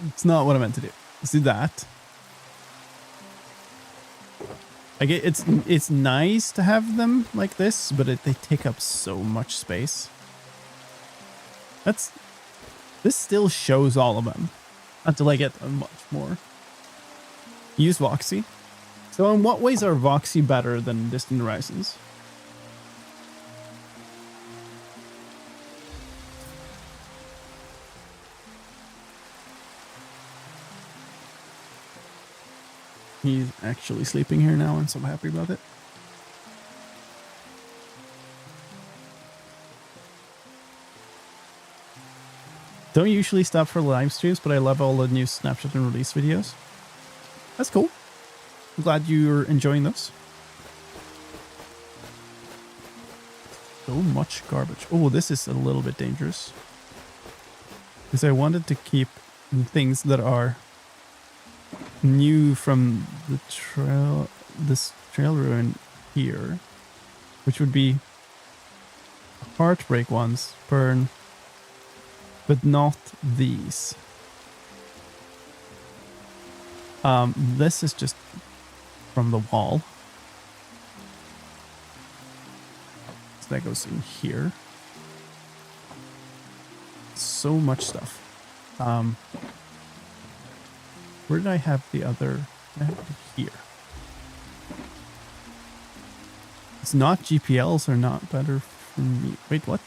It's not what I meant to do. Let's do that. I get it's nice to have them like this, but they take up so much space. This still shows all of them until I get much more. Use Voxy. So in what ways are Voxy better than Distant Horizons? He's actually sleeping here now, and so I'm happy about it. Don't usually stop for live streams, but I love all the new snapshot and release videos. That's cool. I'm glad you're enjoying those. So much garbage. Oh, this is a little bit dangerous. Because I wanted to keep things that are new from the trail, this trail ruin here, which would be heartbreak ones, burn, but not these. This is just from the wall. So that goes in here. So much stuff. Where did I have the other? I have it here. It's not GPLs are not better for me. Wait, what?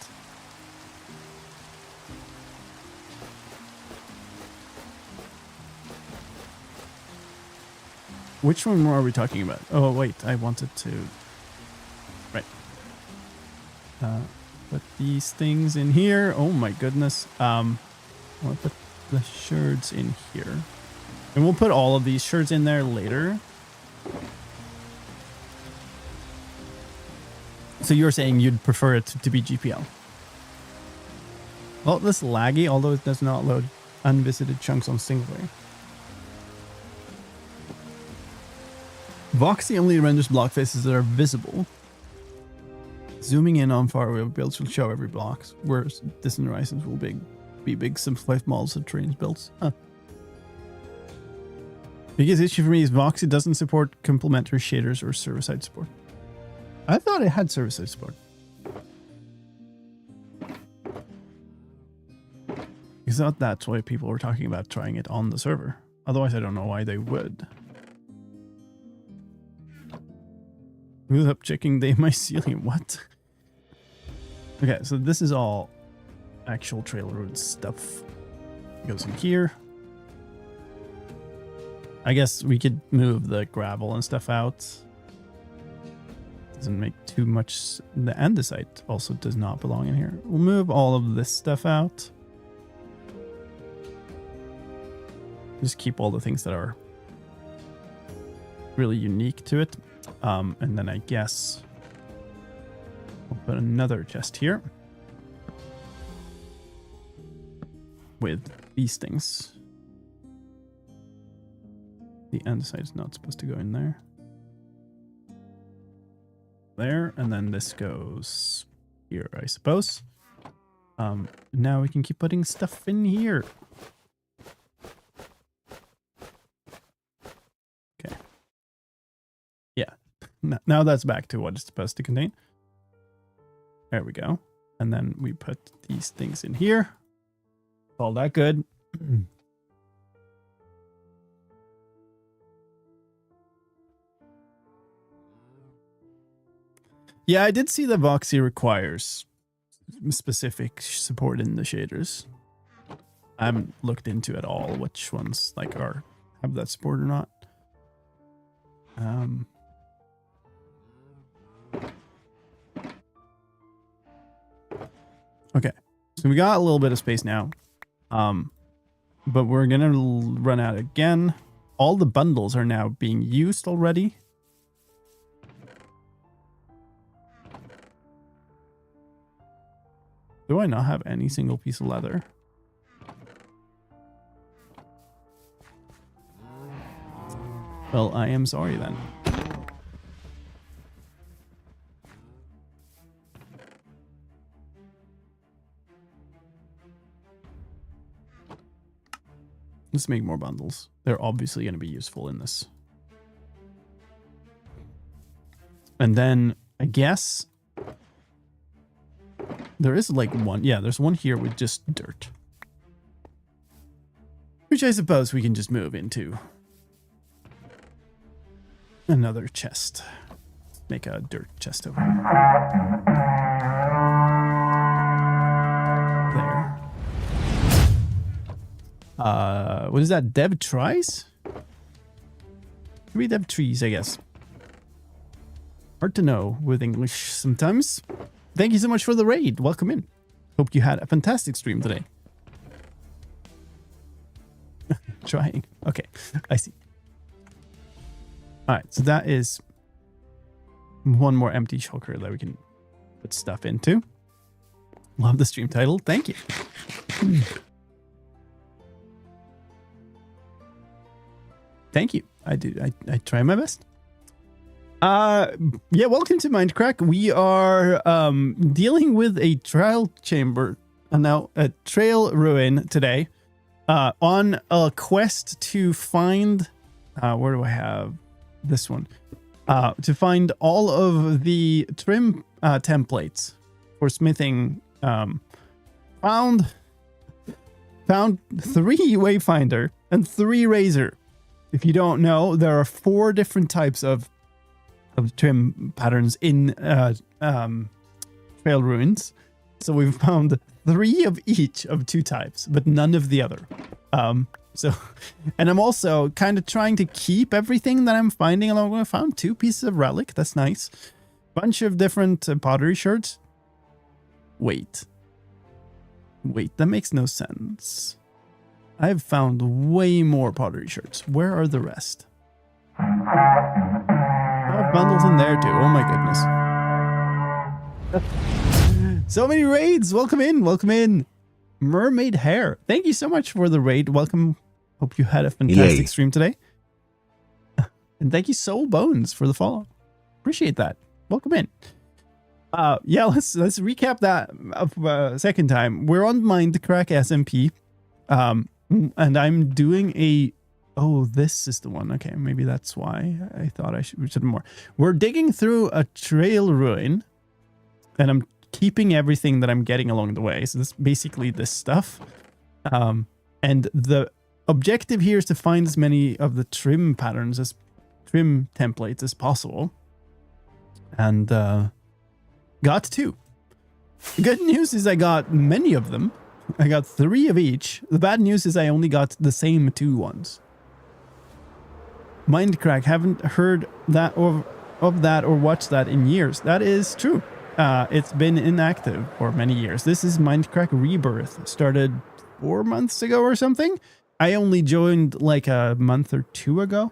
Which one more are we talking about? Oh, wait, I wanted to... Right. Put these things in here. Oh my goodness. I'll put the sherds in here. And we'll put all of these sherds in there later. So you're saying you'd prefer it to be GPL? Well, this laggy, although it does not load unvisited chunks on singleplayer. Voxy only renders block faces that are visible. Zooming in on faraway builds will show every block, whereas distant horizons will be big simplified models of terrain builds. Huh. Biggest issue for me is Voxy doesn't support complementary shaders or server-side support. I thought it had server-side support. I thought that's why people were talking about trying it on the server. Otherwise, I don't know why they would. Who's up checking the mycelium? What? Okay, so this is all actual trail road stuff. Goes in here. I guess we could move the gravel and stuff out. Doesn't make too much. The andesite also does not belong in here. We'll move all of this stuff out. Just keep all the things that are really unique to it. And then I guess we'll put another chest here with these things. The andesite is not supposed to go in there. There, and then this goes here, I suppose. Now we can keep putting stuff in here. Okay. Yeah. Now that's back to what it's supposed to contain. There we go. And then we put these things in here. All that good. Yeah, I did see that Voxy requires specific support in the shaders. I haven't looked into at all which ones like have that support or not. Okay, so we got a little bit of space now, but we're gonna run out again. All the bundles are now being used already. Do I not have any single piece of leather? Well, I am sorry then. Let's make more bundles. They're obviously going to be useful in this. And then I guess there is like one. Yeah, there's one here with just dirt. Which I suppose we can just move into another chest. Make a dirt chest over here. There. What is that? Dev tries? Maybe dev trees, I guess. Hard to know with English sometimes. Thank you so much for the raid. Welcome in. Hope you had a fantastic stream today. Trying. Okay, I see. All right, so that is one more empty shulker that we can put stuff into. Love the stream title. Thank you. Thank you. I do. I try my best. Yeah, welcome to Mindcrack. We are dealing with a trial chamber, now a trail ruin today, on a quest to find where do I have this one? To find all of the trim templates for smithing. Found 3 Wayfinder and 3 Razor. If you don't know, there are 4 different types of trim patterns in trail ruins. So we've found 3 of each of 2 types, but none of the other. And I'm also kind of trying to keep everything that I'm finding along. I found 2 pieces of relic. That's nice. Bunch of different pottery shards. Wait, that makes no sense. I've found way more pottery shards. Where are the rest? I have bundles in there too. Oh my goodness. So many raids. Welcome in. Welcome in. Mermaid Hair. Thank you so much for the raid. Welcome. Hope you had a fantastic stream today. And thank you Soul Bones for the follow. Appreciate that. Welcome in. Yeah, let's recap that a second time. We're on Mindcrack SMP. And I'm doing a... Oh, this is the one. Okay, maybe that's why I thought I should have more. We're digging through a trail ruin, and I'm keeping everything that I'm getting along the way. So this basically this stuff. And the objective here is to find as many of the trim templates as possible. And got 2. The good news is I got many of them. I got 3 of each. The bad news is I only got the same 2 ones. Mindcrack, haven't heard that of that or watched that in years. That is true. It's been inactive for many years. This is Mindcrack Rebirth. Started 4 months ago or something. I only joined like a month or 2 ago.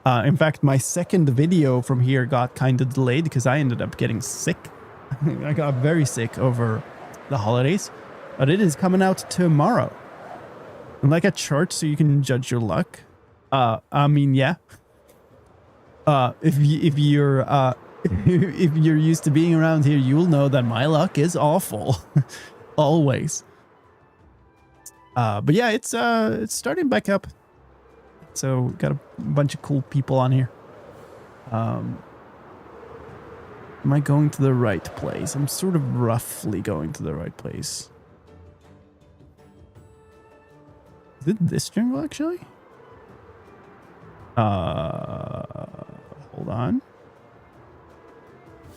In fact, my second video from here got kind of delayed because I ended up getting sick. I got very sick over the holidays. But it is coming out tomorrow. And like a chart so you can judge your luck. I mean, yeah. If you're used to being around here, you'll know that my luck is awful. Always. But yeah, it's starting back up. So got a bunch of cool people on here. Am I going to the right place? I'm sort of roughly going to the right place. Is it this jungle actually? Hold on.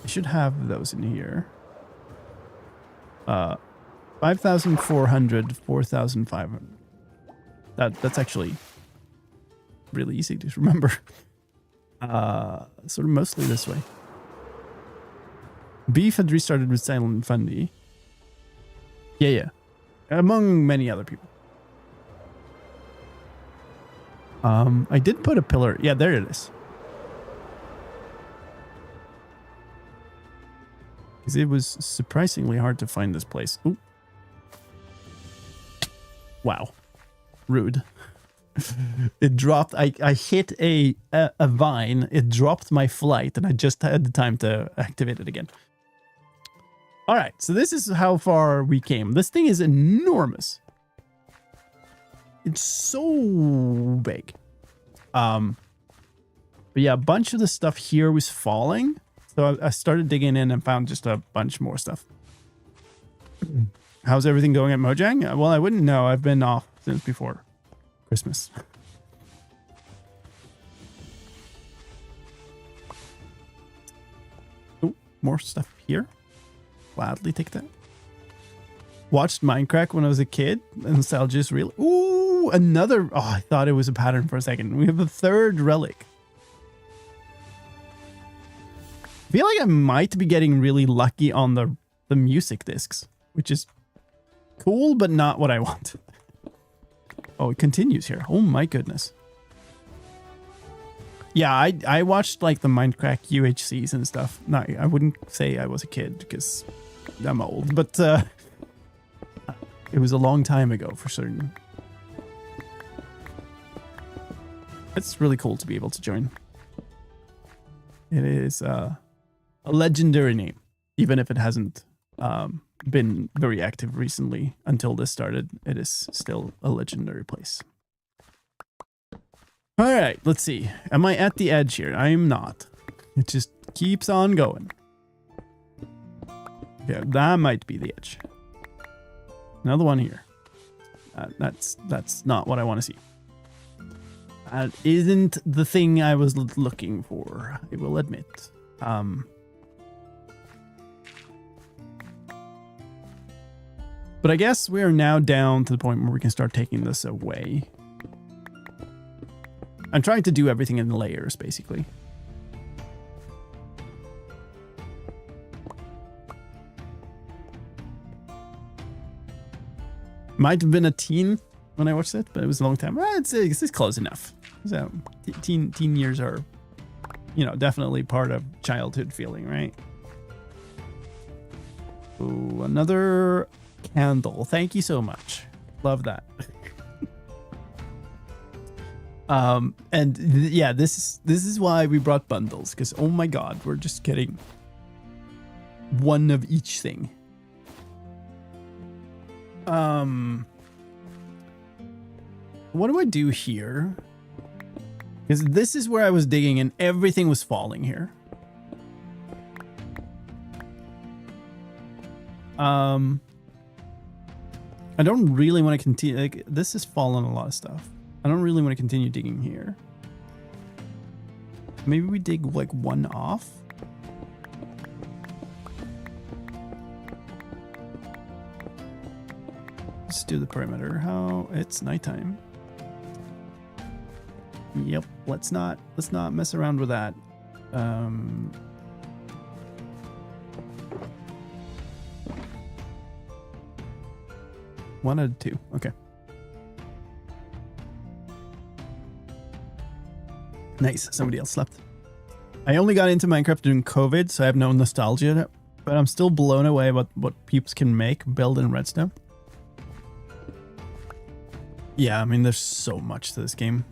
I should have those in here. 5,400, 4,500. That's actually really easy to remember. Sort of mostly this way. Beef had restarted with Silent Fundy. Yeah. Among many other people. I did put a pillar. Yeah, there it is. Because it was surprisingly hard to find this place. Ooh. Wow. Rude. It dropped. I hit a vine. It dropped my flight, and I just had the time to activate it again. All right, so this is how far we came. This thing is enormous. It's so big. But yeah, a bunch of the stuff here was falling. So I started digging in and found just a bunch more stuff. How's everything going at Mojang? Well, I wouldn't know. I've been off since before Christmas. Oh, more stuff here. Gladly take that. Watched Mindcrack when I was a kid. Nostalgia is real. Ooh, another. Oh, I thought it was a pattern for a second. We have a third relic. I feel like I might be getting really lucky on the music discs, which is cool, but not what I want. Oh, it continues here. Oh my goodness. Yeah, I watched like the Mindcrack UHCs and stuff. No, I wouldn't say I was a kid because I'm old, but it was a long time ago for certain. It's really cool to be able to join. It is a legendary name, even if it hasn't been very active recently until this started. It is still a legendary place. All right, let's see. Am I at the edge here? I am not. It just keeps on going. Okay, that might be the edge. Another one here. That's not what I want to see. That isn't the thing I was looking for, I will admit. But I guess we are now down to the point where we can start taking this away. I'm trying to do everything in layers, basically. Might have been a teen. when I watched it, but it was a long time. It's close enough. So teen years are, you know, definitely part of childhood feeling, right? Ooh, another candle. Thank you so much. Love that. Yeah, this is why we brought bundles, because oh my god, we're just getting one of each thing. What do I do here? Because this is where I was digging and everything was falling here. I don't really want to continue. Like, this has fallen a lot of stuff. I don't really want to continue digging here. Maybe we dig like one off. Let's do the perimeter. How it's nighttime. Yep. Let's not mess around with that. 1 out of 2. Okay. Nice. Somebody else slept. I only got into Minecraft during COVID, so I have no nostalgia, but I'm still blown away about what peeps can build in redstone. Yeah, I mean, there's so much to this game.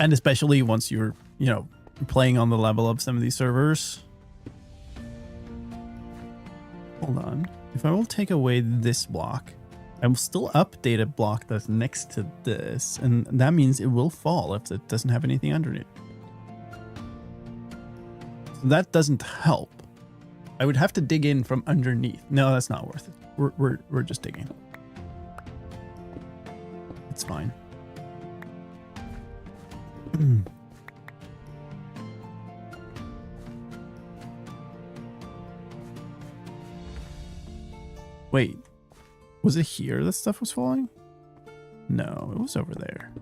And especially once you're, you know, playing on the level of some of these servers. Hold on. If I will take away this block, I will still update a block that's next to this, and that means it will fall if it doesn't have anything under it. So that doesn't help. I would have to dig in from underneath. No, that's not worth it. We're just digging. It's fine. Wait, was it here that stuff was falling? No, it was over there.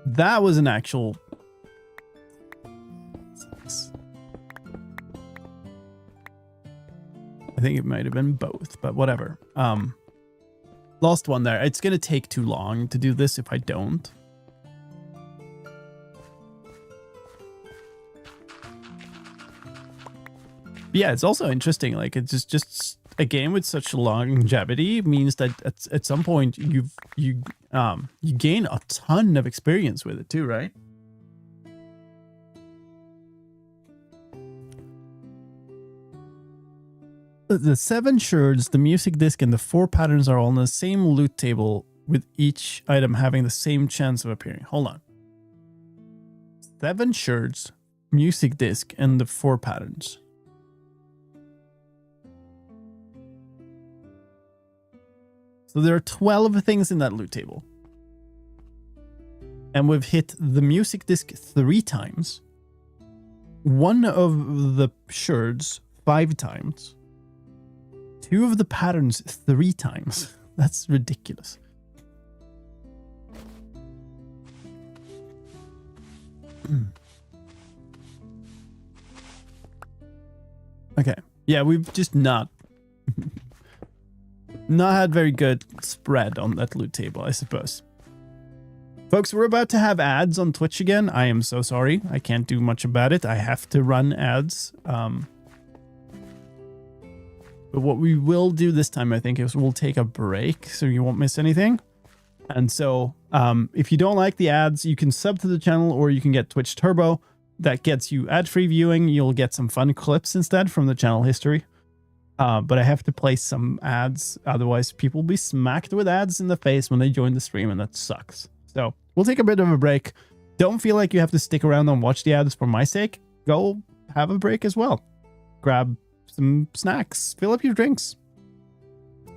That was an actual... I think it might have been both, but whatever. Lost one there. It's going to take too long to do this if I don't. Yeah, it's also interesting. Like, it's just a game with such longevity means that at some point you gain a ton of experience with it too, right? The 7 shards, the music disc, and the 4 patterns are all on the same loot table, with each item having the same chance of appearing. Hold on. 7 shards, music disc, and the 4 patterns. So there are 12 things in that loot table. And we've hit the music disc 3 times. One of the shards 5 times. 2 of the patterns 3 times. That's ridiculous. Okay. Yeah, we've just not had very good spread on that loot table, I suppose. Folks, we're about to have ads on Twitch again. I am so sorry. I can't do much about it. I have to run ads. But what we will do this time, I think, is we'll take a break so you won't miss anything. And so if you don't like the ads, you can sub to the channel or you can get Twitch Turbo. That gets you ad-free viewing. You'll get some fun clips instead from the channel history. But I have to play some ads. Otherwise, people will be smacked with ads in the face when they join the stream, and that sucks. So we'll take a bit of a break. Don't feel like you have to stick around and watch the ads for my sake. Go have a break as well. Grab some snacks, fill up your drinks,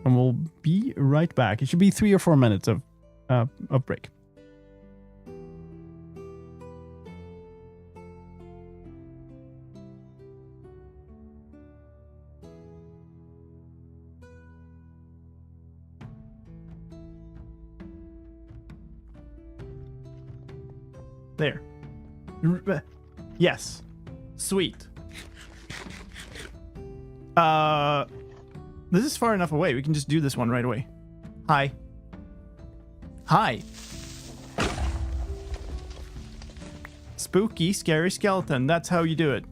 and we'll be right back. It should be 3 or 4 minutes of break. There. Yes. Sweet. This is far enough away. We can just do this one right away. Hi. Hi. Spooky, scary skeleton. That's how you do it.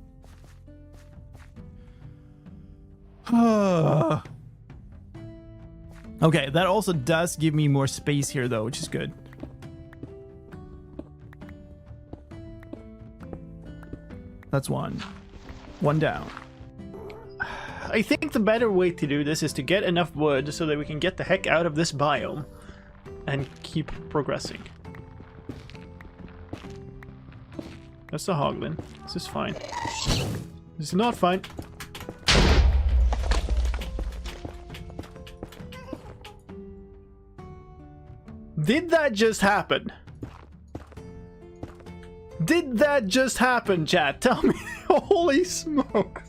Okay, that also does give me more space here, though, which is good. That's one. One down. I think the better way to do this is to get enough wood so that we can get the heck out of this biome and keep progressing. That's the hoglin. This is fine. This is not fine. Did that just happen? Did that just happen, chat? Tell me. Holy smoke.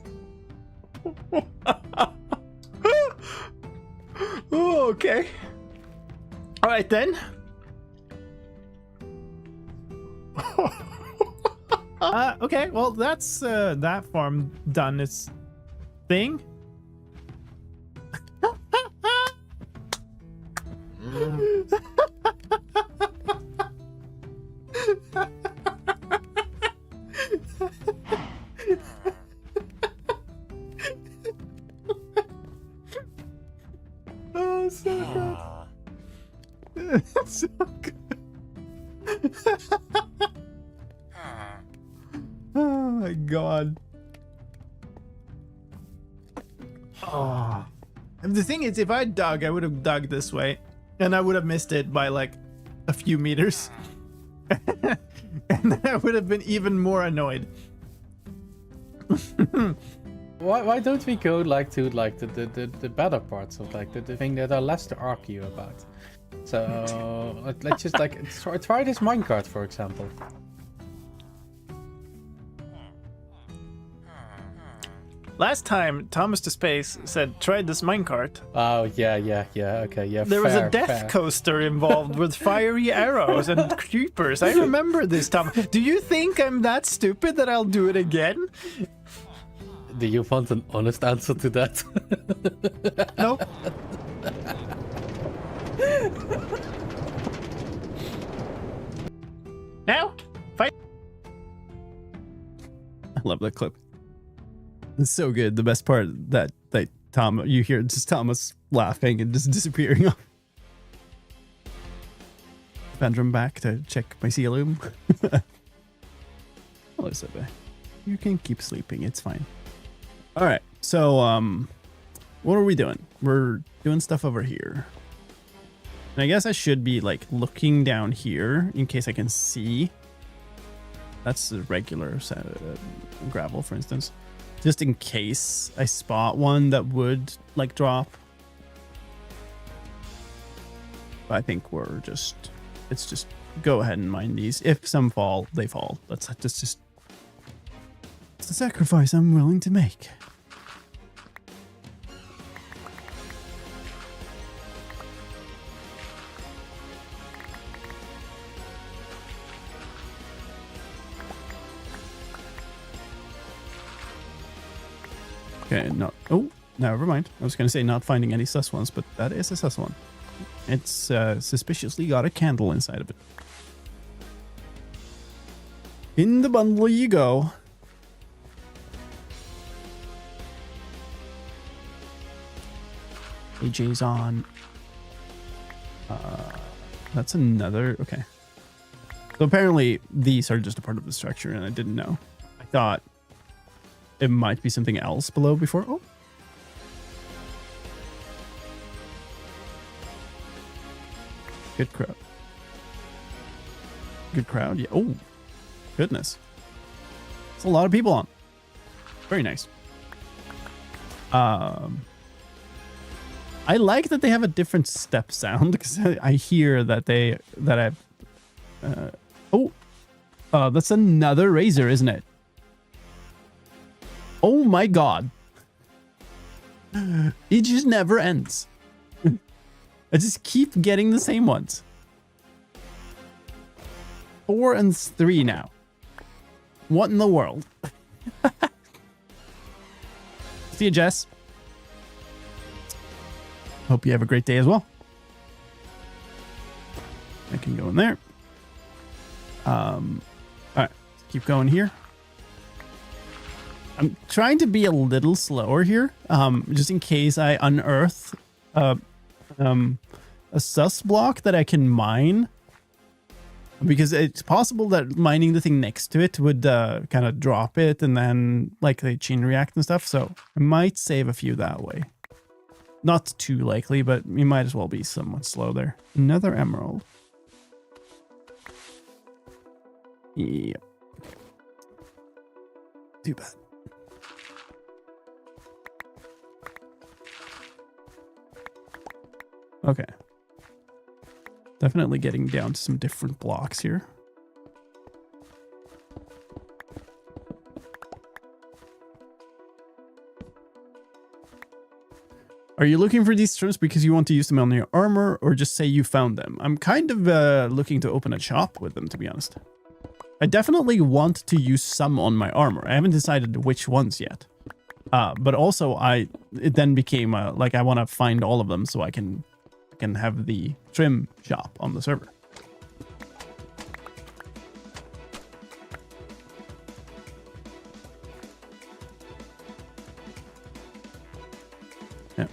Oh, okay. All right then. Okay, well that's that farm done its thing. Oh, so good. So good. Oh my god. Oh. And the thing is, if I dug, I would have dug this way. And I would have missed it by like a few meters. And then I would have been even more annoyed. Why don't we go like to like the better parts of like the thing that are less to argue about? So let's just like try this minecart, for example. Last time, Thomas to Space said, try this minecart. Oh, yeah, okay, yeah. There was a death coaster involved with fiery arrows and creepers. I remember this, Tom. Do you think I'm that stupid that I'll do it again? Do you want an honest answer to that? No. Now, fight. I love that clip. It's so good. The best part that Tom, you hear just Thomas laughing and just disappearing off. Vandrum back to check my ceiling. Hello, Sebe. You can keep sleeping. It's fine. All right. So, what are we doing? We're doing stuff over here. And I guess I should be like looking down here in case I can see. That's the regular gravel, for instance. Just in case I spot one that would like drop. But I think let's just go ahead and mine these. If some fall, they fall. It's a sacrifice I'm willing to make. Okay, oh, never mind. I was going to say not finding any sus ones, but that is a sus one. It's suspiciously got a candle inside of it. In the bundle you go. AJ's on. That's another, okay. So apparently these are just a part of the structure and I didn't know. I thought it might be something else below before. Oh. Good crowd. Good crowd. Yeah. Oh, goodness. It's a lot of people on. Very nice. I like that they have a different step sound because I hear that that's another razor, isn't it? Oh my god. It just never ends. I just keep getting the same ones. 4 and 3 now. What in the world? See you, Jess. Hope you have a great day as well. I can go in there. All right, keep going here. I'm trying to be a little slower here, just in case I unearth a sus block that I can mine. Because it's possible that mining the thing next to it would kind of drop it and then like they chain react and stuff. So I might save a few that way. Not too likely, but you might as well be somewhat slow there. Another emerald. Yep. Too bad. Okay. Definitely getting down to some different blocks here. Are you looking for these strips because you want to use them on your armor, or just say you found them? I'm kind of looking to open a shop with them, to be honest. I definitely want to use some on my armor. I haven't decided which ones yet. But also it then became like I want to find all of them so I can have the trim shop on the server. Yeah.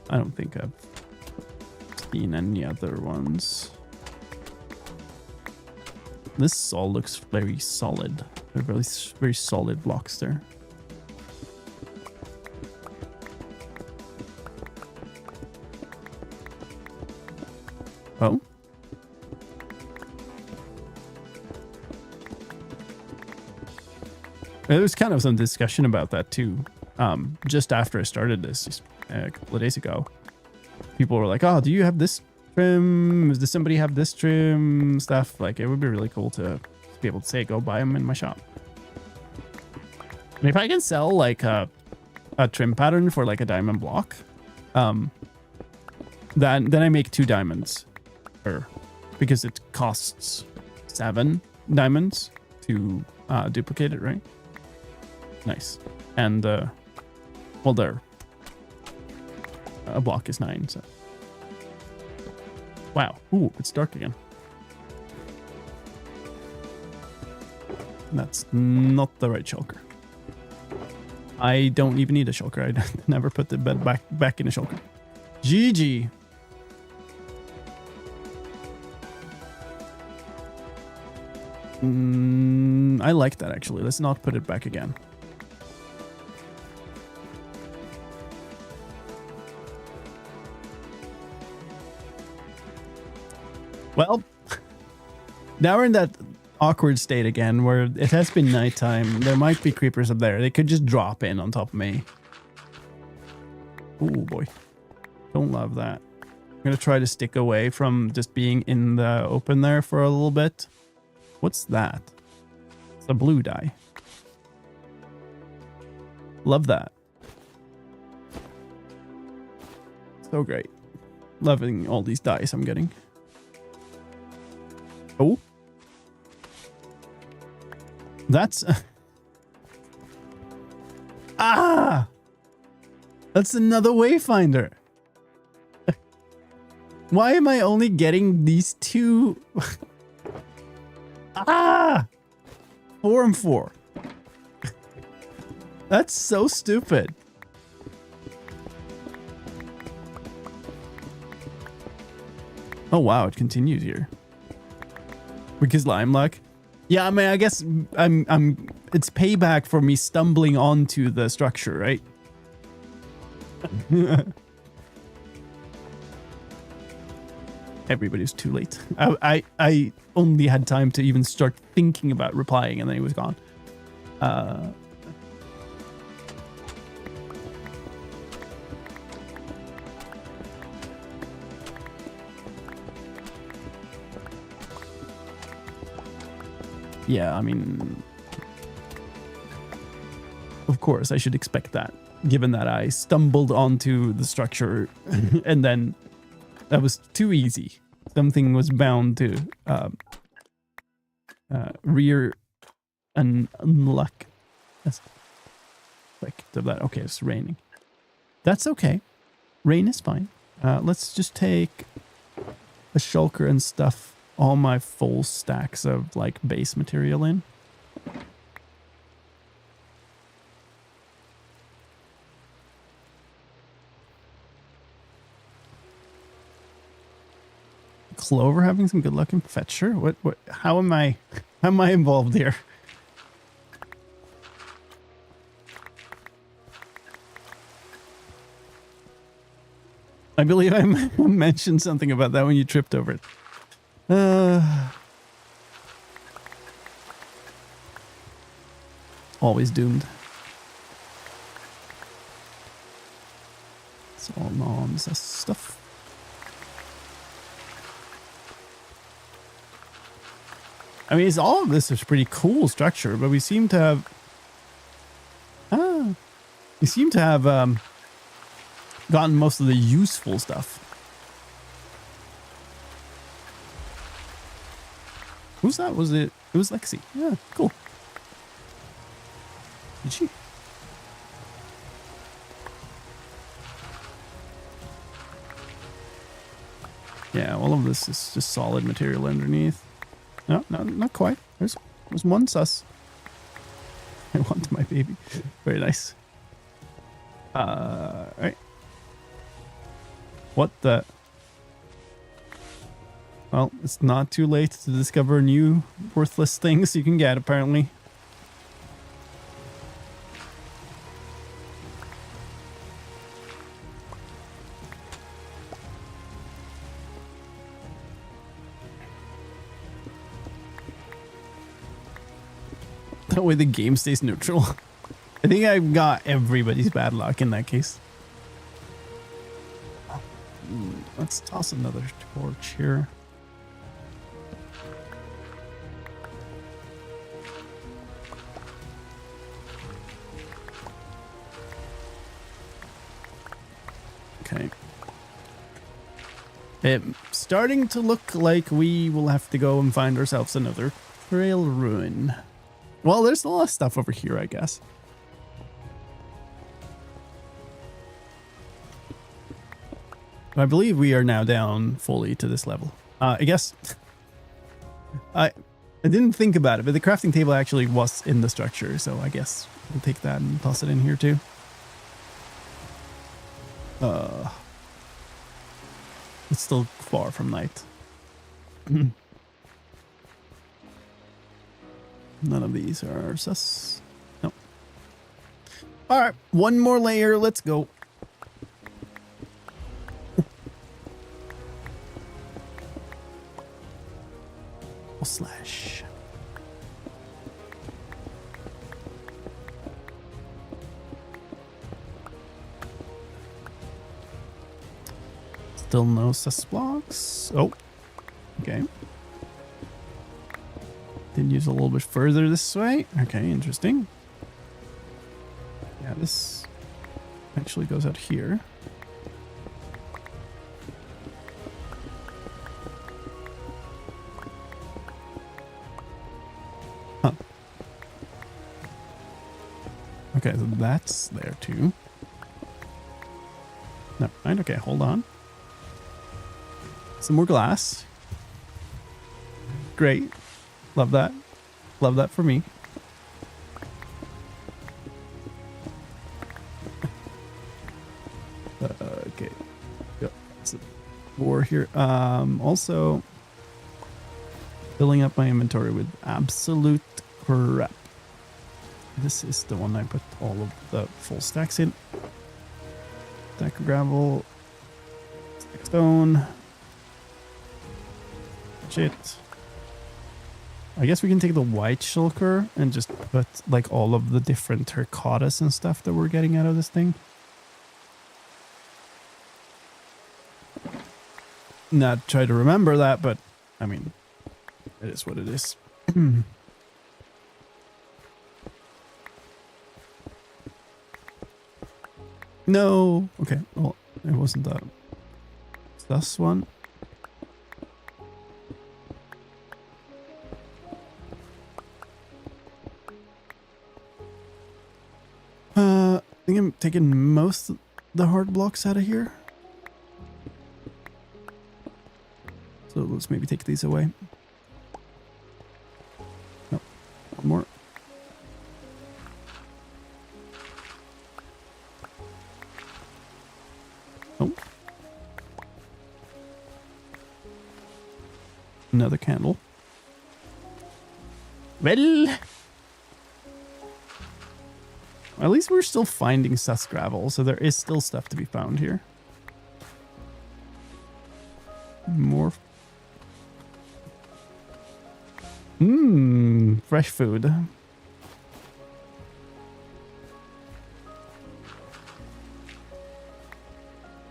I don't think I've seen any other ones. This all looks very solid. They're very, very solid blocks there. Oh. There was kind of some discussion about that too. Just after I started this, just a couple of days ago, people were like, "Oh, do you have this trim? Does somebody have this trim stuff?" Like, it would be really cool to be able to say, "Go buy them in my shop." And if I can sell like a trim pattern for like a diamond block, then I make 2 diamonds. Because it costs 7 diamonds to duplicate it, right? Nice. And well, there, a block is 9. So wow. Ooh, it's dark again. That's not the right shulker. I don't even need a shulker. I never put the bed back in a shulker. GG. I like that, actually. Let's not put it back again. Well, now we're in that awkward state again where it has been nighttime. There might be creepers up there. They could just drop in on top of me. Oh boy. Don't love that. I'm going to try to stick away from just being in the open there for a little bit. What's that? It's a blue dye. Love that. So great. Loving all these dyes I'm getting. Oh. That's... ah! That's another wayfinder. Why am I only getting these 2... ah! 4 and 4. That's so stupid. Oh wow, it continues here. Because lime luck. Yeah, I mean, I guess it's payback for me stumbling onto the structure, right? Everybody's too late. I only had time to even start thinking about replying, and then he was gone. Yeah, I mean, of course, I should expect that, given that I stumbled onto the structure and then that was too easy. Something was bound to rear an unluck aspect of that. Okay, it's raining. That's okay. Rain is fine. Let's just take a shulker and stuff all my full stacks of like base material in. Clover having some good luck in Fetcher? What how am I involved here? I believe I mentioned something about that when you tripped over it. Always doomed. It's all nonsense stuff. I mean, all of this is pretty cool structure, but we seem to have gotten most of the useful stuff. Who's that? Was it? It was Lexi. Yeah, cool. Did she? Yeah, all of this is just solid material underneath. No, not quite. There's one sus. I want my baby. Very nice. Right. What the? Well, it's not too late to discover new worthless things you can get, apparently. That way the game stays neutral. I think I've got everybody's bad luck in that case. Let's toss another torch here. Okay. It's starting to look like we will have to go and find ourselves another trail ruin. Well, there's a lot of stuff over here, I guess. I believe we are now down fully to this level. I guess I didn't think about it, but the crafting table actually was in the structure, so I guess we'll take that and toss it in here too. It's still far from night. None of these are sus. Nope. All right, one more layer. Let's go. Slash. Still no sus blocks. Oh, okay. Did use a little bit further this way. Okay, interesting. Yeah, this actually goes out here. Okay, so that's there too. No, right? Okay, hold on. Some more glass. Great. Love that. Love that for me. Okay. Yep. So more here. Also filling up my inventory with absolute crap. This is the one I put all of the full stacks in. Stack of gravel. Stack stone. Shit. I guess we can take the white shulker and just put like all of the different terracottas and stuff that we're getting out of this thing. Not try to remember that, but I mean, it is what it is. No. Okay. Well, it wasn't that. It's this one. I think I'm taking most the hard blocks out of here. So let's maybe take these away. Nope. One more. Oh. Another candle. Well, at least we're still finding sus gravel, so there is still stuff to be found here. More. Fresh food.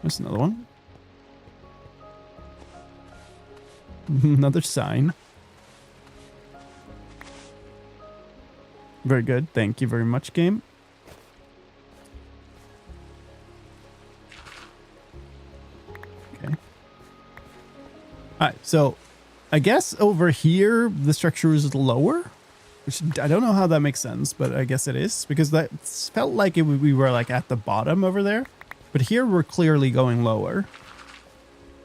There's another one. Another sign. Very good. Thank you very much, game. Okay. Alright, so I guess over here the structure is lower, which I don't know how that makes sense, but I guess it is, because that felt like we were like at the bottom over there, but here we're clearly going lower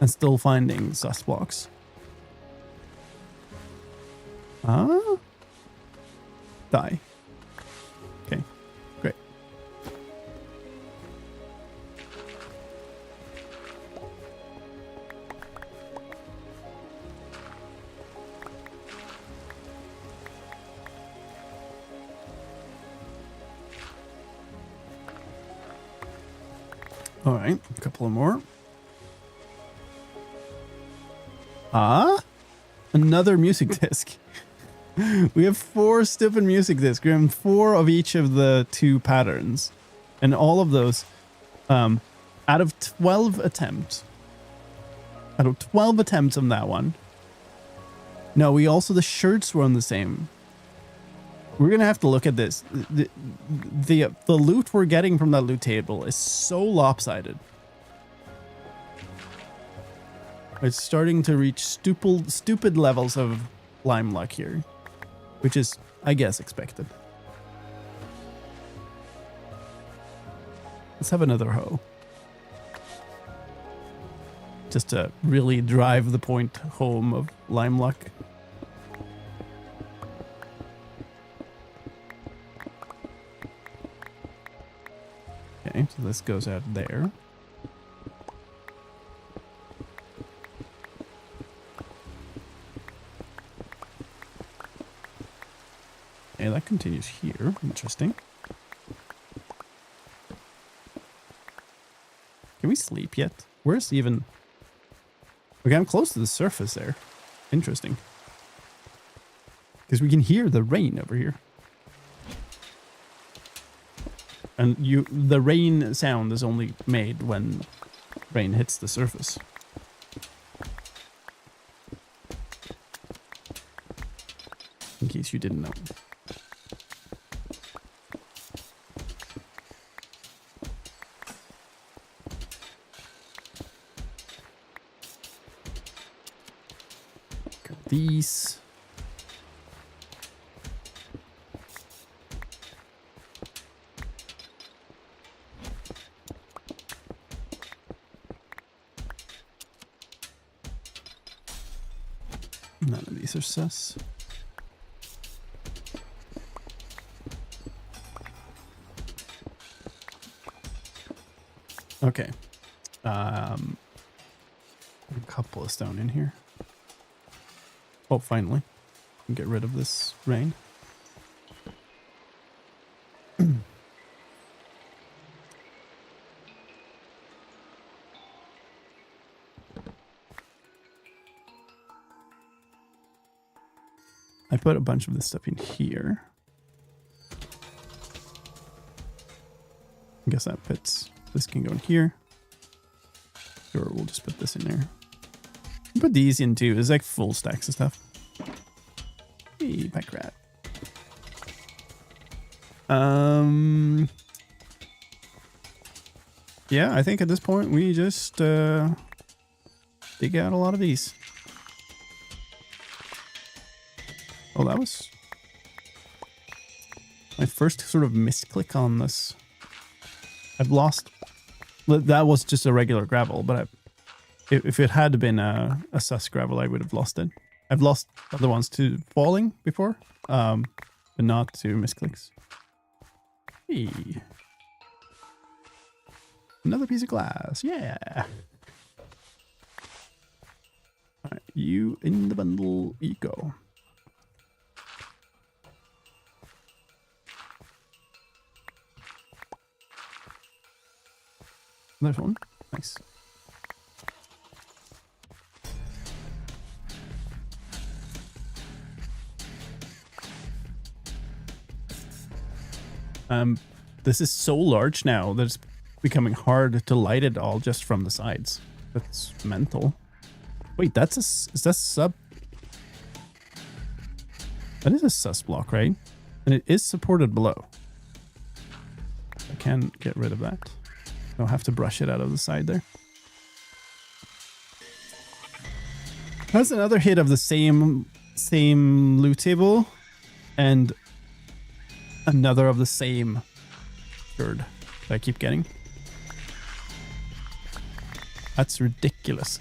and still finding sus blocks. Die. Okay, great. All right, a couple of more. Another music disc. We have 4 stupid music discs. We have 4 of each of the 2 patterns. And all of those, out of 12 attempts. Out of 12 attempts on that one. No, the shirts were on the same. We're going to have to look at this. The loot we're getting from that loot table is so lopsided. It's starting to reach stupid levels of lime luck here. Which is, I guess, expected. Let's have another hoe. Just to really drive the point home of lime luck. Okay, so this goes out there. Okay, that continues here. Interesting. Can we sleep yet? Where's even... Okay, I'm close to the surface there. Interesting. Because we can hear the rain over here. And the rain sound is only made when rain hits the surface. In case you didn't know. These. None of these are sus. Okay. A couple of stone in here. Oh, finally. Get rid of this rain. I put a bunch of this stuff in here. I guess that fits. This can go in here. Or we'll just put this in there. Put these in too. There's like full stacks of stuff. Hey, pack rat. Yeah, I think at this point we just dig out a lot of these. Oh, that was my first sort of misclick on this. I've lost That was just a regular gravel, but if it had been a sus gravel, I would have lost it. I've lost other ones to falling before, but not to misclicks. Hey. Another piece of glass, yeah. All right, you in the bundle, you go. There's one. Nice. This is so large now that it's becoming hard to light it all just from the sides. That's mental. Wait, is that sub? That is a sus block, right? And it is supported below. I can get rid of that. I'll have to brush it out of the side there. That's another hit of the same loot table, and another of the same bird that I keep getting. That's ridiculous.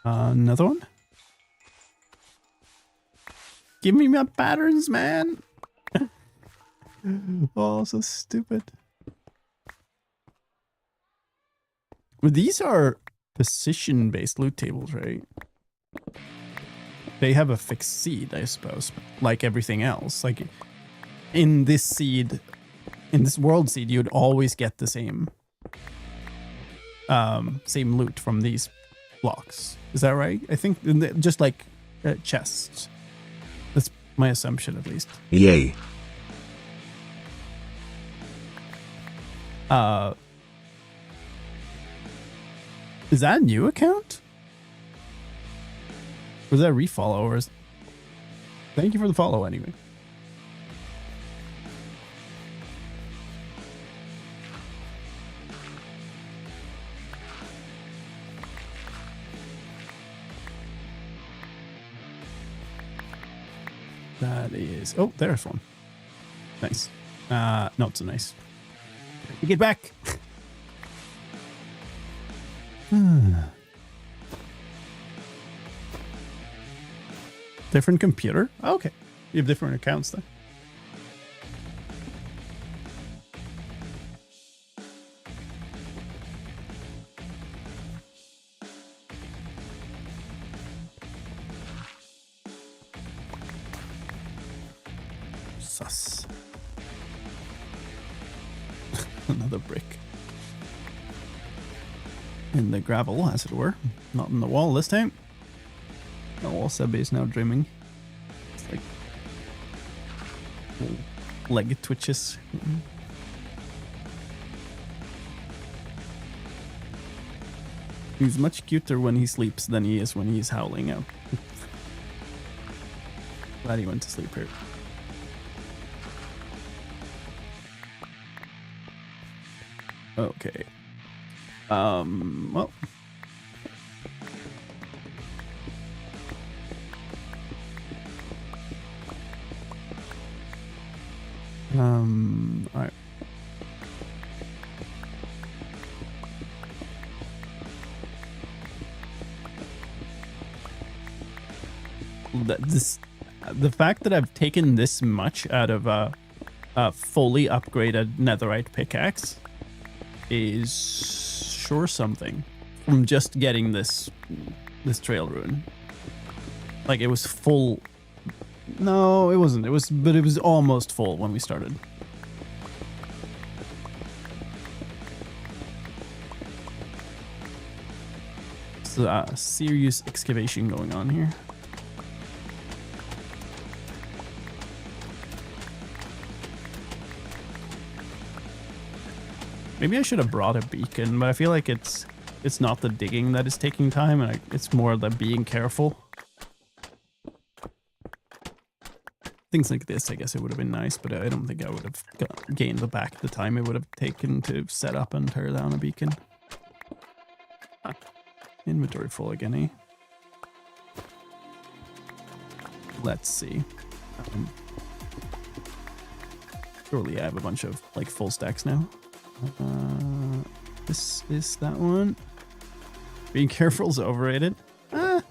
Another one. Give me my patterns, man. Oh, so stupid. Well, these are position-based loot tables, right? They have a fixed seed, I suppose, like everything else. Like in this seed, in this world seed, you'd always get the same loot from these blocks. Is that right? I think just like chests. That's my assumption, at least. Yay. Is that a new account? Was that a refollow or is... Thank you for the follow anyway. That is... Oh, there's one. Nice. Not so nice. Get back! Different computer? Oh, okay. You have different accounts then. Sus. Another brick. In the gravel, as it were. Not in the wall this time. The wall sub is now dreaming. It's like leg twitches. He's much cuter when he sleeps than he is when he's howling out. Glad he went to sleep here. Okay. Well. Alright. The fact that I've taken this much out of a fully upgraded netherite pickaxe is sure something from just getting this trail rune. Like it was full. No, it wasn't. But it was almost full when we started. It's a serious excavation going on here. Maybe I should have brought a beacon, but I feel like it's not the digging that is taking time, and it's more the being careful. Things like this, I guess it would have been nice, but I don't think I would have gained back the time it would have taken to set up and tear down a beacon. Inventory full again, eh? Let's see. Surely I have a bunch of like full stacks now. This is that one. Being careful is overrated. Ah.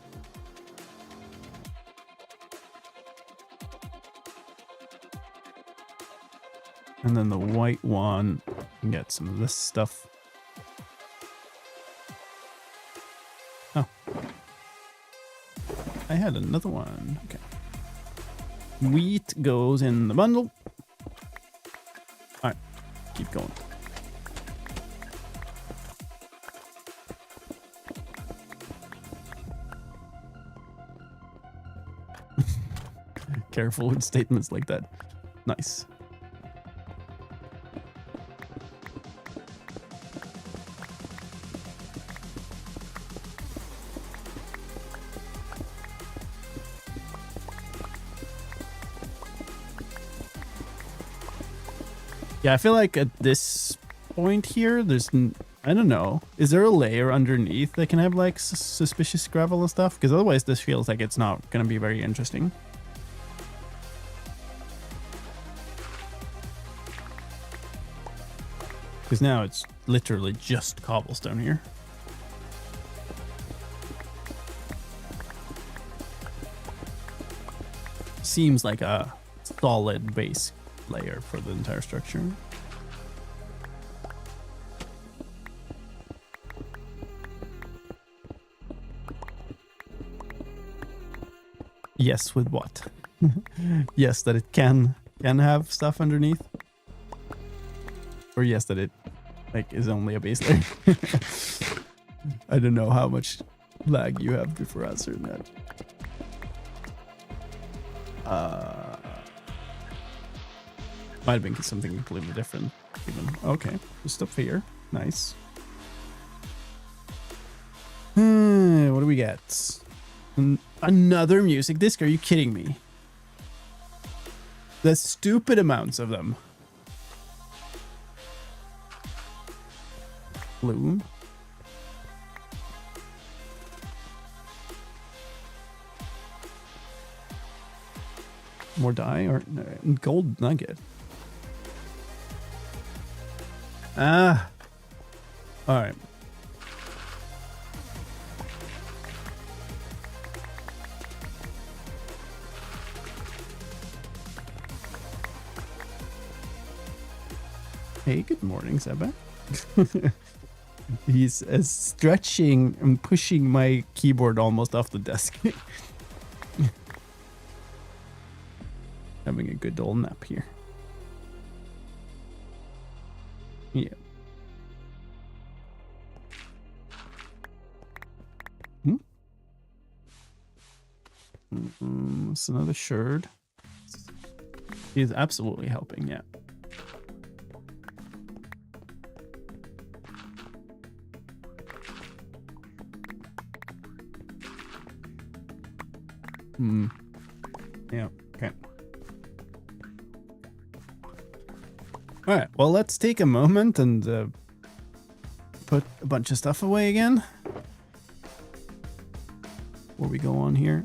And then the white one, you can get some of this stuff. Oh. I had another one. Okay. Wheat goes in the bundle. All right, keep going. Careful with statements like that. Nice. Yeah, I feel like at this point here, there's, I don't know, is there a layer underneath that can have like suspicious gravel and stuff? Because otherwise this feels like it's not going to be very interesting. Because now it's literally just cobblestone here. Seems like a solid base layer for the entire structure. Yes, with what? Yes, that it can have stuff underneath. Or yes, that it like is only a base layer. I don't know how much lag you have before answering that. Might have been something completely different. Even okay, just up here. Nice. What do we get? Another music disc? Are you kidding me? The stupid amounts of them. Bloom. More dye or gold nugget. Ah. All right. Hey, good morning, Seba. He's stretching and pushing my keyboard almost off the desk. Having a good old nap here. Yeah. It's another sherd. He's absolutely helping, yeah. Yeah, okay. All right, well, let's take a moment and put a bunch of stuff away again. Before we go on here.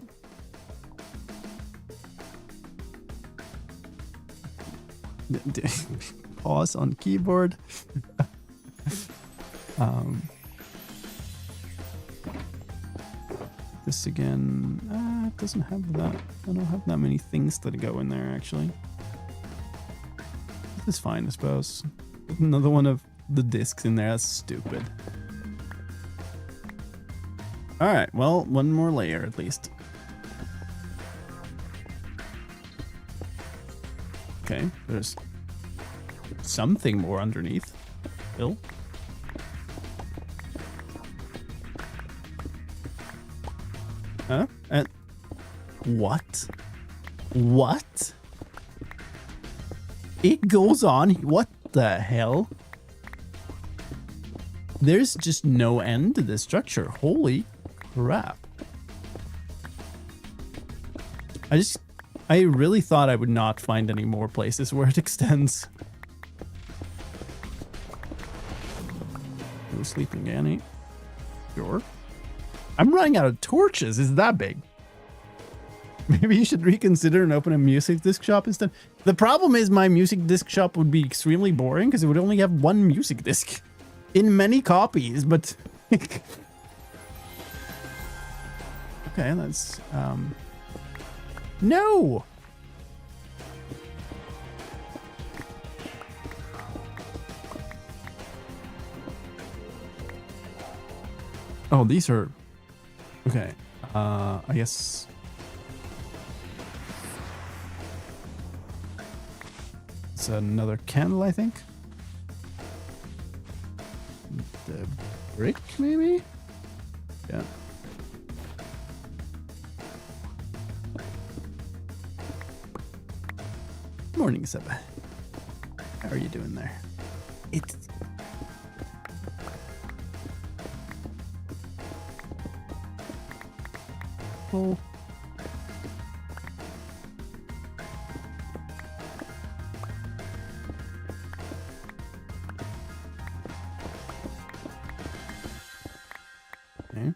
Pause on keyboard. This again, it doesn't have that. I don't have that many things that go in there, actually. This is fine, I suppose. Another one of the discs in there. That's stupid. All right, well, one more layer at least. Okay, there's something more underneath. Bill? Huh? What? What? It goes on. What the hell? There's just no end to this structure. Holy crap. I really thought I would not find any more places where it extends. We're sleeping, Annie. Sure. I'm running out of torches. Is that big? Maybe you should reconsider and open a music disc shop instead. The problem is my music disc shop would be extremely boring because it would only have one music disc in many copies, but okay, let's no. Oh, these are okay. I guess it's another candle, I think. The brick, maybe? Yeah. Morning, Seb. How are you doing there? It's oh. Okay.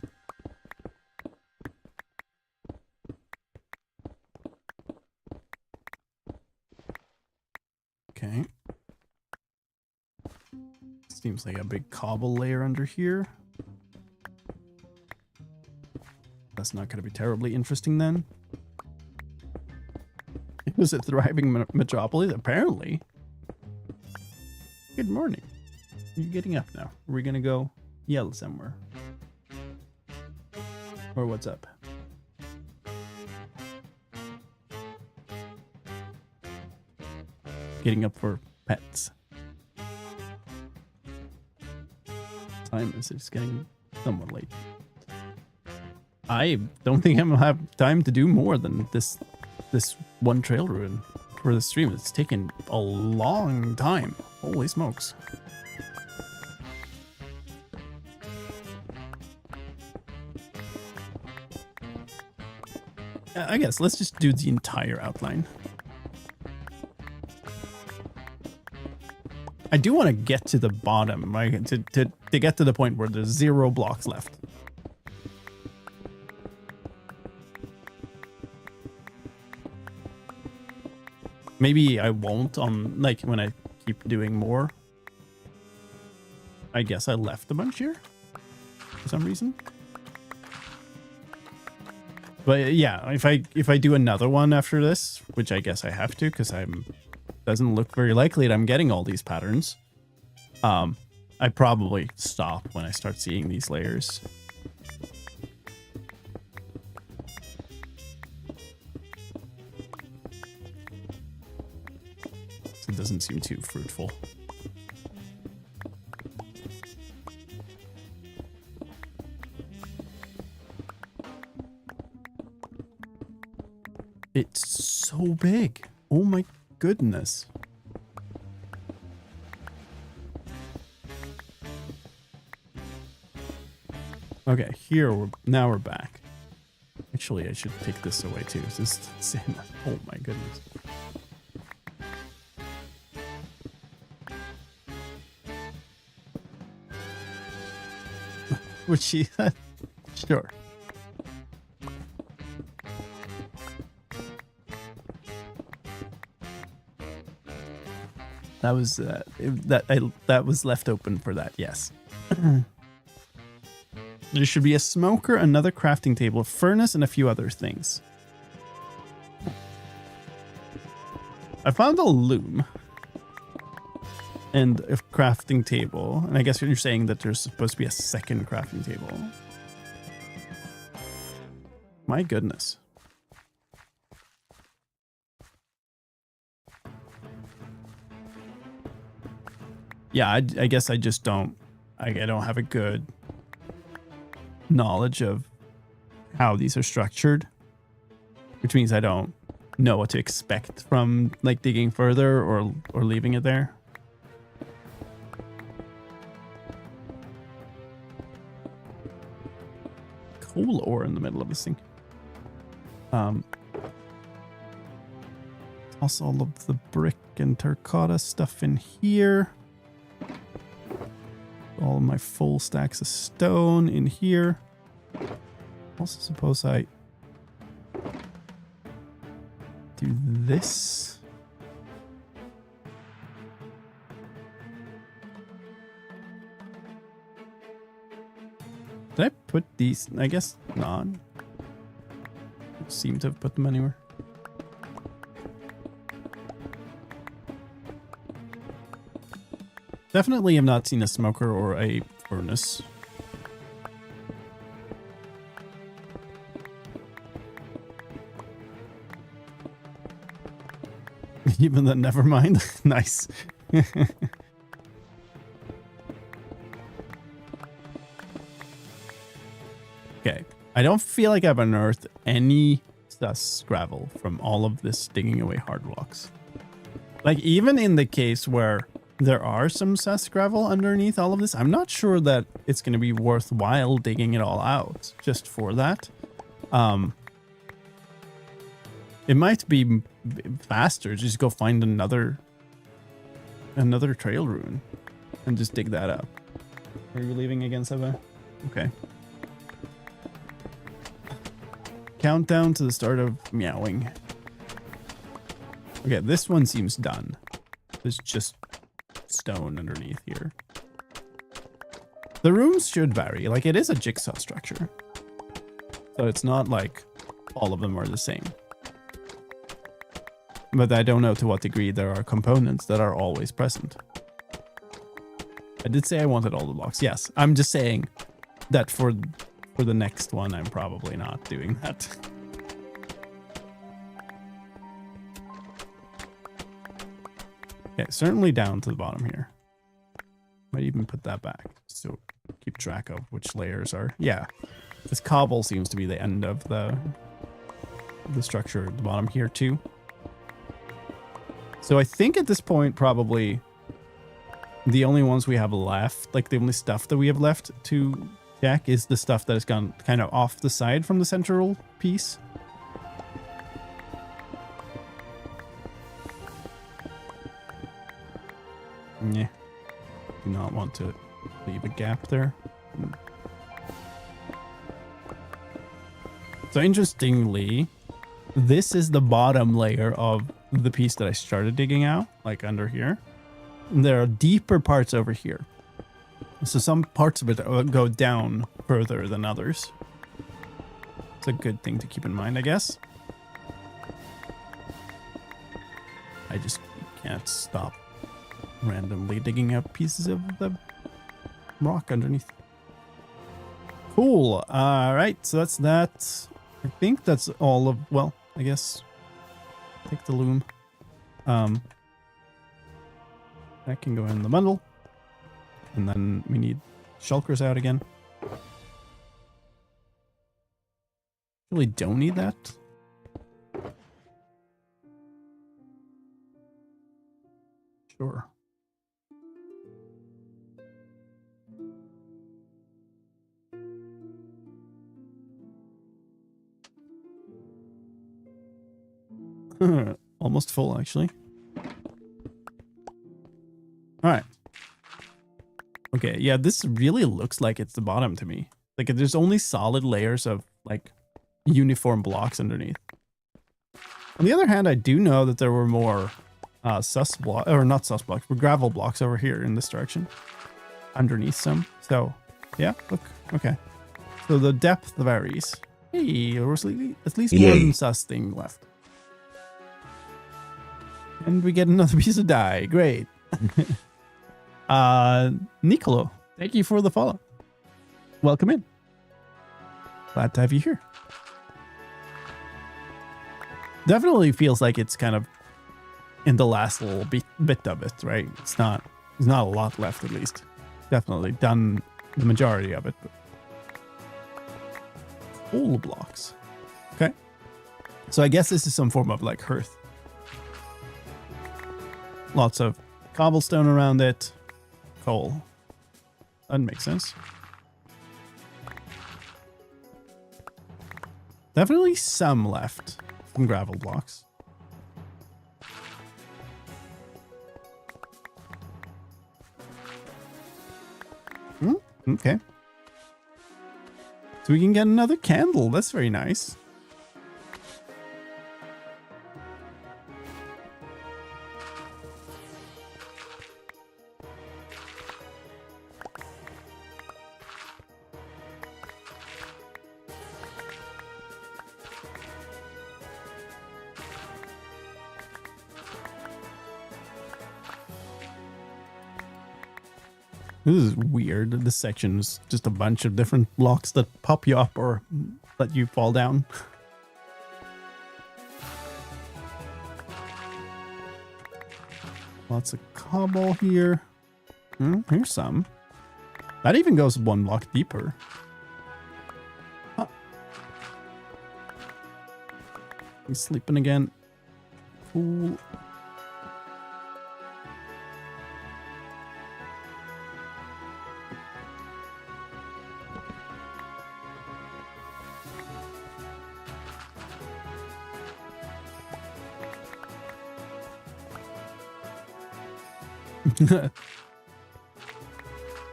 Okay. Seems like a big cobble layer under here. That's not going to be terribly interesting then. It was a thriving metropolis, apparently. Good morning. You're getting up now. Are we going to go yell somewhere? Or what's up? Getting up for pets. Time is just getting somewhat late. I don't think I'm gonna have time to do more than this one trail rune for the stream. It's taken a long time. Holy smokes. I guess let's just do the entire outline. I do want to get to the bottom, right? To get to the point where there's 0 blocks left. Maybe I won't on like when I keep doing more. I guess I left a bunch here for some reason. But yeah, if I do another one after this, which I guess I have to because doesn't look very likely that I'm getting all these patterns. I probably stop when I start seeing these layers. It doesn't seem too fruitful. It's so big. Oh my goodness. Okay, now we're back. Actually, I should take this away too. Just oh my goodness. Would she? Sure. That was that was left open for that. Yes. There should be a smoker, another crafting table, a furnace, and a few other things. I found a loom and a crafting table, and I guess you're saying that there's supposed to be a second crafting table. My goodness. Yeah, I guess I just don't. I don't have a good knowledge of how these are structured, which means I don't know what to expect from like digging further or leaving it there. Coal ore in the middle of this thing. Also all of the brick and terracotta stuff in here. All of my full stacks of stone in here. Also suppose I do this. Did I put these? I guess not. Seem to have put them anywhere. Definitely have not seen a smoker or a furnace. Even then, never mind. Nice. Okay. I don't feel like I've unearthed any sus gravel from all of this digging away hard blocks. Like, even in the case where there are some sus gravel underneath all of this, I'm not sure that it's going to be worthwhile digging it all out just for that. It might be faster just go find another trail ruin and just dig that up. Are you leaving again, Seba? Okay. Countdown to the start of meowing. Okay, this one seems done. There's just stone underneath here. The rooms should vary. Like, it is a jigsaw structure. So it's not like all of them are the same. But I don't know to what degree there are components that are always present. I did say I wanted all the blocks. Yes, I'm just saying that for the next one, I'm probably not doing that. Okay, certainly down to the bottom here. Might even put that back so keep track of which layers are. Yeah, this cobble seems to be the end of the structure at the bottom here too. So I think at this point, probably the only ones we have left, like the only stuff that we have left to check is the stuff that has gone kind of off the side from the central piece. Yeah. Do not want to leave a gap there. So interestingly, this is the bottom layer of the piece that I started digging out, like under here. And there are deeper parts over here. So some parts of it go down further than others. It's a good thing to keep in mind, I guess. I just can't stop randomly digging up pieces of the rock underneath. Cool. All right, so that's that. I think that's all of, well, I guess take the loom. That can go in the bundle. And then we need shulkers out again. Really don't need that. Sure. Almost full, actually. All right. Okay, yeah, this really looks like it's the bottom to me. Like, there's only solid layers of, like, uniform blocks underneath. On the other hand, I do know that there were more sus blocks, or not sus blocks, but gravel blocks over here in this direction. Underneath some. So, yeah, look, okay. So the depth varies. Hey, there was at least one sus thing left. And we get another piece of dye. Great. Nicolo, thank you for the follow. Welcome in. Glad to have you here. Definitely feels like it's kind of in the last little bit of it, right? There's not a lot left, at least. Definitely done the majority of it. But whole blocks. Okay. So I guess this is some form of like hearth. Lots of cobblestone around it. Coal. That makes sense. Definitely some left. Some gravel blocks. Okay. So we can get another candle. That's very nice. This is weird. This section is just a bunch of different blocks that pop you up or let you fall down. Lots of cobble here. Here's some. That even goes one block deeper. Huh. He's sleeping again. Cool.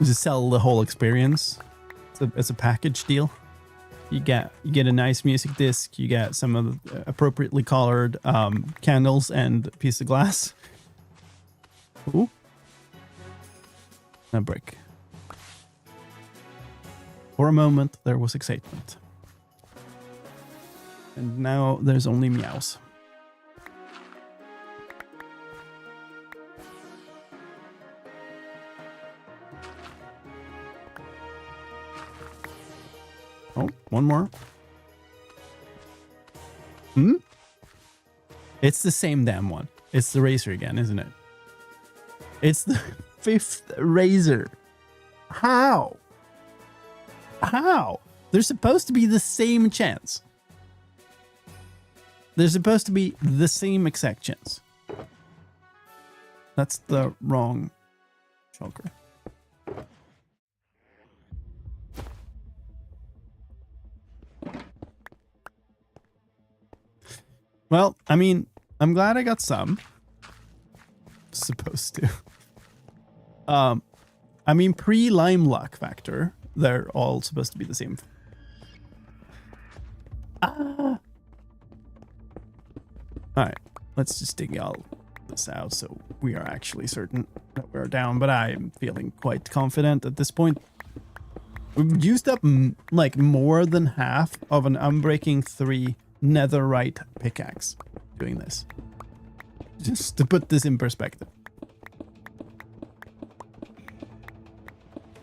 Just sell the whole experience. It's a package deal. You get a nice music disc. You get some of the appropriately colored candles and a piece of glass. Ooh, a brick. For a moment, there was excitement, and now there's only meows. Oh, one more. It's the same damn one. It's the razor again, isn't it? It's the 5th razor. How? How? They're supposed to be the same chance. They're supposed to be the same exact chance. That's the wrong shulker. Well, I mean, I'm glad I got some. Supposed to. I mean, pre-lime luck factor, they're all supposed to be the same. All right, let's just dig all this out so we are actually certain that we're down, but I'm feeling quite confident at this point. We've used up like more than half of an Unbreaking 3 netherite pickaxe doing this. Just to put this in perspective.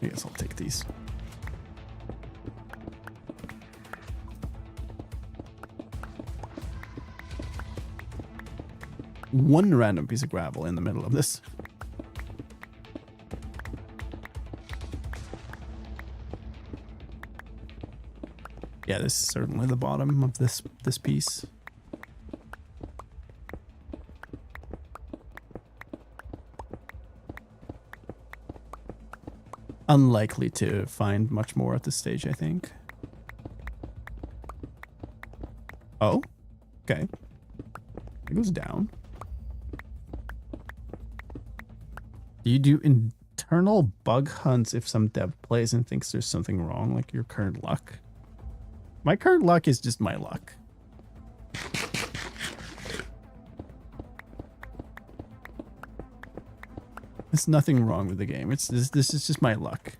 I guess I'll take these. One random piece of gravel in the middle of this. Yeah, this is certainly the bottom of this piece. Unlikely to find much more at this stage, I think. Oh, okay. It goes down. Do you do internal bug hunts if some dev plays and thinks there's something wrong, like your current luck? My current luck is just my luck. There's nothing wrong with the game. This is just my luck.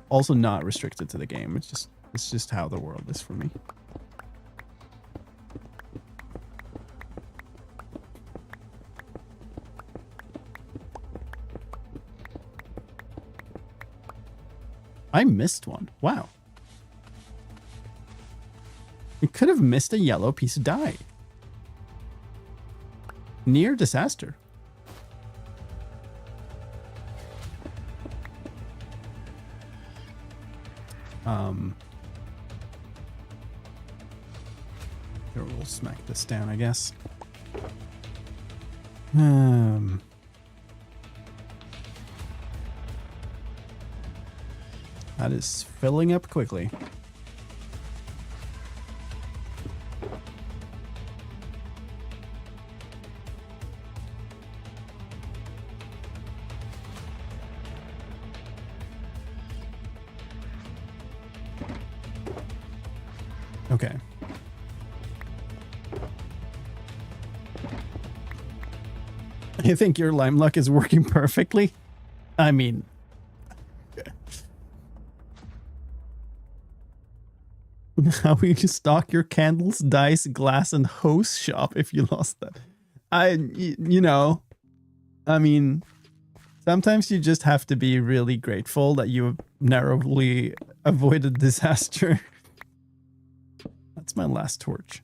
Also not restricted to the game. It's just how the world is for me. I missed one. Wow. We could have missed a yellow piece of dye. Near disaster. Here, we'll smack this down, I guess. That is filling up quickly. Okay. I think your lime luck is working perfectly. I mean... How will you stock your candles, dice, glass, and hose shop if you lost that? You know, I mean, sometimes you just have to be really grateful that you narrowly avoided disaster. That's my last torch.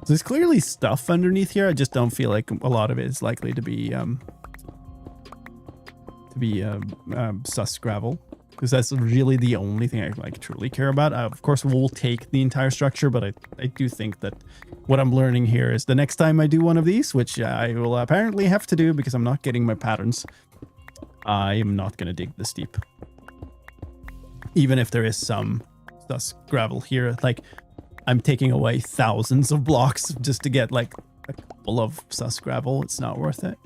There's clearly stuff underneath here. I just don't feel like a lot of it is likely to be sus gravel, because that's really the only thing I like truly care about. Of course, we'll take the entire structure, but I do think that what I'm learning here is the next time I do one of these, which I will apparently have to do because I'm not getting my patterns, I am not going to dig this deep. Even if there is some sus gravel here, like I'm taking away thousands of blocks just to get like a couple of sus gravel. It's not worth it.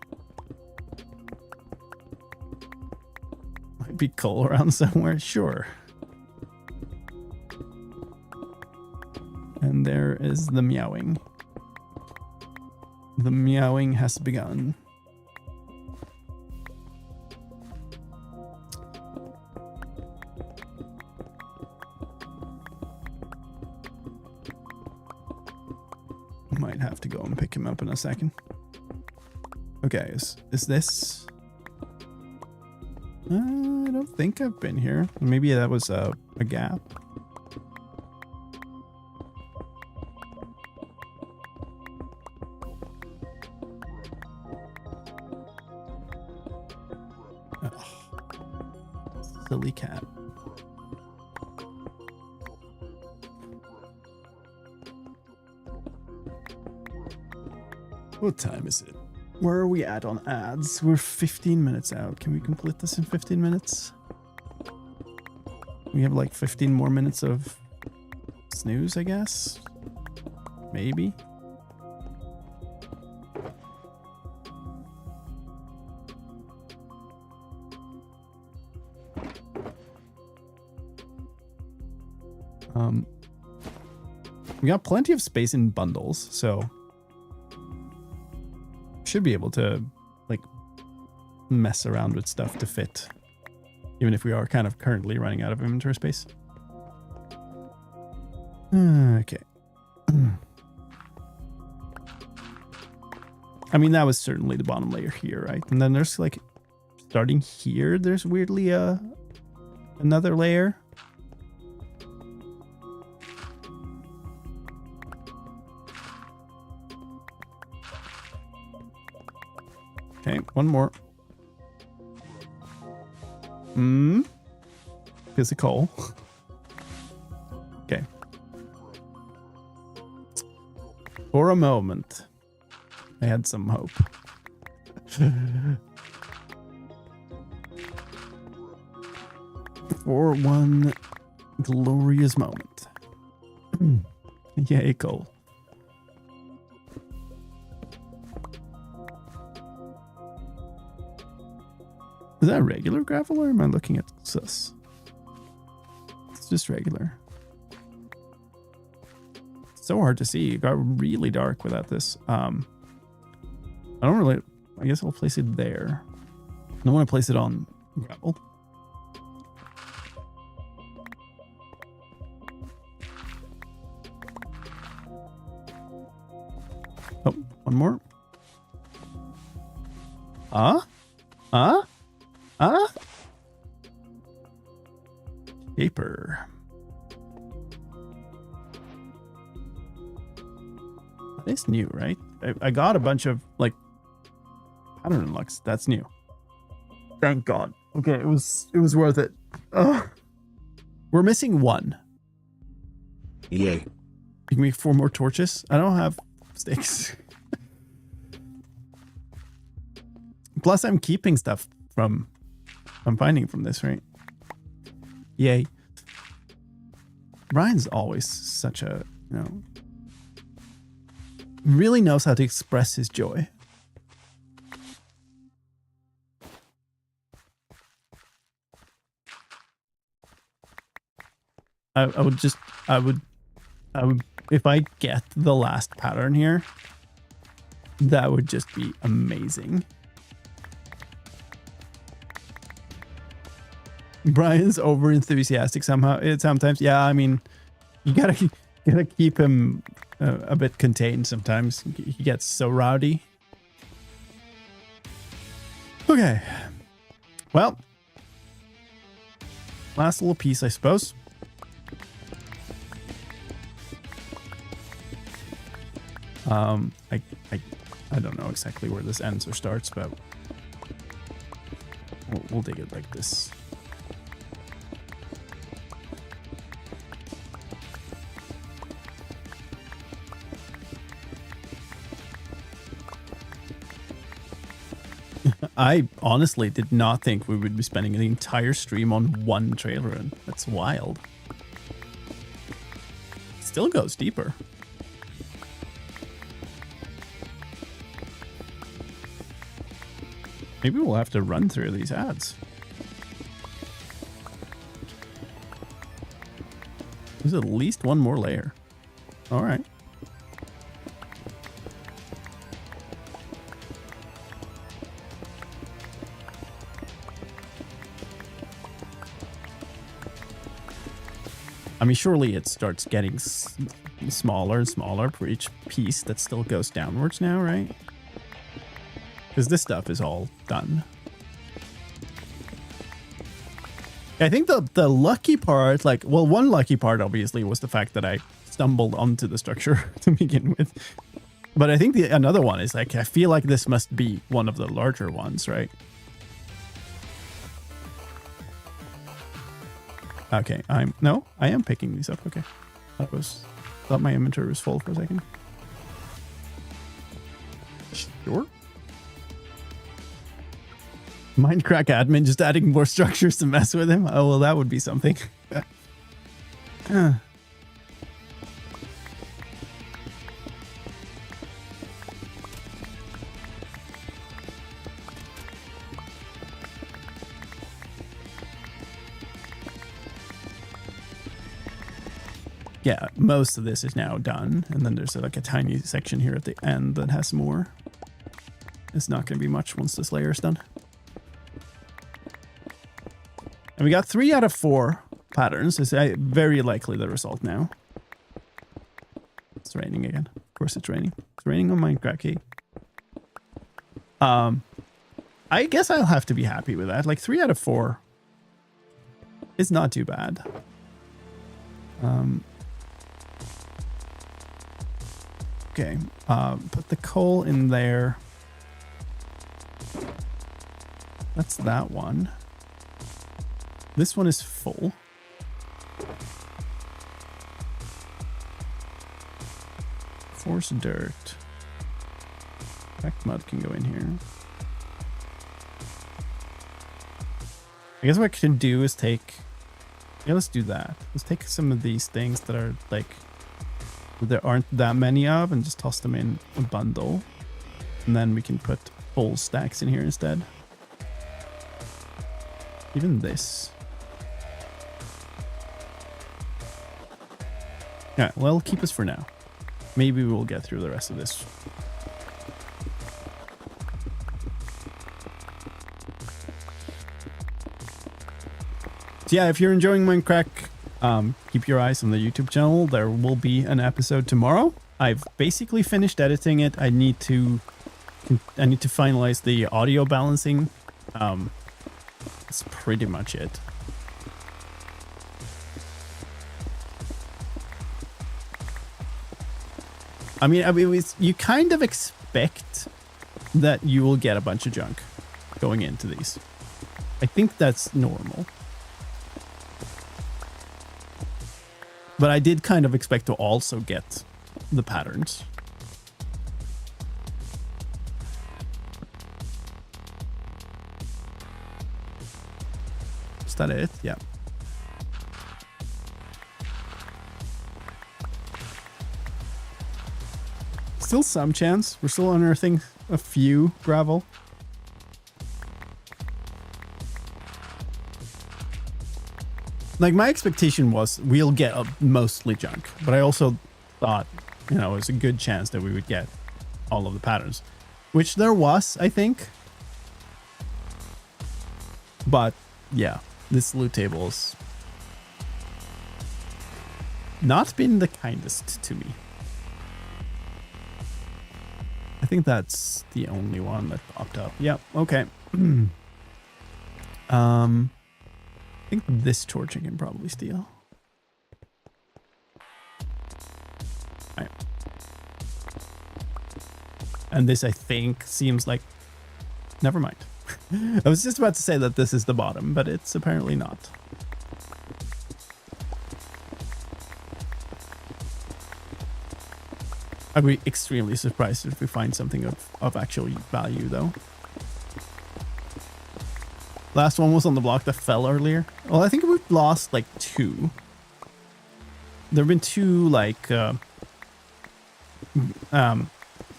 Might be coal around somewhere, sure. And there is the meowing. The meowing has begun. Might have to go and pick him up in a second. Okay, is this? I don't think I've been here. Maybe that was a gap. Oh, silly cat. What time is it? Where are we at on ads? We're 15 minutes out. Can we complete this in 15 minutes? We have like 15 more minutes of snooze, I guess. Maybe. We got plenty of space in bundles, so should be able to like mess around with stuff to fit, even if we are kind of currently running out of inventory space. Okay. I mean, that was certainly the bottom layer here, right? And then there's like starting here, there's weirdly another layer. Okay, one more. Here's the coal. Okay. For a moment, I had some hope. For one glorious moment. Yay, coal. Is that regular gravel or am I looking at sus? It's just regular. It's so hard to see. It got really dark without this. I don't really... I guess I'll place it there. I don't want to place it on gravel. Oh, one more. Paper. That is new, right? I got a bunch of like pattern unlocks. That's new. Thank God. Okay, it was worth it. We're missing one. Yay. We can make 4 more torches. I don't have sticks. Plus, I'm keeping stuff I'm finding from this, right? Yay. Brian's always such a, you know, really knows how to express his joy. I would, if I get the last pattern here, that would just be amazing. Brian's over enthusiastic somehow. Sometimes, yeah. I mean, you gotta keep him a bit contained. Sometimes he gets so rowdy. Okay, well, last little piece, I suppose. I don't know exactly where this ends or starts, but we'll dig it like this. I honestly did not think we would be spending the entire stream on one trail run. That's wild. Still goes deeper. Maybe we'll have to run through these ads. There's at least one more layer. All right. I mean, surely it starts getting smaller and smaller for each piece that still goes downwards now, right? Because this stuff is all done. I think the lucky part, like, well, one lucky part obviously was the fact that I stumbled onto the structure to begin with. But I think another one is like, I feel like this must be one of the larger ones, right? Okay, I am picking these up. Okay, thought my inventory was full for a second. Sure. Mindcrack admin just adding more structures to mess with him. Oh well, that would be something. Yeah, most of this is now done, and then there's like a tiny section here at the end that has more. It's not going to be much once this layer is done. And we got 3 out of 4 patterns. It's very likely the result now. It's raining again. Of course it's raining. It's raining on Mindcrack. I guess I'll have to be happy with that. Like 3 out of 4 is not too bad. Okay, put the coal in there. That's that one. This one is full. Force dirt. Black mud can go in here. I guess what I can do is take... Yeah, let's do that. Let's take some of these things that are like... there aren't that many of and just toss them in a bundle. And then we can put full stacks in here instead. Even this. Yeah, well, keep us for now. Maybe we'll get through the rest of this. So yeah, if you're enjoying Mindcrack, keep your eyes on the YouTube channel. There will be an episode tomorrow. I've basically finished editing it. I need to finalize the audio balancing. That's pretty much it. I mean, you kind of expect that you will get a bunch of junk going into these. I think that's normal. But I did kind of expect to also get the patterns. Is that it? Yeah. still some chance. We're still unearthing a few gravel. Like, my expectation was we'll get mostly junk, but I also thought, you know, it was a good chance that we would get all of the patterns, which there was, I think. But yeah, this loot table's not been the kindest to me. I think that's the only one that popped up. Yep, okay. I think this torch I can probably steal. Right. And this, I think, seems like... Never mind. I was just about to say that this is the bottom, but it's apparently not. I'd be extremely surprised if we find something of actual value, though. Last one was on the block that fell earlier. Well, I think we've lost like 2. There have been 2 like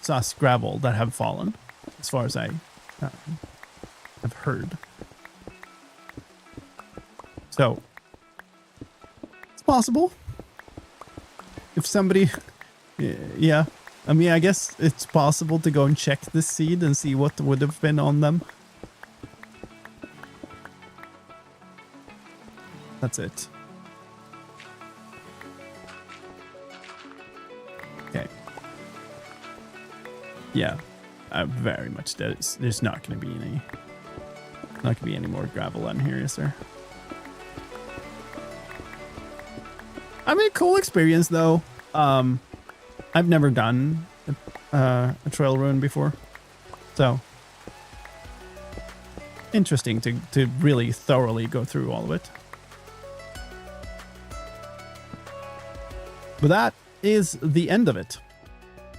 sus gravel that have fallen, as far as I have heard. So it's possible. If somebody, yeah, I mean, I guess it's possible to go and check this seed and see what would have been on them. That's it. Okay. Yeah, very much. There's not going to be any more gravel on here, is there? I mean, cool experience though. I've never done a trail run before, so interesting to really thoroughly go through all of it. But that is the end of it.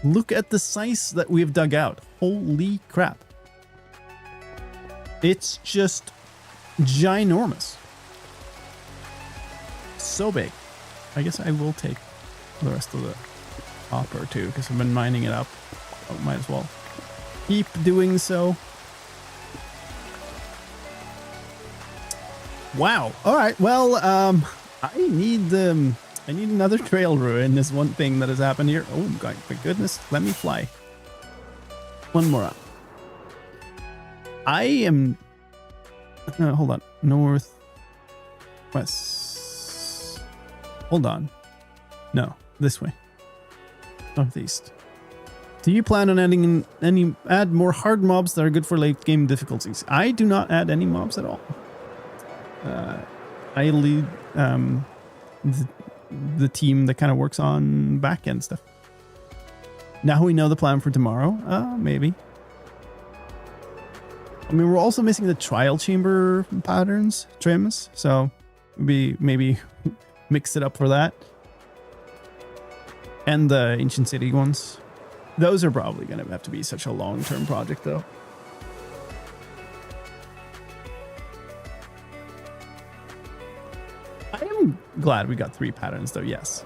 Look at the size that we've dug out. Holy crap. It's just ginormous. So big. I guess I will take the rest of the copper too, because I've been mining it up. Oh, might as well keep doing so. Wow. All right. Well, I need another trail ruin is one thing that has happened here. Oh my goodness, let me fly. One more up. I am... hold on. North... West... Hold on. No, this way. Northeast. Do you plan on add more hard mobs that are good for late game difficulties? I do not add any mobs at all. I lead... the team that kind of works on back end stuff. Now we know the plan for tomorrow. Maybe. I mean, we're also missing the trial chamber patterns, trims, so maybe mix it up for that. And the ancient city ones. Those are probably going to have to be such a long-term project, though. I am glad we got 3 patterns, though, yes.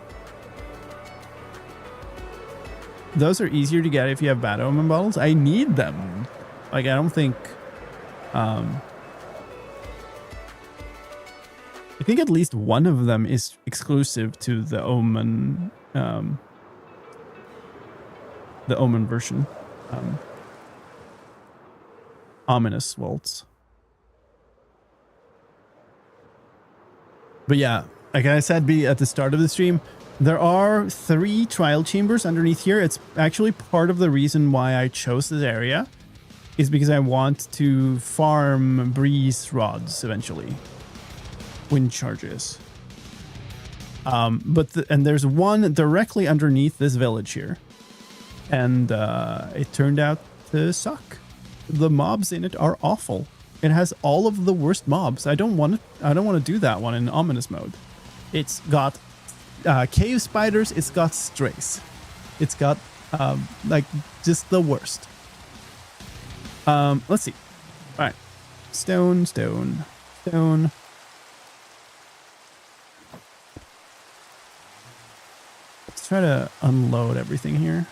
Those are easier to get if you have bad omen bottles. I need them. Like, I don't think... I think at least one of them is exclusive to the omen... the omen version. Ominous Waltz. But yeah, like I said at the start of the stream, there are 3 trial chambers underneath here. It's actually part of the reason why I chose this area is because I want to farm breeze rods eventually. Wind charges. And there's one directly underneath this village here. And it turned out to suck. The mobs in it are awful. It has all of the worst mobs. I don't want to do that one in ominous mode. It's got cave spiders. It's got strays. It's got like just the worst. Let's see. All right, stone. Let's try to unload everything here.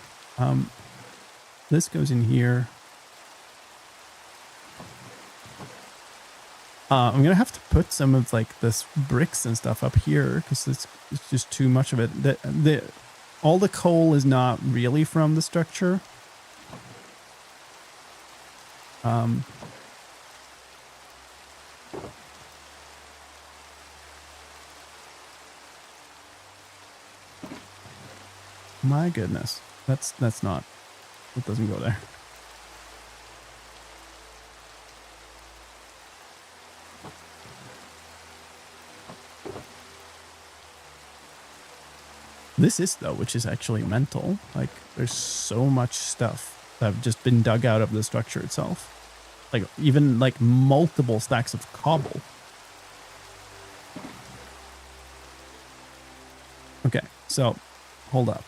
This goes in here. I'm gonna have to put some of like this bricks and stuff up here because it's just too much of it. All the coal is not really from the structure. My goodness, that's not. It doesn't go there. This is though, which is actually mental. Like there's so much stuff that have just been dug out of the structure itself. Like even like multiple stacks of cobble. Okay, so hold up.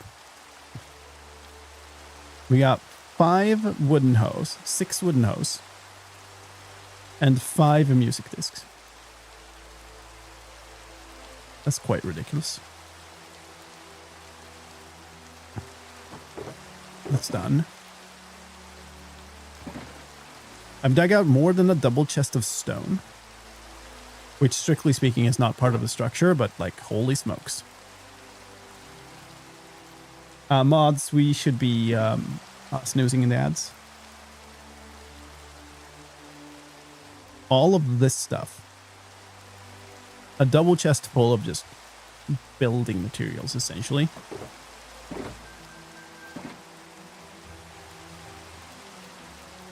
We got 5 wooden hoes, 6 wooden hoes, and 5 music discs. That's quite ridiculous. That's done. I've dug out more than a double chest of stone, which strictly speaking is not part of the structure, but like holy smokes. Mods, we should be snoozing in the ads. All of this stuff. A double chest full of just building materials, essentially.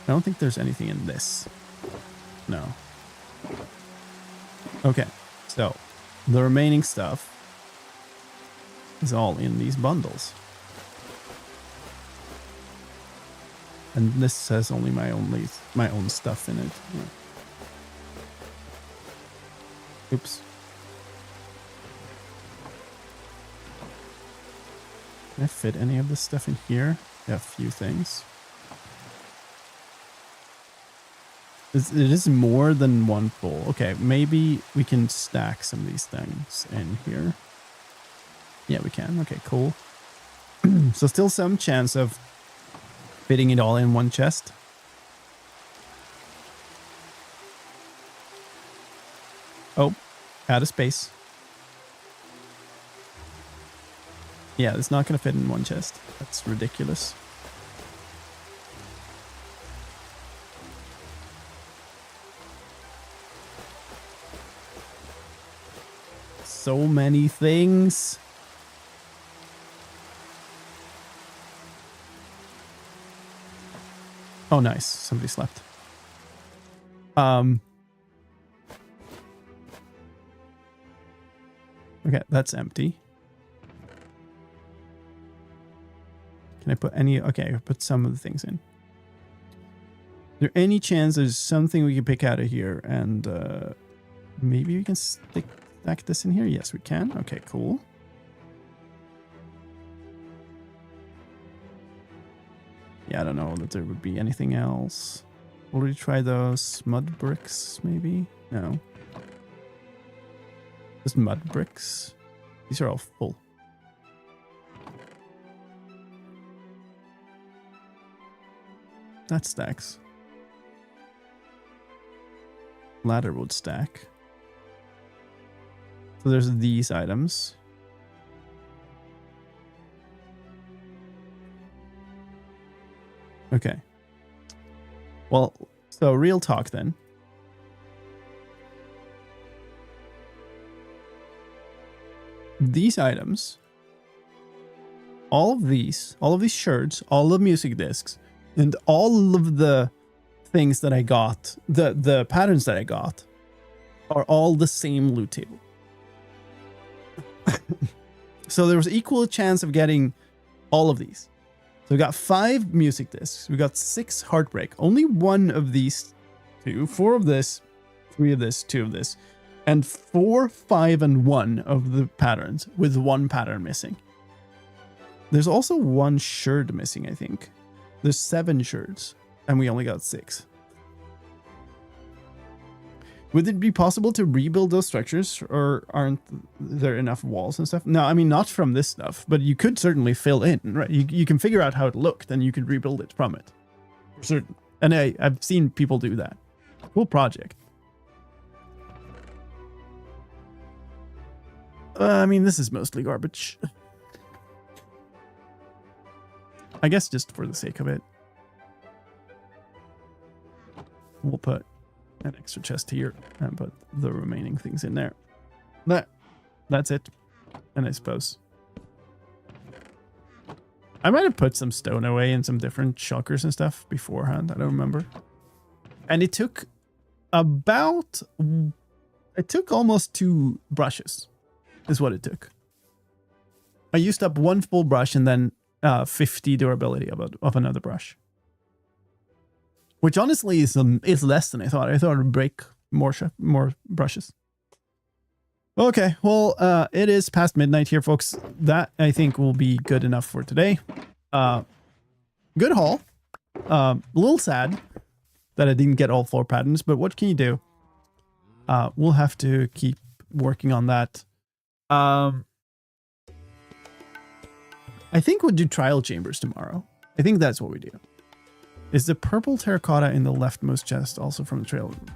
I don't think there's anything in this. No. Okay, so the remaining stuff is all in these bundles. And this has only my own stuff in it. Yeah. Oops. Can I fit any of this stuff in here? Yeah, a few things. It is more than one full. Okay, maybe we can stack some of these things in here. Yeah, we can. Okay, cool. So still some chance of fitting it all in one chest. Oh, out of space. Yeah, it's not going to fit in one chest. That's ridiculous. So many things. Oh, nice. Somebody slept. Okay, that's empty. Can I put any? Okay, I put some of the things in. Is there any chance there's something we can pick out of here and maybe we can stack this in here? Yes, we can. Okay, cool. Yeah, I don't know that there would be anything else. Already try those mud bricks, maybe? No. Just mud bricks. These are all full. That stacks. Ladder would stack. So there's these items. Okay. Well, so real talk then. These items, all of these shirts, all the music discs, and all of the things that I got, the patterns that I got, are all the same loot table. So there was equal chance of getting all of these. So we got 5 music discs. We got 6 heartbreak. Only 1 of these 2, 4 of this, 3 of this, 2 of this, and 4, 5, and 1 of the patterns with 1 pattern missing. There's also 1 shirt missing, I think. There's 7 shirts, and we only got 6. Would it be possible to rebuild those structures, or aren't there enough walls and stuff? No, I mean, not from this stuff, but you could certainly fill in, right? You can figure out how it looked, and you could rebuild it from it. For certain. And I've seen people do that. Cool project. I mean, this is mostly garbage. I guess just for the sake of it. We'll put an extra chest here and put the remaining things in there. That's it. And I suppose I might have put some stone away and some different shulkers and stuff beforehand. I don't remember. And it took almost 2 brushes is what it took. I used up 1 full brush and then 50 durability of another brush. Which honestly is less than I thought. I thought it would break more brushes. Okay, well, it is past midnight here, folks. That, I think, will be good enough for today. Good haul. A little sad that I didn't get all 4 patterns, but what can you do? We'll have to keep working on that. I think we'll do trial chambers tomorrow. I think that's what we do. Is the purple terracotta in the leftmost chest also from the trail room?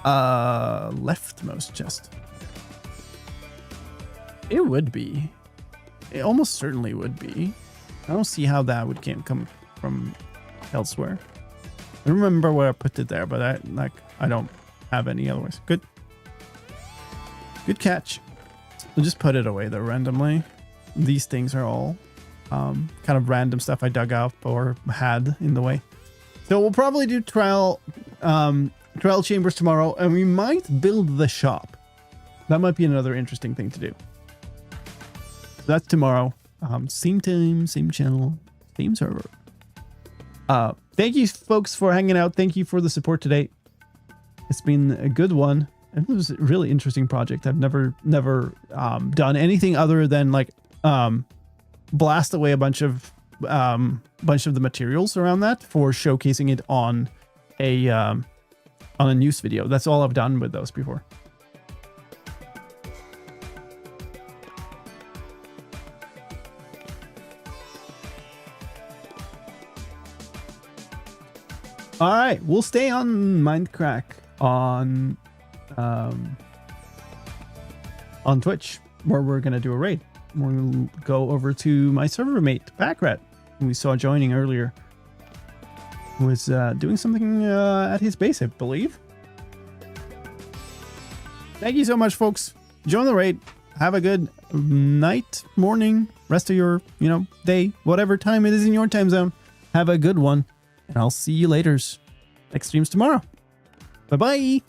Leftmost chest. It would be. It almost certainly would be. I don't see how that would come from elsewhere. I don't remember where I put it there, but I don't have any otherwise. Good catch. We'll just put it away there randomly. These things are all kind of random stuff I dug up or had in the way. So we'll probably do trial chambers tomorrow, and we might build the shop. That might be another interesting thing to do. So that's tomorrow. Same time, same channel, same server. Thank you folks for hanging out. Thank you for the support today. It's been a good one. It was a really interesting project. I've never done anything other than like blast away a bunch of the materials around that for showcasing it on a news video. That's all I've done with those before. All right, we'll stay on Mindcrack on Twitch, where we're gonna do a raid. We'll go over to my server mate, Backrat, who we saw joining earlier. Who was doing something at his base, I believe. Thank you so much, folks. Join the raid. Have a good night, morning, rest of your, day, whatever time it is in your time zone. Have a good one, and I'll see you later. Next streams tomorrow. Bye-bye.